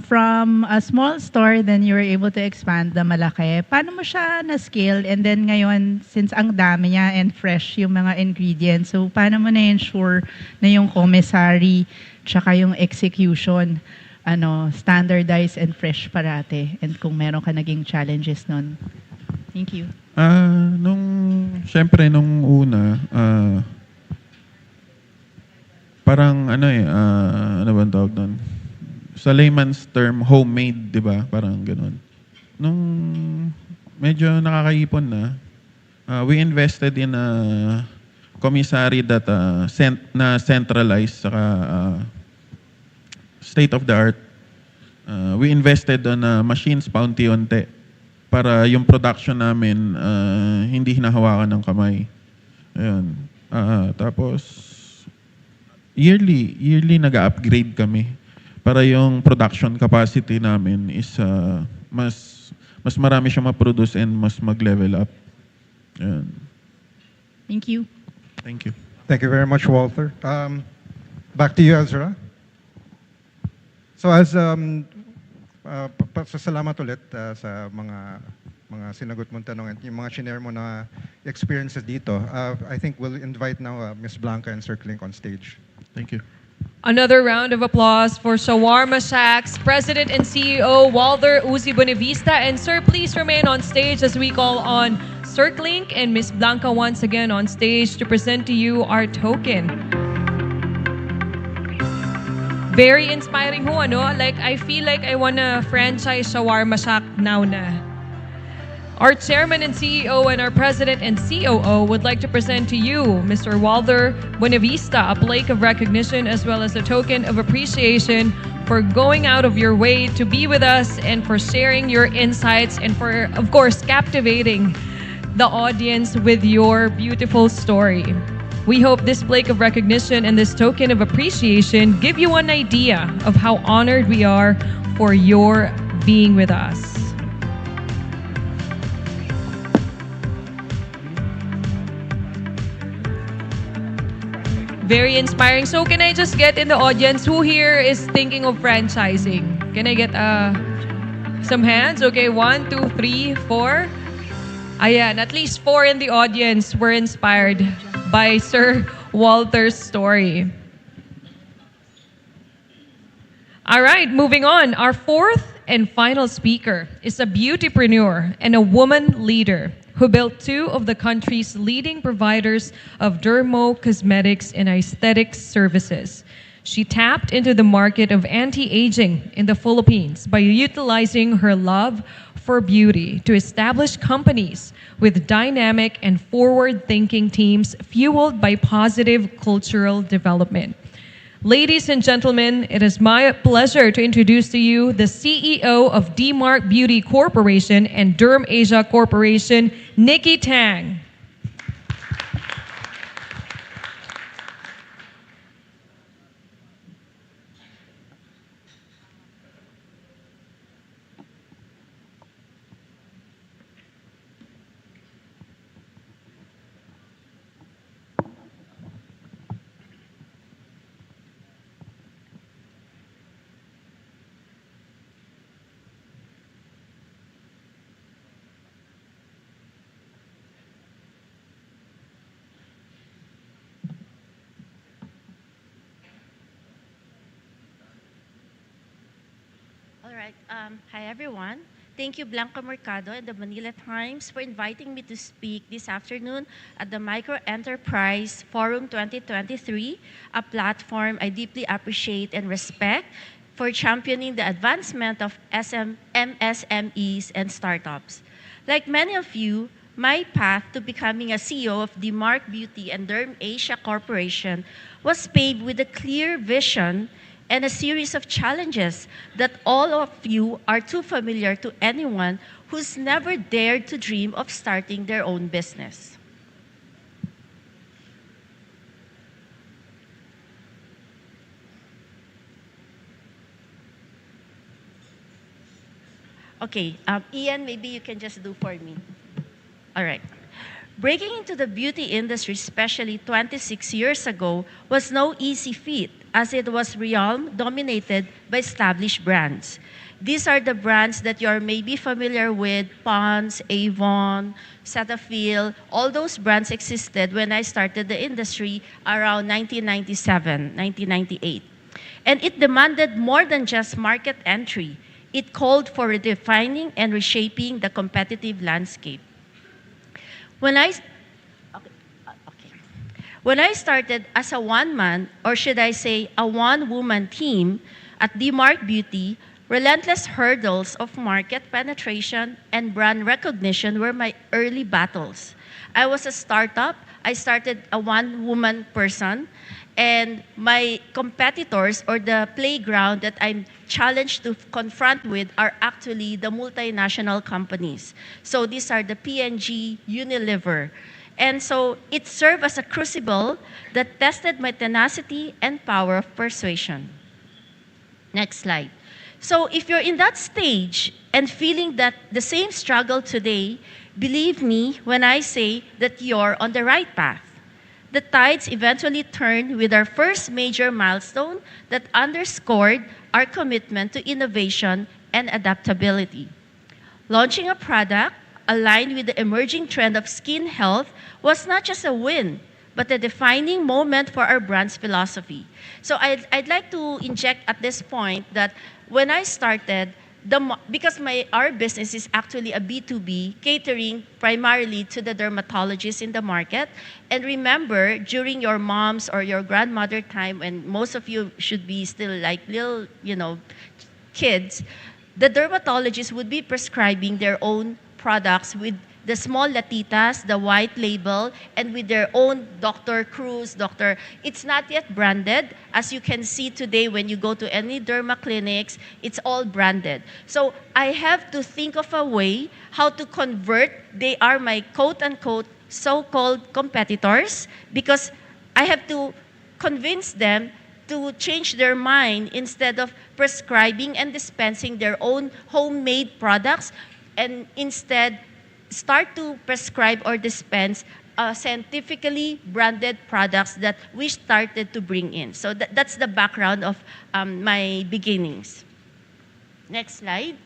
From a small store, then you were able to expand na malaki. Paano mo siya na-scale? And then ngayon, since ang dami niya and fresh yung mga ingredients, so paano mo na-ensure na yung commissary tsaka yung execution standardized and fresh parate? And kung meron ka naging challenges nun? Thank you. Siyempre, nung una, parang ano ba ang tawag doon? Sa layman's term, homemade, di ba? Parang ganun. Nung medyo nakakaipon na, we invested in a commissary that centralized, saka state of the art. We invested on machines paunti-unti para yung production namin hindi hinahawakan ng kamay. Ayun. Tapos yearly nag-upgrade kami para yung production capacity namin is mas marami siya ma-produce and mas mag-level up. Ayun. Thank you. Thank you. Thank you very much, Walter. Back to you, Ezra. So as pasasalamat ulit sa mga sinagot mong tanong at yung mga shinare mo na experiences dito. I think we'll invite now Ms. Blanca and Sir Clink on stage. Thank you. Another round of applause for Shawarma Shack's President and CEO Walter Uzi Bonavista. And sir, please remain on stage as we call on Sir Clink and Ms. Blanca once again on stage to present to you our token. Very inspiring ho, Like, I feel like I wanna franchise Shawarma Shack now na. Our chairman and CEO and our president and COO would like to present to you Mr. Walter Bonavista a plaque of recognition as well as a token of appreciation for going out of your way to be with us and for sharing your insights and for, of course, captivating the audience with your beautiful story. We hope this plaque of recognition and this token of appreciation give you an idea of how honored we are for your being with us. Very inspiring. So can I just get in the audience who here is thinking of franchising? Can I get some hands? Okay, 1, 2, 3, 4. Ayan, at least 4 in the audience were inspired by Sir Walter's story. All right, moving on. Our fourth and final speaker is a beautypreneur and a woman leader who built 2 of the country's leading providers of dermo-cosmetics and aesthetics services. She tapped into the market of anti-aging in the Philippines by utilizing her love for beauty to establish companies with dynamic and forward-thinking teams fueled by positive cultural development. Ladies and gentlemen, it is my pleasure to introduce to you the CEO of DMark Beauty Corporation and Derm Asia Corporation, Nikki Tang. All right. Hi, everyone. Thank you, Blanca Mercado and the Manila Times for inviting me to speak this afternoon at the Micro Enterprise Forum 2023, a platform I deeply appreciate and respect for championing the advancement of MSMEs and startups. Like many of you, my path to becoming a CEO of DMark Beauty and Derm Asia Corporation was paved with a clear vision and a series of challenges that all of you are too familiar to anyone who's never dared to dream of starting their own business. Okay, Ian, maybe you can just do for me. All right. Breaking into the beauty industry, especially 26 years ago, was no easy feat as it was realm dominated by established brands. These are the brands that you are maybe familiar with: Pond's, Avon, Cetaphil. All those brands existed when I started the industry around 1997, 1998. And it demanded more than just market entry. It called for redefining and reshaping the competitive landscape. When I, when I started as a one-man, or should I say a one-woman team at DMark Beauty, relentless hurdles of market penetration and brand recognition were my early battles. I was a startup. I started a one-woman person, and my competitors, or the playground that I'm challenged to confront with, are actually the multinational companies. So these are the P&G, Unilever. And so it served as a crucible that tested my tenacity and power of persuasion. Next slide. So if you're in that stage and feeling that the same struggle today, believe me when I say that you're on the right path. The tides eventually turned with our first major milestone that underscored our commitment to innovation and adaptability. Launching a product aligned with the emerging trend of skin health was not just a win, but a defining moment for our brand's philosophy. So I'd like to inject at this point that when I started, because our business is actually a B2B, catering primarily to the dermatologists in the market. And remember, during your mom's or your grandmother time, when most of you should be still like little, kids, the dermatologists would be prescribing their own products with the small latitas, the white label, and with their own Dr. Cruz, It's not yet branded. As you can see today when you go to any derma clinics, it's all branded. So I have to think of a way how to convert. They are my quote-unquote so-called competitors, because I have to convince them to change their mind instead of prescribing and dispensing their own homemade products, and instead start to prescribe or dispense scientifically branded products that we started to bring in. So that's the background of my beginnings. Next slide.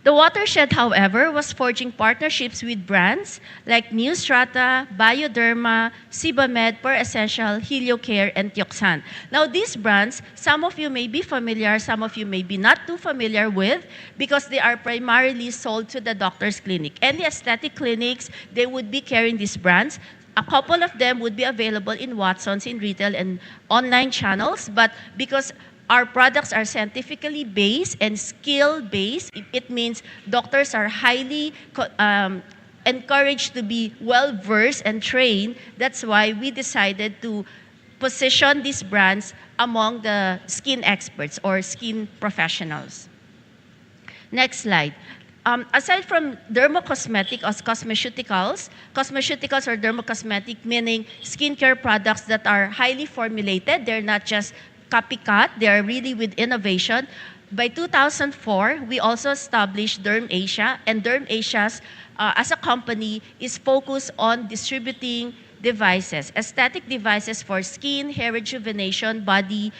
The watershed, however, was forging partnerships with brands like Neostrata, Bioderma, Sebamed, Per Essential, HelioCare, and Tioxan. Now, these brands, some of you may be familiar, some of you may be not too familiar with, because they are primarily sold to the doctor's clinic. Any aesthetic clinics, they would be carrying these brands. A couple of them would be available in Watson's, in retail and online channels, but because our products are scientifically based and skill-based, it means doctors are highly encouraged to be well-versed and trained. That's why we decided to position these brands among the skin experts or skin professionals. Next slide. Aside from dermocosmetic or cosmeceuticals or dermocosmetic, meaning skincare products that are highly formulated, they're not just copycat, they are really with innovation. By 2004, we also established Derm Asia, and Derm Asia's, as a company, is focused on distributing devices, aesthetic devices for skin, hair rejuvenation, body,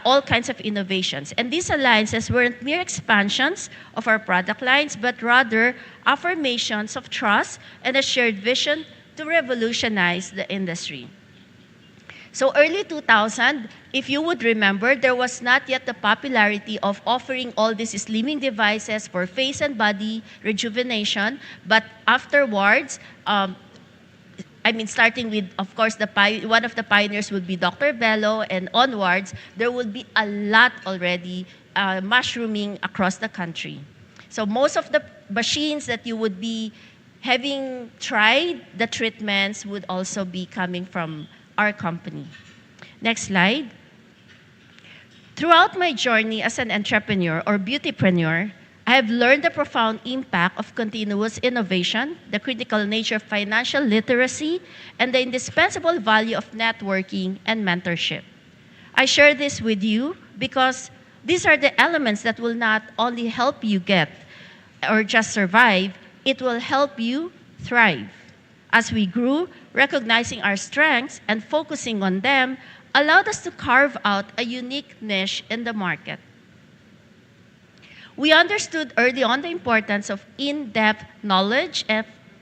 all kinds of innovations. And these alliances weren't mere expansions of our product lines, but rather affirmations of trust and a shared vision to revolutionize the industry. So early 2000, if you would remember, there was not yet the popularity of offering all these slimming devices for face and body rejuvenation, but afterwards, starting with, of course, one of the pioneers would be Dr. Bello, and onwards, there would be a lot already mushrooming across the country. So most of the machines that you would be having tried, the treatments would also be coming from our company. Next slide. Throughout my journey as an entrepreneur or beautypreneur, I have learned the profound impact of continuous innovation, the critical nature of financial literacy, and the indispensable value of networking and mentorship. I share this with you because these are the elements that will not only help you get or just survive, it will help you thrive. As we grew, recognizing our strengths and focusing on them allowed us to carve out a unique niche in the market. We understood early on the importance of in-depth knowledge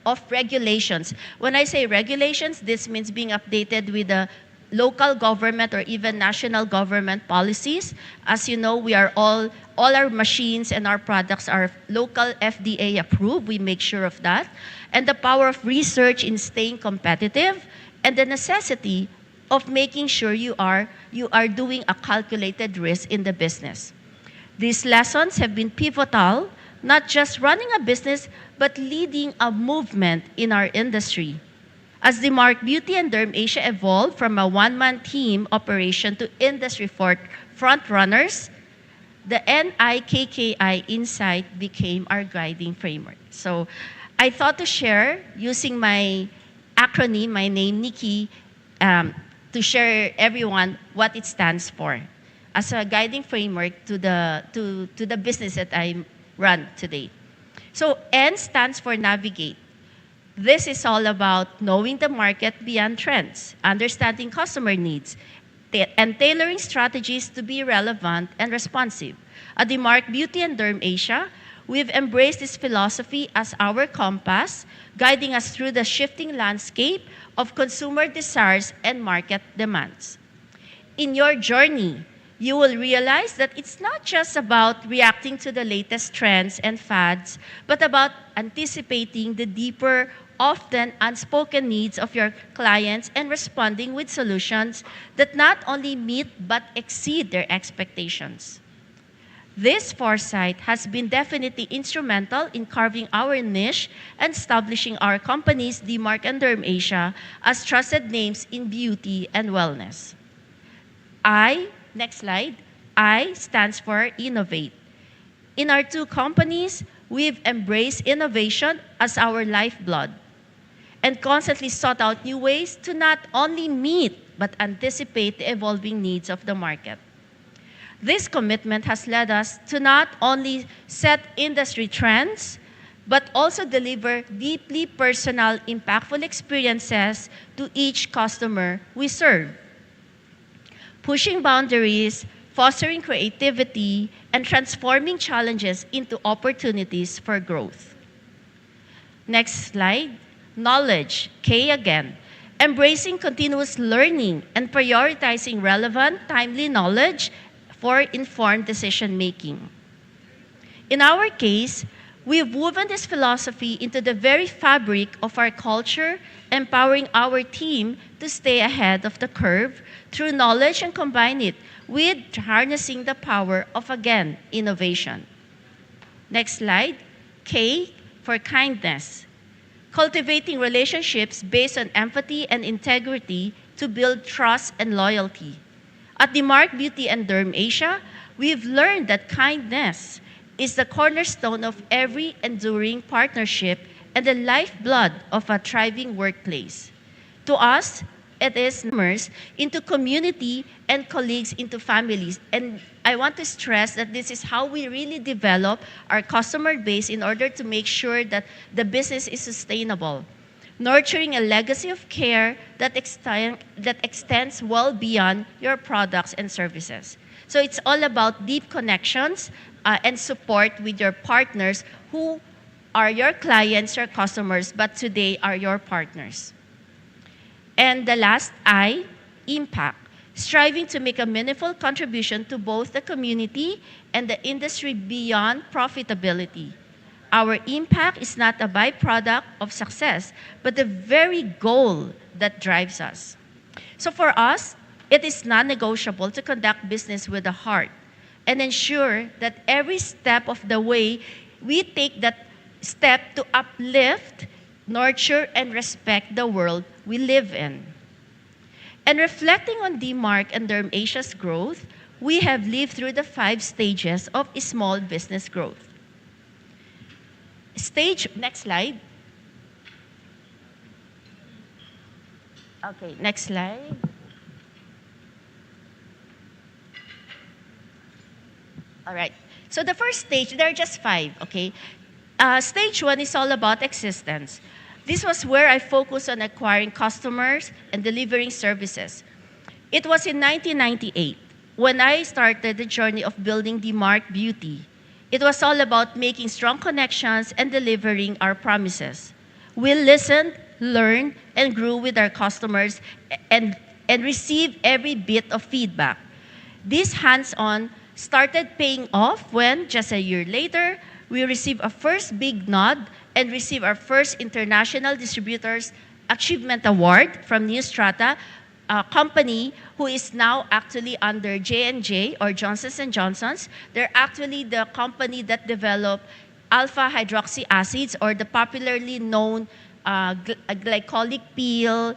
of regulations. When I say regulations, this means being updated with the local government or even national government policies. As you know, we are all our machines and our products are local FDA approved. We make sure of that. And the power of research in staying competitive and the necessity of making sure you are doing a calculated risk in the business. These lessons have been pivotal, not just running a business, but leading a movement in our industry. As DeMark Beauty and Derm Asia evolved from a one-man team operation to industry front runners, the NIKKI insight became our guiding framework. So I thought to share, using my acronym, my name, Nikki, to share everyone what it stands for as a guiding framework to the business that I run today. So N stands for navigate. This is all about knowing the market beyond trends, understanding customer needs, and tailoring strategies to be relevant and responsive. At DeMark Beauty and Derm Asia, we've embraced this philosophy as our compass, guiding us through the shifting landscape of consumer desires and market demands. In your journey, you will realize that it's not just about reacting to the latest trends and fads, but about anticipating the deeper, often unspoken needs of your clients and responding with solutions that not only meet but exceed their expectations. This foresight has been definitely instrumental in carving our niche and establishing our companies, DeMark and Derm Asia, as trusted names in beauty and wellness. Next slide. I stands for innovate. In our two companies, we've embraced innovation as our lifeblood and constantly sought out new ways to not only meet but anticipate the evolving needs of the market. This commitment has led us to not only set industry trends, but also deliver deeply personal, impactful experiences to each customer we serve. Pushing boundaries, fostering creativity, and transforming challenges into opportunities for growth. Next slide. Knowledge, K again. Embracing continuous learning and prioritizing relevant, timely knowledge for informed decision-making. In our case, we've woven this philosophy into the very fabric of our culture, empowering our team to stay ahead of the curve through knowledge and combine it with harnessing the power of, again, innovation. Next slide. K for kindness. Cultivating relationships based on empathy and integrity to build trust and loyalty. At DeMark Beauty and Derm Asia, we've learned that kindness is the cornerstone of every enduring partnership and the lifeblood of a thriving workplace. To us, it is members into community and colleagues into families. And I want to stress that this is how we really develop our customer base in order to make sure that the business is sustainable, nurturing a legacy of care that extends well beyond your products and services. So it's all about deep connections and support with your partners who are your clients, your customers, but today are your partners. And the last I, impact. Striving to make a meaningful contribution to both the community and the industry beyond profitability. Our impact is not a byproduct of success, but the very goal that drives us. So for us, it is non-negotiable to conduct business with a heart and ensure that every step of the way we take that step to uplift, nurture, and respect the world we live in. And reflecting on DeMark and Derm Asia's growth, we have lived through the 5 stages of small business growth. Next slide. Okay, next slide. All right. So the first stage, there are just 5, okay? Stage 1 is all about existence. This was where I focused on acquiring customers and delivering services. It was in 1998 when I started the journey of building DMARC Beauty. It was all about making strong connections and delivering our promises. We listened, learned, and grew with our customers and received every bit of feedback. This hands-on started paying off when, just a year later, we received a first big nod and received our first International Distributors Achievement Award from New Strata, a company who is now actually under J&J or Johnson & Johnson's. They're actually the company that developed alpha hydroxy acids, or the popularly known glycolic peel.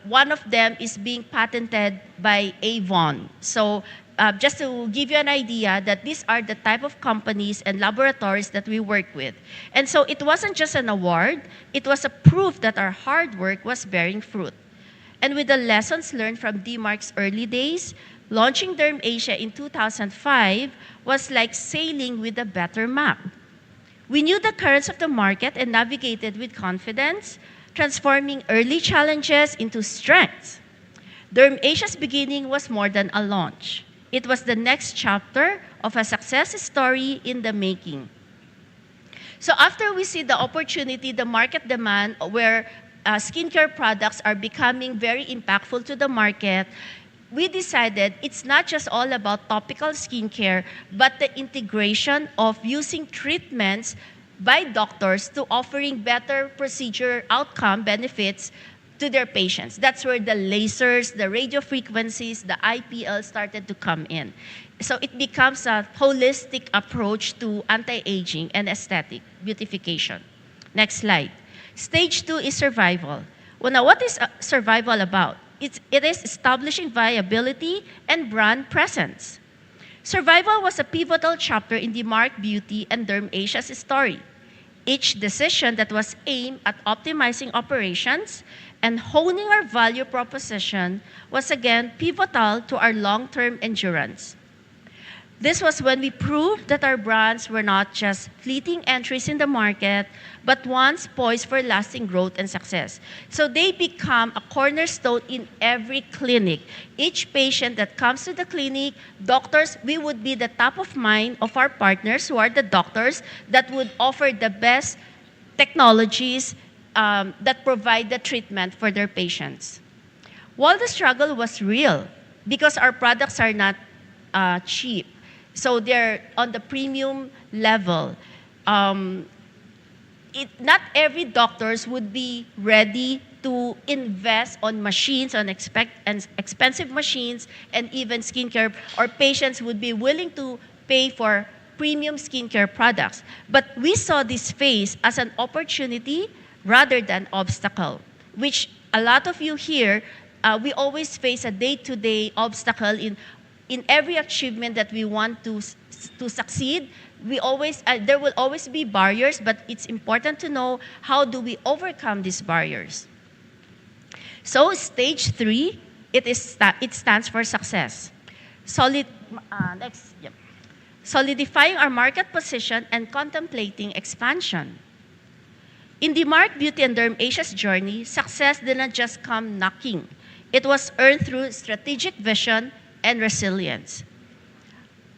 One of them is being patented by Avon. So just to give you an idea that these are the type of companies and laboratories that we work with. And so it wasn't just an award, it was a proof that our hard work was bearing fruit. And with the lessons learned from DMARC's early days, launching Derm Asia in 2005 was like sailing with a better map. We knew the currents of the market and navigated with confidence, transforming early challenges into strengths. Derm Asia's beginning was more than a launch. It was the next chapter of a success story in the making. So after we see the opportunity, the market demand, where skincare products are becoming very impactful to the market, we decided it's not just all about topical skincare, but the integration of using treatments by doctors to offering better procedure outcome benefits to their patients. That's where the lasers, the radio frequencies, the IPL started to come in. So it becomes a holistic approach to anti-aging and aesthetic beautification. Next slide. Stage 2 is survival. Well, now what is survival about? It is establishing viability and brand presence. Survival was a pivotal chapter in DMARC Beauty and Derm Asia's story. Each decision that was aimed at optimizing operations and honing our value proposition was again pivotal to our long-term endurance. This was when we proved that our brands were not just fleeting entries in the market, but ones poised for lasting growth and success. So they become a cornerstone in every clinic. Each patient that comes to the clinic, doctors, we would be the top of mind of our partners, who are the doctors that would offer the best technologies that provide the treatment for their patients. While the struggle was real, because our products are not cheap, so they're on the premium level. Not every doctors would be ready to invest on machines, on expensive machines, and even skincare, or patients would be willing to pay for premium skincare products. But we saw this phase as an opportunity rather than obstacle, which a lot of you here, we always face a day-to-day obstacle in every achievement that we want to succeed. We always, there will always be barriers, but it's important to know how do we overcome these barriers. So stage 3, it stands for success. Solidifying our market position and contemplating expansion. In DMARC Beauty and Derm Asia's journey, success did not just come knocking. It was earned through strategic vision and resilience.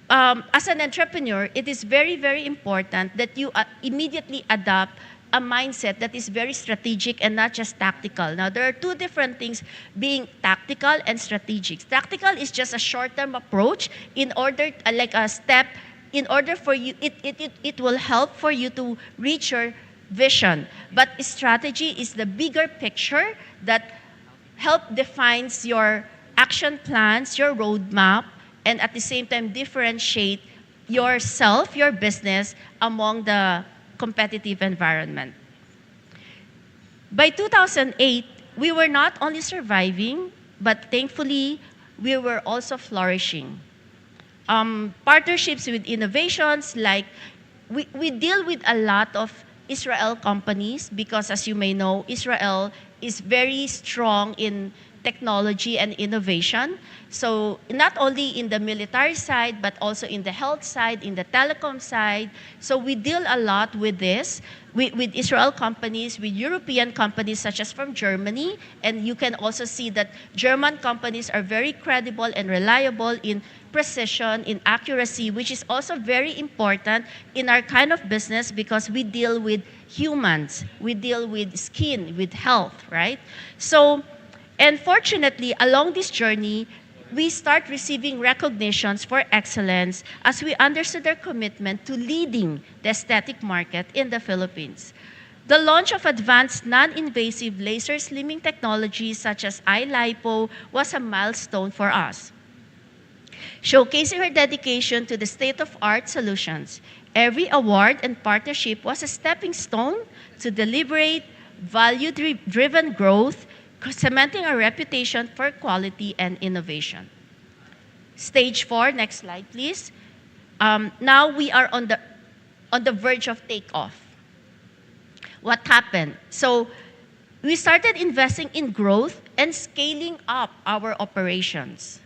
As an entrepreneur, it is very, very important that you immediately adopt a mindset that is very strategic and not just tactical. Now, there are two different things, being tactical and strategic. Tactical is just a short-term approach in order, like a step, in order for you, it will help for you to reach your vision. But strategy is the bigger picture that defines your action plans, your roadmap, and at the same time differentiate yourself, your business, among the competitive environment. By 2008, we were not only surviving, but thankfully, we were also flourishing. Partnerships with innovations, like we deal with a lot of Israel companies because, as you may know, Israel is very strong in technology and innovation. So not only in the military side, but also in the health side, in the telecom side. So we deal a lot with this, with Israel companies, with European companies such as from Germany. And you can also see that German companies are very credible and reliable in precision, in accuracy, which is also very important in our kind of business because we deal with humans, we deal with skin, with health, right? So, and fortunately, along this journey, we start receiving recognitions for excellence as we understood their commitment to leading the aesthetic market in the Philippines. The launch of advanced non-invasive laser slimming technologies such as iLipo was a milestone for us. Showcasing her dedication to the state-of-art solutions, every award and partnership was a stepping stone to deliberate, value-driven growth, cementing our reputation for quality and innovation. Stage 4, next slide, please. Now we are on the verge of takeoff. What happened? So we started investing in growth and scaling up our operations.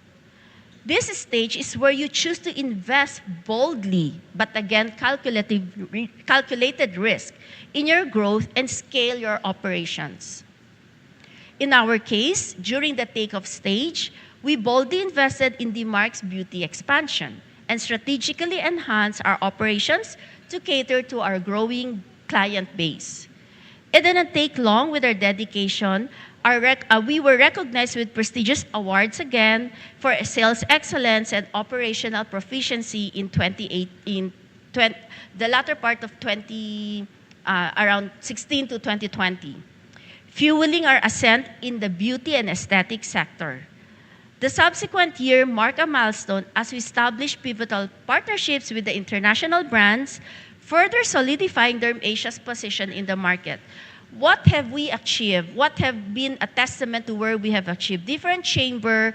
This stage is where you choose to invest boldly, but again, calculated risk in your growth and scale your operations. In our case, during the takeoff stage, we boldly invested in DMARC's beauty expansion and strategically enhanced our operations to cater to our growing client base. It didn't take long with our dedication. We were recognized with prestigious awards again for sales excellence and operational proficiency in the latter part of around 16 to 2020, fueling our ascent in the beauty and aesthetic sector. The subsequent year marked a milestone as we established pivotal partnerships with the international brands, further solidifying Derm Asia's position in the market. What have we achieved? What have been a testament to where we have achieved? Different chamber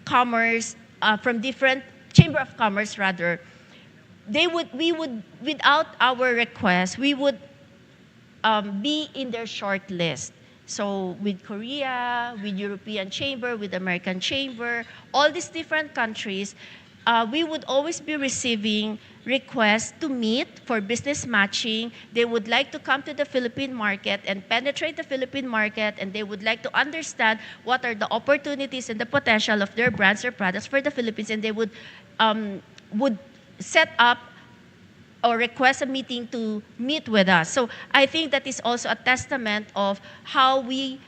commerce, from different chamber of commerce rather, we would, without our request, we would be in their short list. So with Korea, with European Chamber, with American Chamber, all these different countries, we would always be receiving requests to meet for business matching. They would like to come to the Philippine market and penetrate the Philippine market, and they would like to understand what are the opportunities and the potential of their brands or products for the Philippines, and they would set up or request a meeting to meet with us. So I think that is also a testament of how we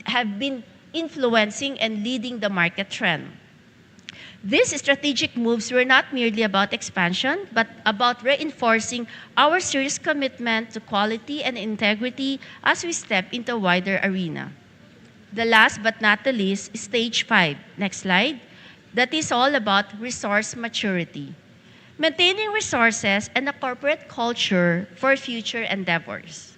have been influencing and leading the market trend. These strategic moves were not merely about expansion, but about reinforcing our serious commitment to quality and integrity as we step into a wider arena. The last but not the least, stage 5. Next slide. That is all about resource maturity. Maintaining resources and a corporate culture for future endeavors.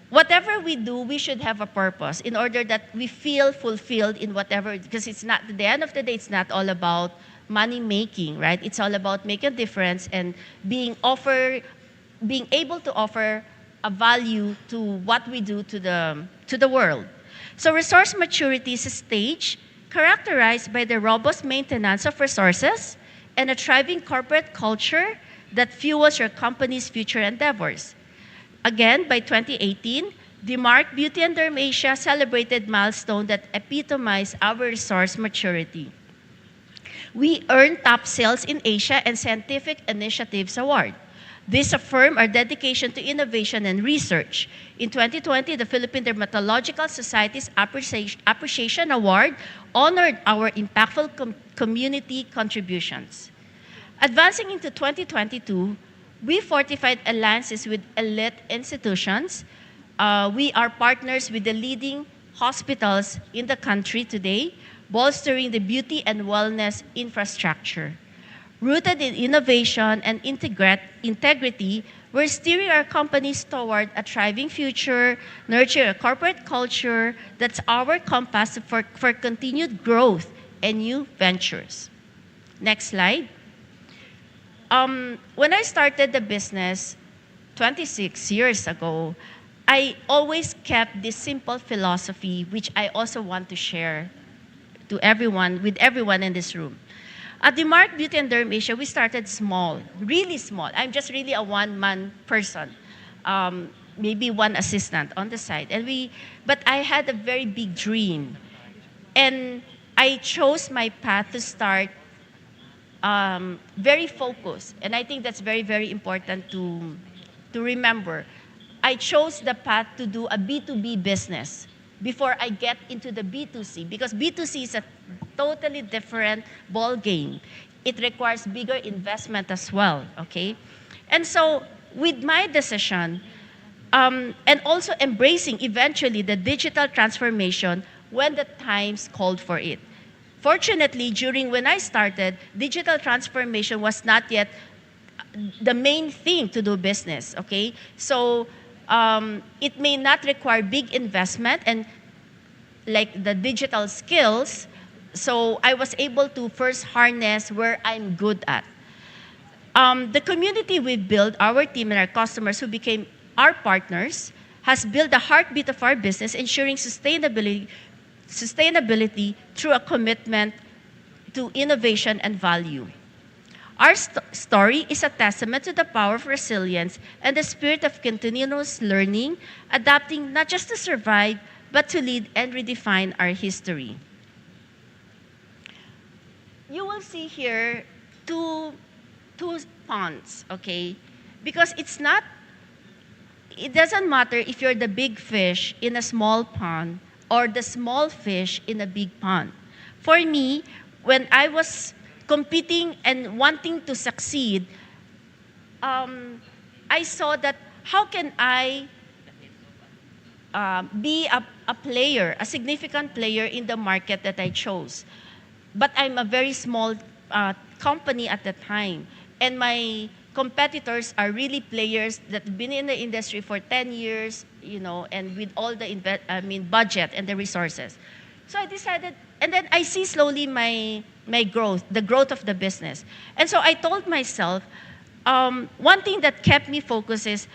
Whatever we do, we should have a purpose in order that we feel fulfilled in whatever, because it's not, at the end of the day, it's not all about money making, right? It's all about making a difference and being able to offer a value to what we do to the world. So resource maturity is a stage characterized by the robust maintenance of resources and a thriving corporate culture that fuels your company's future endeavors. Again, by 2018, DMARC Beauty and Derm Asia celebrated milestone that epitomized our resource maturity. We earned Top Sales in Asia and Scientific Initiatives Award. This affirmed our dedication to innovation and research. In 2020, the Philippine Dermatological Society's Appreciation Award honored our impactful community contributions. Advancing into 2022, we fortified alliances with elite institutions. We are partners with the leading hospitals in the country today, bolstering the beauty and wellness infrastructure. Rooted in innovation and integrity, we're steering our companies toward a thriving future, nurturing a corporate culture that's our compass for continued growth and new ventures. Next slide. When I started the business 26 years ago, I always kept this simple philosophy, which I also want to share to everyone, with everyone in this room. At the Mark Beauty and Derm Asia, we started small, really small. I'm just really a one-man person, maybe one assistant on the side. But I had a very big dream. And I chose my path to start very focused. And I think that's very, very important to remember. I chose the path to do a B2B business before I get into the B2C, because B2C is a totally different ball game. It requires bigger investment as well, okay? And so with my decision, and also embracing eventually the digital transformation when the times called for it. Fortunately, during when I started, digital transformation was not yet the main thing to do business, okay? So it may not require big investment and like the digital skills, so I was able to first harness where I'm good at. The community we built, our team and our customers who became our partners, has built the heartbeat of our business, ensuring sustainability through a commitment to innovation and value. Our story is a testament to the power of resilience and the spirit of continuous learning, adapting not just to survive, but to lead and redefine our history. You will see here two ponds, okay? Because it doesn't matter if you're the big fish in a small pond or the small fish in a big pond. For me, when I was competing and wanting to succeed, I saw that how can I be a player, a significant player in the market that I chose. But I'm a very small company at the time, and my competitors are really players that have been in the industry for 10 years, you know, and with all the budget and the resources. So I decided, and then I see slowly my growth, the growth of the business. And so I told myself, one thing that kept me focused is,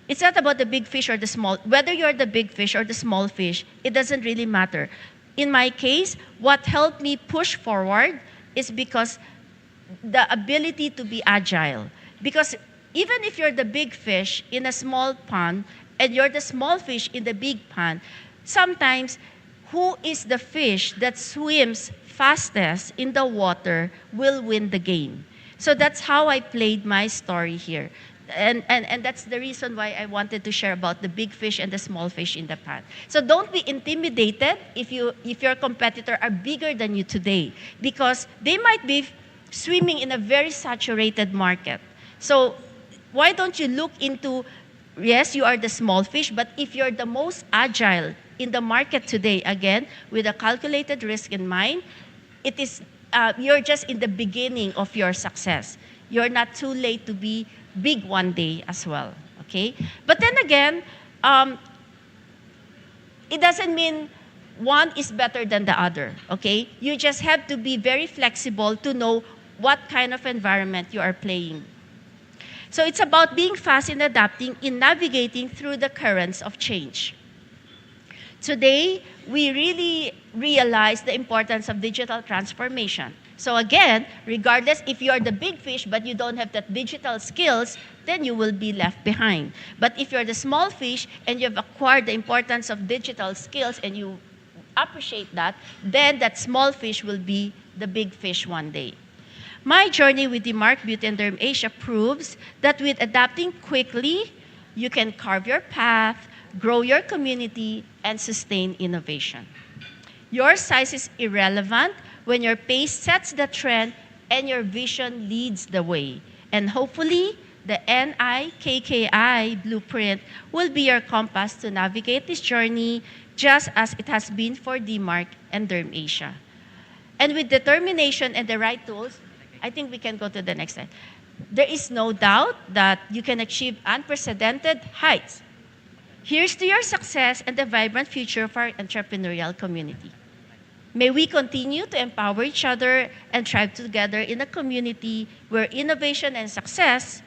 it's not about the big fish or the small, whether you're the big fish or the small fish, it doesn't really matter. In my case, what helped me push forward is because the ability to be agile. Because even if you're the big fish in a small pond and you're the small fish in the big pond, sometimes who is the fish that swims fastest in the water will win the game. So that's how I played my story here. And that's the reason why I wanted to share about the big fish and the small fish in the pond. So don't be intimidated if your competitor are bigger than you today, because they might be swimming in a very saturated market. So why don't you look into, yes, you are the small fish, but if you're the most agile in the market today, again, with a calculated risk in mind, it is you're just in the beginning of your success. You're not too late to be big one day as well, okay? But then again, it doesn't mean one is better than the other, okay? You just have to be very flexible to know what kind of environment you are playing. So it's about being fast in adapting, in navigating through the currents of change. Today, we really realize the importance of digital transformation. So again, regardless if you are the big fish but you don't have that digital skills, then you will be left behind. But if you're the small fish and you've acquired the importance of digital skills and you appreciate that, then that small fish will be the big fish one day. My journey with the Mark Beauty and Derm Asia proves that with adapting quickly, you can carve your path, grow your community, and sustain innovation. Your size is irrelevant when your pace sets the trend and your vision leads the way. And hopefully, the NIKKI blueprint will be your compass to navigate this journey just as it has been for DMARC and Derm Asia. And with determination and the right tools, I think we can go to the next slide. There is no doubt that you can achieve unprecedented heights. Here's to your success and the vibrant future of our entrepreneurial community. May we continue to empower each other and thrive together in a community where innovation and success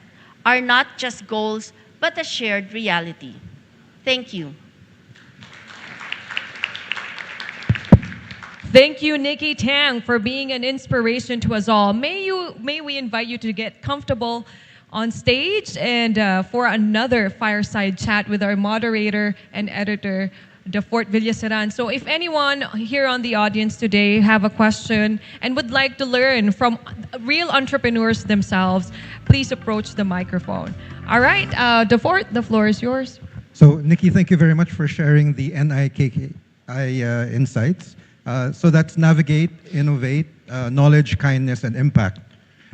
are not just goals, but a shared reality. Thank you. Thank you, Nikki Tang, for being an inspiration to us all. May we invite you to get comfortable on stage and for another fireside chat with our moderator and editor, Defort Villaseran. So if anyone here on the audience today have a question and would like to learn from real entrepreneurs themselves, please approach the microphone. All right, Defort, the floor is yours. So, Nikki, thank you very much for sharing the NIKKI insights. So that's navigate, innovate, knowledge, kindness, and impact.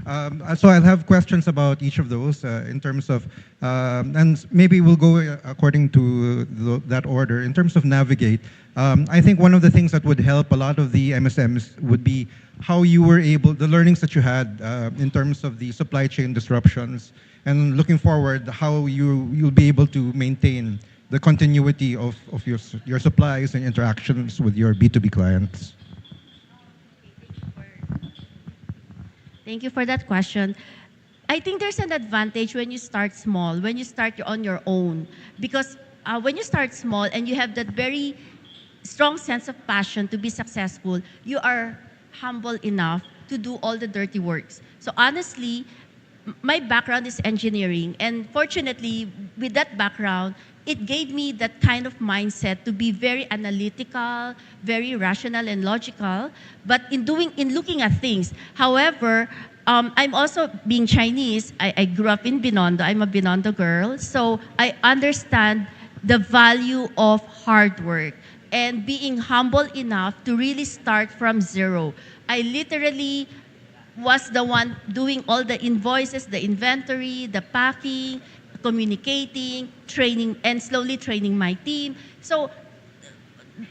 So I'll have questions about each of those in terms of, and maybe we'll go according to that order. In terms of navigate, I think one of the things that would help a lot of the MSMs would be how you were able, the learnings that you had in terms of the supply chain disruptions, and looking forward, how you'll be able to maintain the continuity of your supplies and interactions with your B2B clients. Thank you for that question. I think there's an advantage when you start small, when you start on your own. Because when you start small and you have that very strong sense of passion to be successful, you are humble enough to do all the dirty works. So honestly, my background is engineering. And fortunately, with that background, it gave me that kind of mindset to be very analytical, very rational and logical, but in looking at things. However, I'm also, being Chinese, I grew up in Binondo. I'm a Binondo girl. So I understand the value of hard work and being humble enough to really start from zero. I literally was the one doing all the invoices, the inventory, the packing, communicating, training, and slowly training my team. So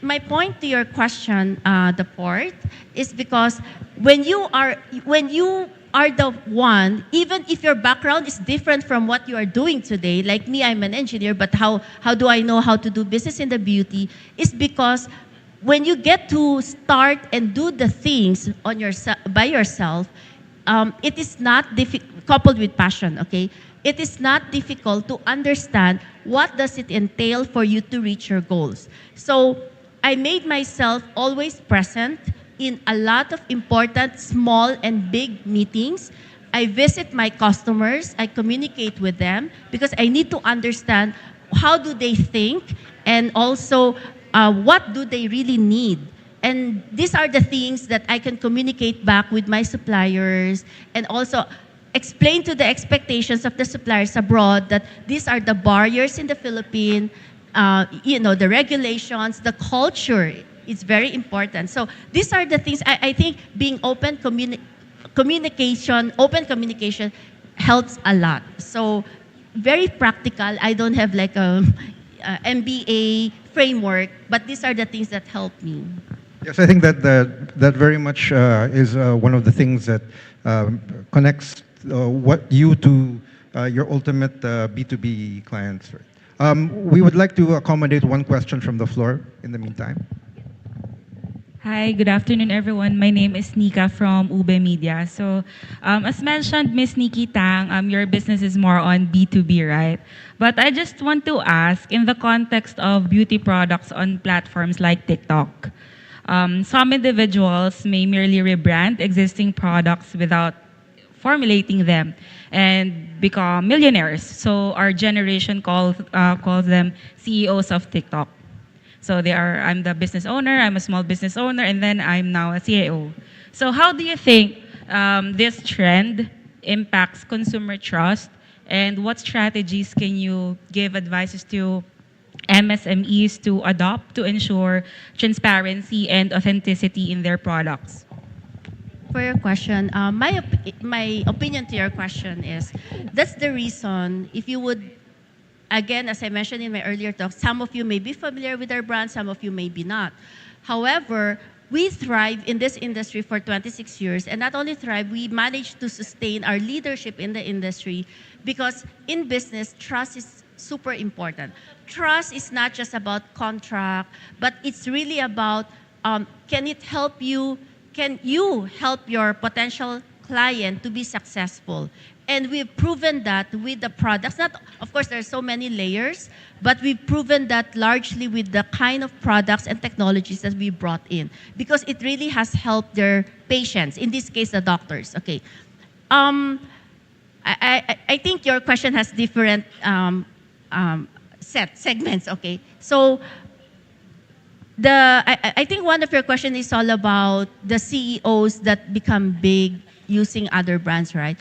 my point to your question, the port, is because when you are the one, even if your background is different from what you are doing today, like me, I'm an engineer, but how do I know how to do business in the beauty? Is because when you get to start and do the things on by yourself, it is not coupled with passion, okay? It is not difficult to understand what does it entail for you to reach your goals. So I made myself always present in a lot of important small and big meetings. I visit my customers, I communicate with them because I need to understand how do they think and also what do they really need. And these are the things that I can communicate back with my suppliers and also explain to the expectations of the suppliers abroad that these are the barriers in the Philippines, the regulations, the culture. It's very important. So these are the things I think being open communication helps a lot. So very practical. I don't have like a MBA framework, but these are the things that help me. Yes, I think that very much is one of the things that connects what you to your ultimate B2B clients. We would like to accommodate one question from the floor in the meantime. Hi, good afternoon, everyone. My name is Nika from Ube Media. So, as mentioned, Miss Nikki Tang, your business is more on B2B, right? But I just want to ask, in the context of beauty products on platforms like TikTok, some individuals may merely rebrand existing products without formulating them and become millionaires. So our generation calls them CEOs of TikTok. So I'm the business owner, I'm a small business owner, and then I'm now a CEO. So how do you think this trend impacts consumer trust, and what strategies can you give advices to MSMEs to adopt to ensure transparency and authenticity in their products? For your question, my opinion to your question is, that's the reason, if you would, again, as I mentioned in my earlier talk, some of you may be familiar with our brand, some of you may be not. However, we thrive in this industry for 26 years, and not only thrive, we managed to sustain our leadership in the industry because in business, trust is super important. Trust is not just about contract, but it's really about can you help your potential client to be successful. And we've proven that with the products. Not, of course, there are so many layers, but we've proven that largely with the kind of products and technologies that we brought in, because it really has helped their patients, in this case, the doctors. Okay. I think your question has different segments. Okay. So I think one of your questions is all about the CEOs that become big using other brands, right?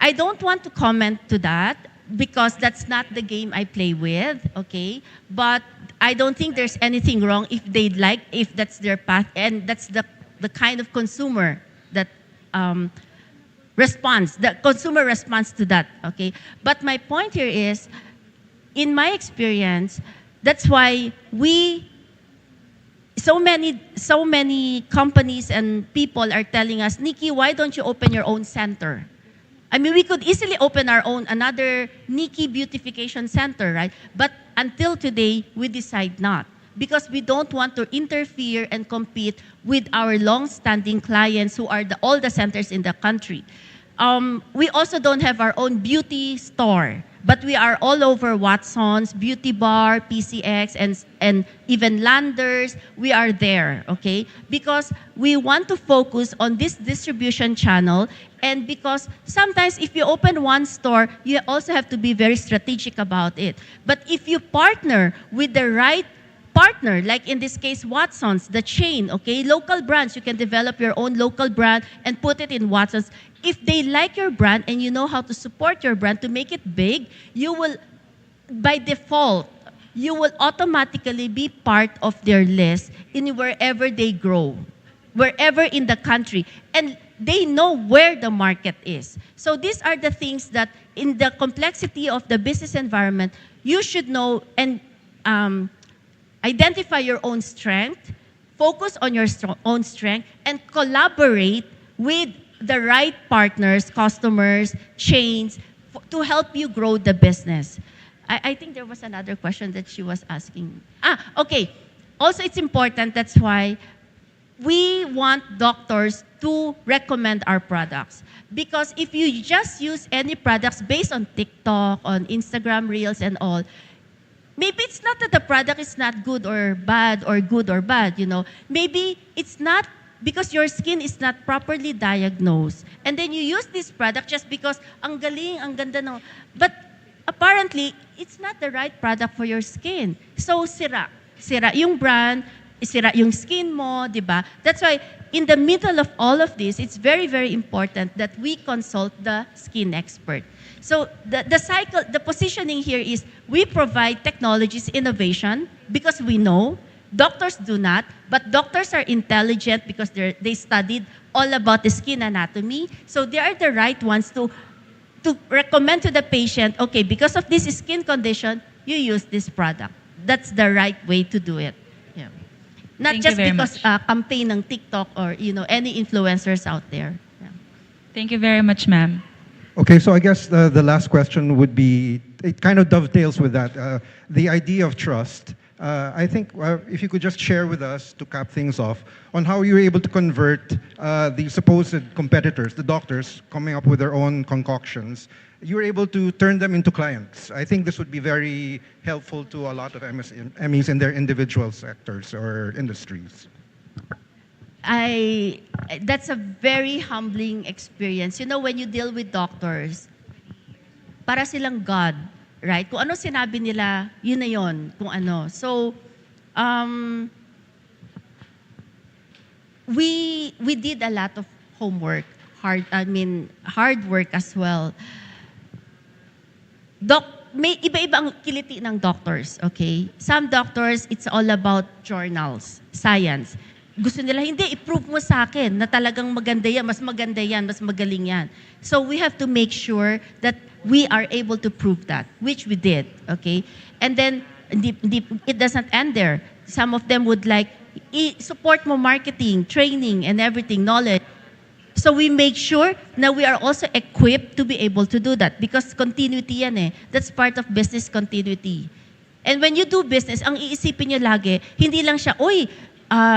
I don't want to comment to that because that's not the game I play with, okay? But I don't think there's anything wrong if they like, if that's their path, and that's the kind of consumer that responds, the consumer responds to that, okay? But my point here is, in my experience, that's why so many companies and people are telling us, Nikki, why don't you open your own center? I mean, we could easily open our own, another Nikki Beautification Center, right? But until today, we decide not, because we don't want to interfere and compete with our long-standing clients who are all the centers in the country. We also don't have our own beauty store, but we are all over Watson's, Beauty Bar, PCX, and even Landers. We are there, okay? Because we want to focus on this distribution channel, and because sometimes if you open one store, you also have to be very strategic about it. But if you partner with the right partner, like in this case, Watson's, the chain, okay? Local brands, you can develop your own local brand and put it in Watson's. If they like your brand and you know how to support your brand to make it big, you will, by default, you will automatically be part of their list in wherever they grow, wherever in the country. And they know where the market is. So these are the things that in the complexity of the business environment, you should know and identify your own strength, focus on your own strength, and collaborate with the right partners, customers, chains, to help you grow the business. I think there was another question that she was asking. Okay. Also, it's important, that's why we want doctors to recommend our products. Because if you just use any products based on TikTok, on Instagram Reels and all, maybe it's not that the product is not good or bad or good or bad, you know. Maybe it's not because your skin is not properly diagnosed. And then you use this product just because ang galing, ang ganda no. But apparently, it's not the right product for your skin. So sira. Sira yung brand, sira yung skin mo, di ba? That's why in the middle of all of this, it's very, very important that we consult the skin expert. So the cycle, the positioning here is we provide technologies, innovation, because we know. Doctors do not, but doctors are intelligent because they studied all about the skin anatomy. So they are the right ones to recommend to the patient, okay, because of this skin condition, you use this product. That's the right way to do it. Yeah. Not Thank just you very because much. campaign ng TikTok or any influencers out there. Yeah. Thank you very much, ma'am. Okay, so I guess the last question would be, it kind of dovetails with that, the idea of trust. I think if you could just share with us, to cap things off, on how you were able to convert the supposed competitors, the doctors, coming up with their own concoctions, you were able to turn them into clients. I think this would be very helpful to a lot of MSMEs in their individual sectors or industries. That's a very humbling experience. You know, when you deal with doctors, para silang God, right? Kung ano sinabi nila, yun na yun, kung ano. So, we did a lot of homework, hard work as well. May iba-iba ang kiliti ng doctors, okay? Some doctors, it's all about journals, science. Gusto nila, hindi, i-prove mo sa akin na talagang maganda yan, mas magaling yan. So we have to make sure that we are able to prove that, which we did, okay? And then, it doesn't end there. Some of them would like, support mo marketing, training, and everything, knowledge. So we make sure na we are also equipped to be able to do that because continuity yan eh. That's part of business continuity. And when you do business, ang iisipin nyo lagi, hindi lang siya, uy,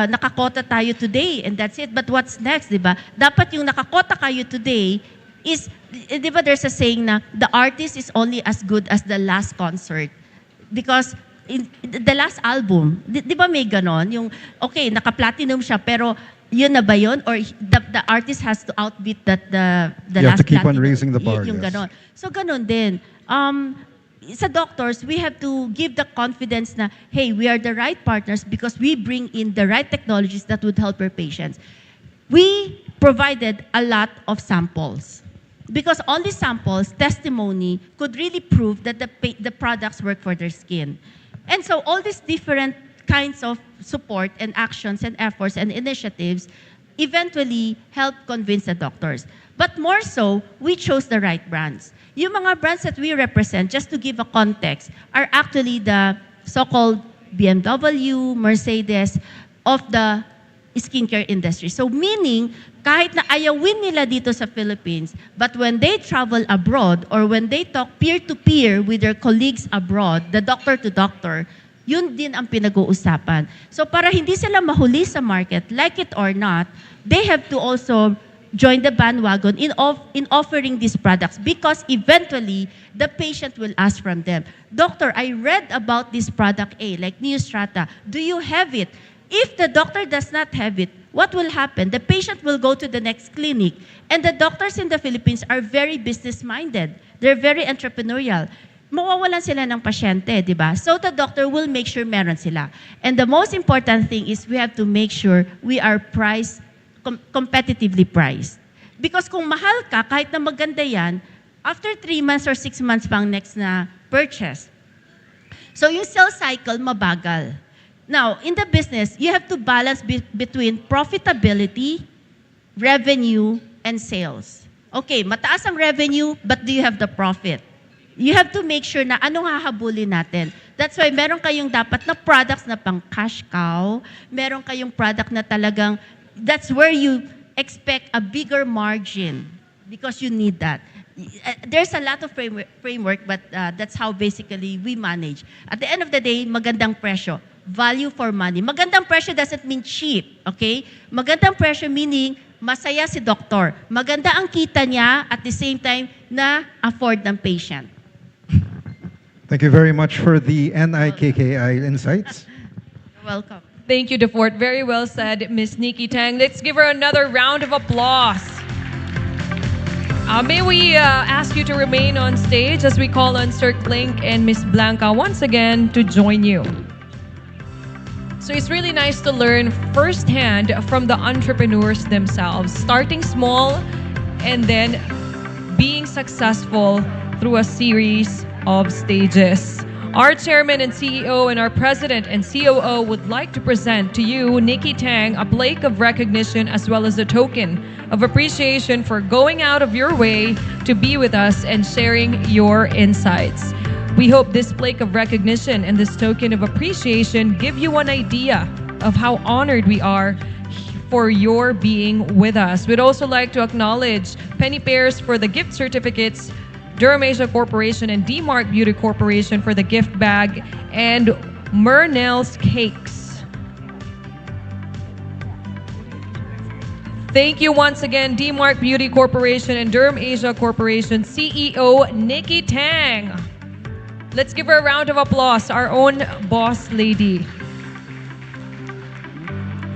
nakakota tayo today and that's it. But what's next, di ba? Dapat yung nakakota kayo today is, di ba there's a saying na the artist is only as good as the last concert. Because in the last album, di ba may ganon? Yung, okay, naka-platinum siya, pero yun na ba yun? Or the artist has to outbeat that the You last have to keep on platinum? raising the bar, Yung yes. ganon. So ganon din. Sa doctors, we have to give the confidence na, hey, we are the right partners because we bring in the right technologies that would help our patients. We provided a lot of samples because only samples, testimony, could really prove that the products work for their skin. And so all these different kinds of support and actions and efforts and initiatives eventually help convince the doctors. But more so, we chose the right brands. Yung mga brands that we represent, just to give a context, are actually the so-called BMW, Mercedes of the skincare industry. So meaning, kahit na ayawin nila dito sa Philippines, but when they travel abroad or when they talk peer-to-peer with their colleagues abroad, the doctor-to-doctor, yun din ang pinag-uusapan. So para hindi sila mahuli sa market, like it or not, they have to also join the bandwagon in offering these products because eventually the patient will ask from them, Doctor, I read about this product A, like Neostrata. Do you have it? If the doctor does not have it, what will happen? The patient will go to the next clinic. And the doctors in the Philippines are very business-minded. They're very entrepreneurial. Mawawalan sila ng pasyente, di ba? So the doctor will make sure meron sila. And the most important thing is we have to make sure we are priced competitively priced. Because kung mahal ka, kahit na maganda yan, after 3 months or 6 months pang next na purchase. So yung sales cycle, mabagal. Now, in the business, you have to balance between profitability, revenue, and sales. Okay, mataas ang revenue, but do you have the profit? You have to make sure na anong hahabulin natin. That's why meron kayong dapat na products na pang cash cow, meron kayong product na talagang that's where you expect a bigger margin because you need that. There's a lot of framework, but that's how basically we manage. At the end of the day, magandang presyo. Value for money. Magandang presyo doesn't mean cheap, okay? Magandang presyo meaning masaya si doktor. Maganda ang kita niya at the same time na afford ng patient. Thank you very much for the NIKKI insights. You're welcome. Thank you, DeFort. Very well said, Miss Nikki Tang. Let's give her another round of applause. May we ask you to remain on stage as we call on Sir Klink and Miss Blanca once again to join you. So it's really nice to learn firsthand from the entrepreneurs themselves, starting small and then being successful through a series of stages. Our chairman and CEO and our president and COO would like to present to you, Nikki Tang, a plaque of recognition as well as a token of appreciation for going out of your way to be with us and sharing your insights. We hope this plaque of recognition and this token of appreciation give you an idea of how honored we are for your being with us. We'd also like to acknowledge Penny Pairs for the gift certificates, Durham Asia Corporation and D-Mark Beauty Corporation for the gift bag, and Murnell's Cakes. Thank you once again, D-Mark Beauty Corporation and Durham Asia Corporation CEO Nikki Tang. Let's give her a round of applause, our own boss lady.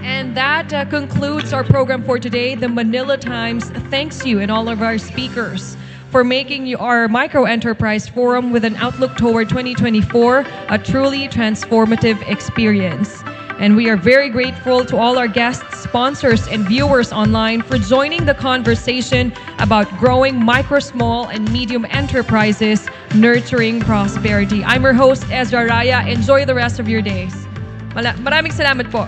And that concludes our program for today. The Manila Times thanks you and all of our speakers for making our micro-enterprise forum with an outlook toward 2024 a truly transformative experience. And we are very grateful to all our guests, sponsors, and viewers online for joining the conversation about growing micro, small, and medium enterprises, nurturing prosperity. I'm your host, Ezra Raya. Enjoy the rest of your days. Maraming salamat po.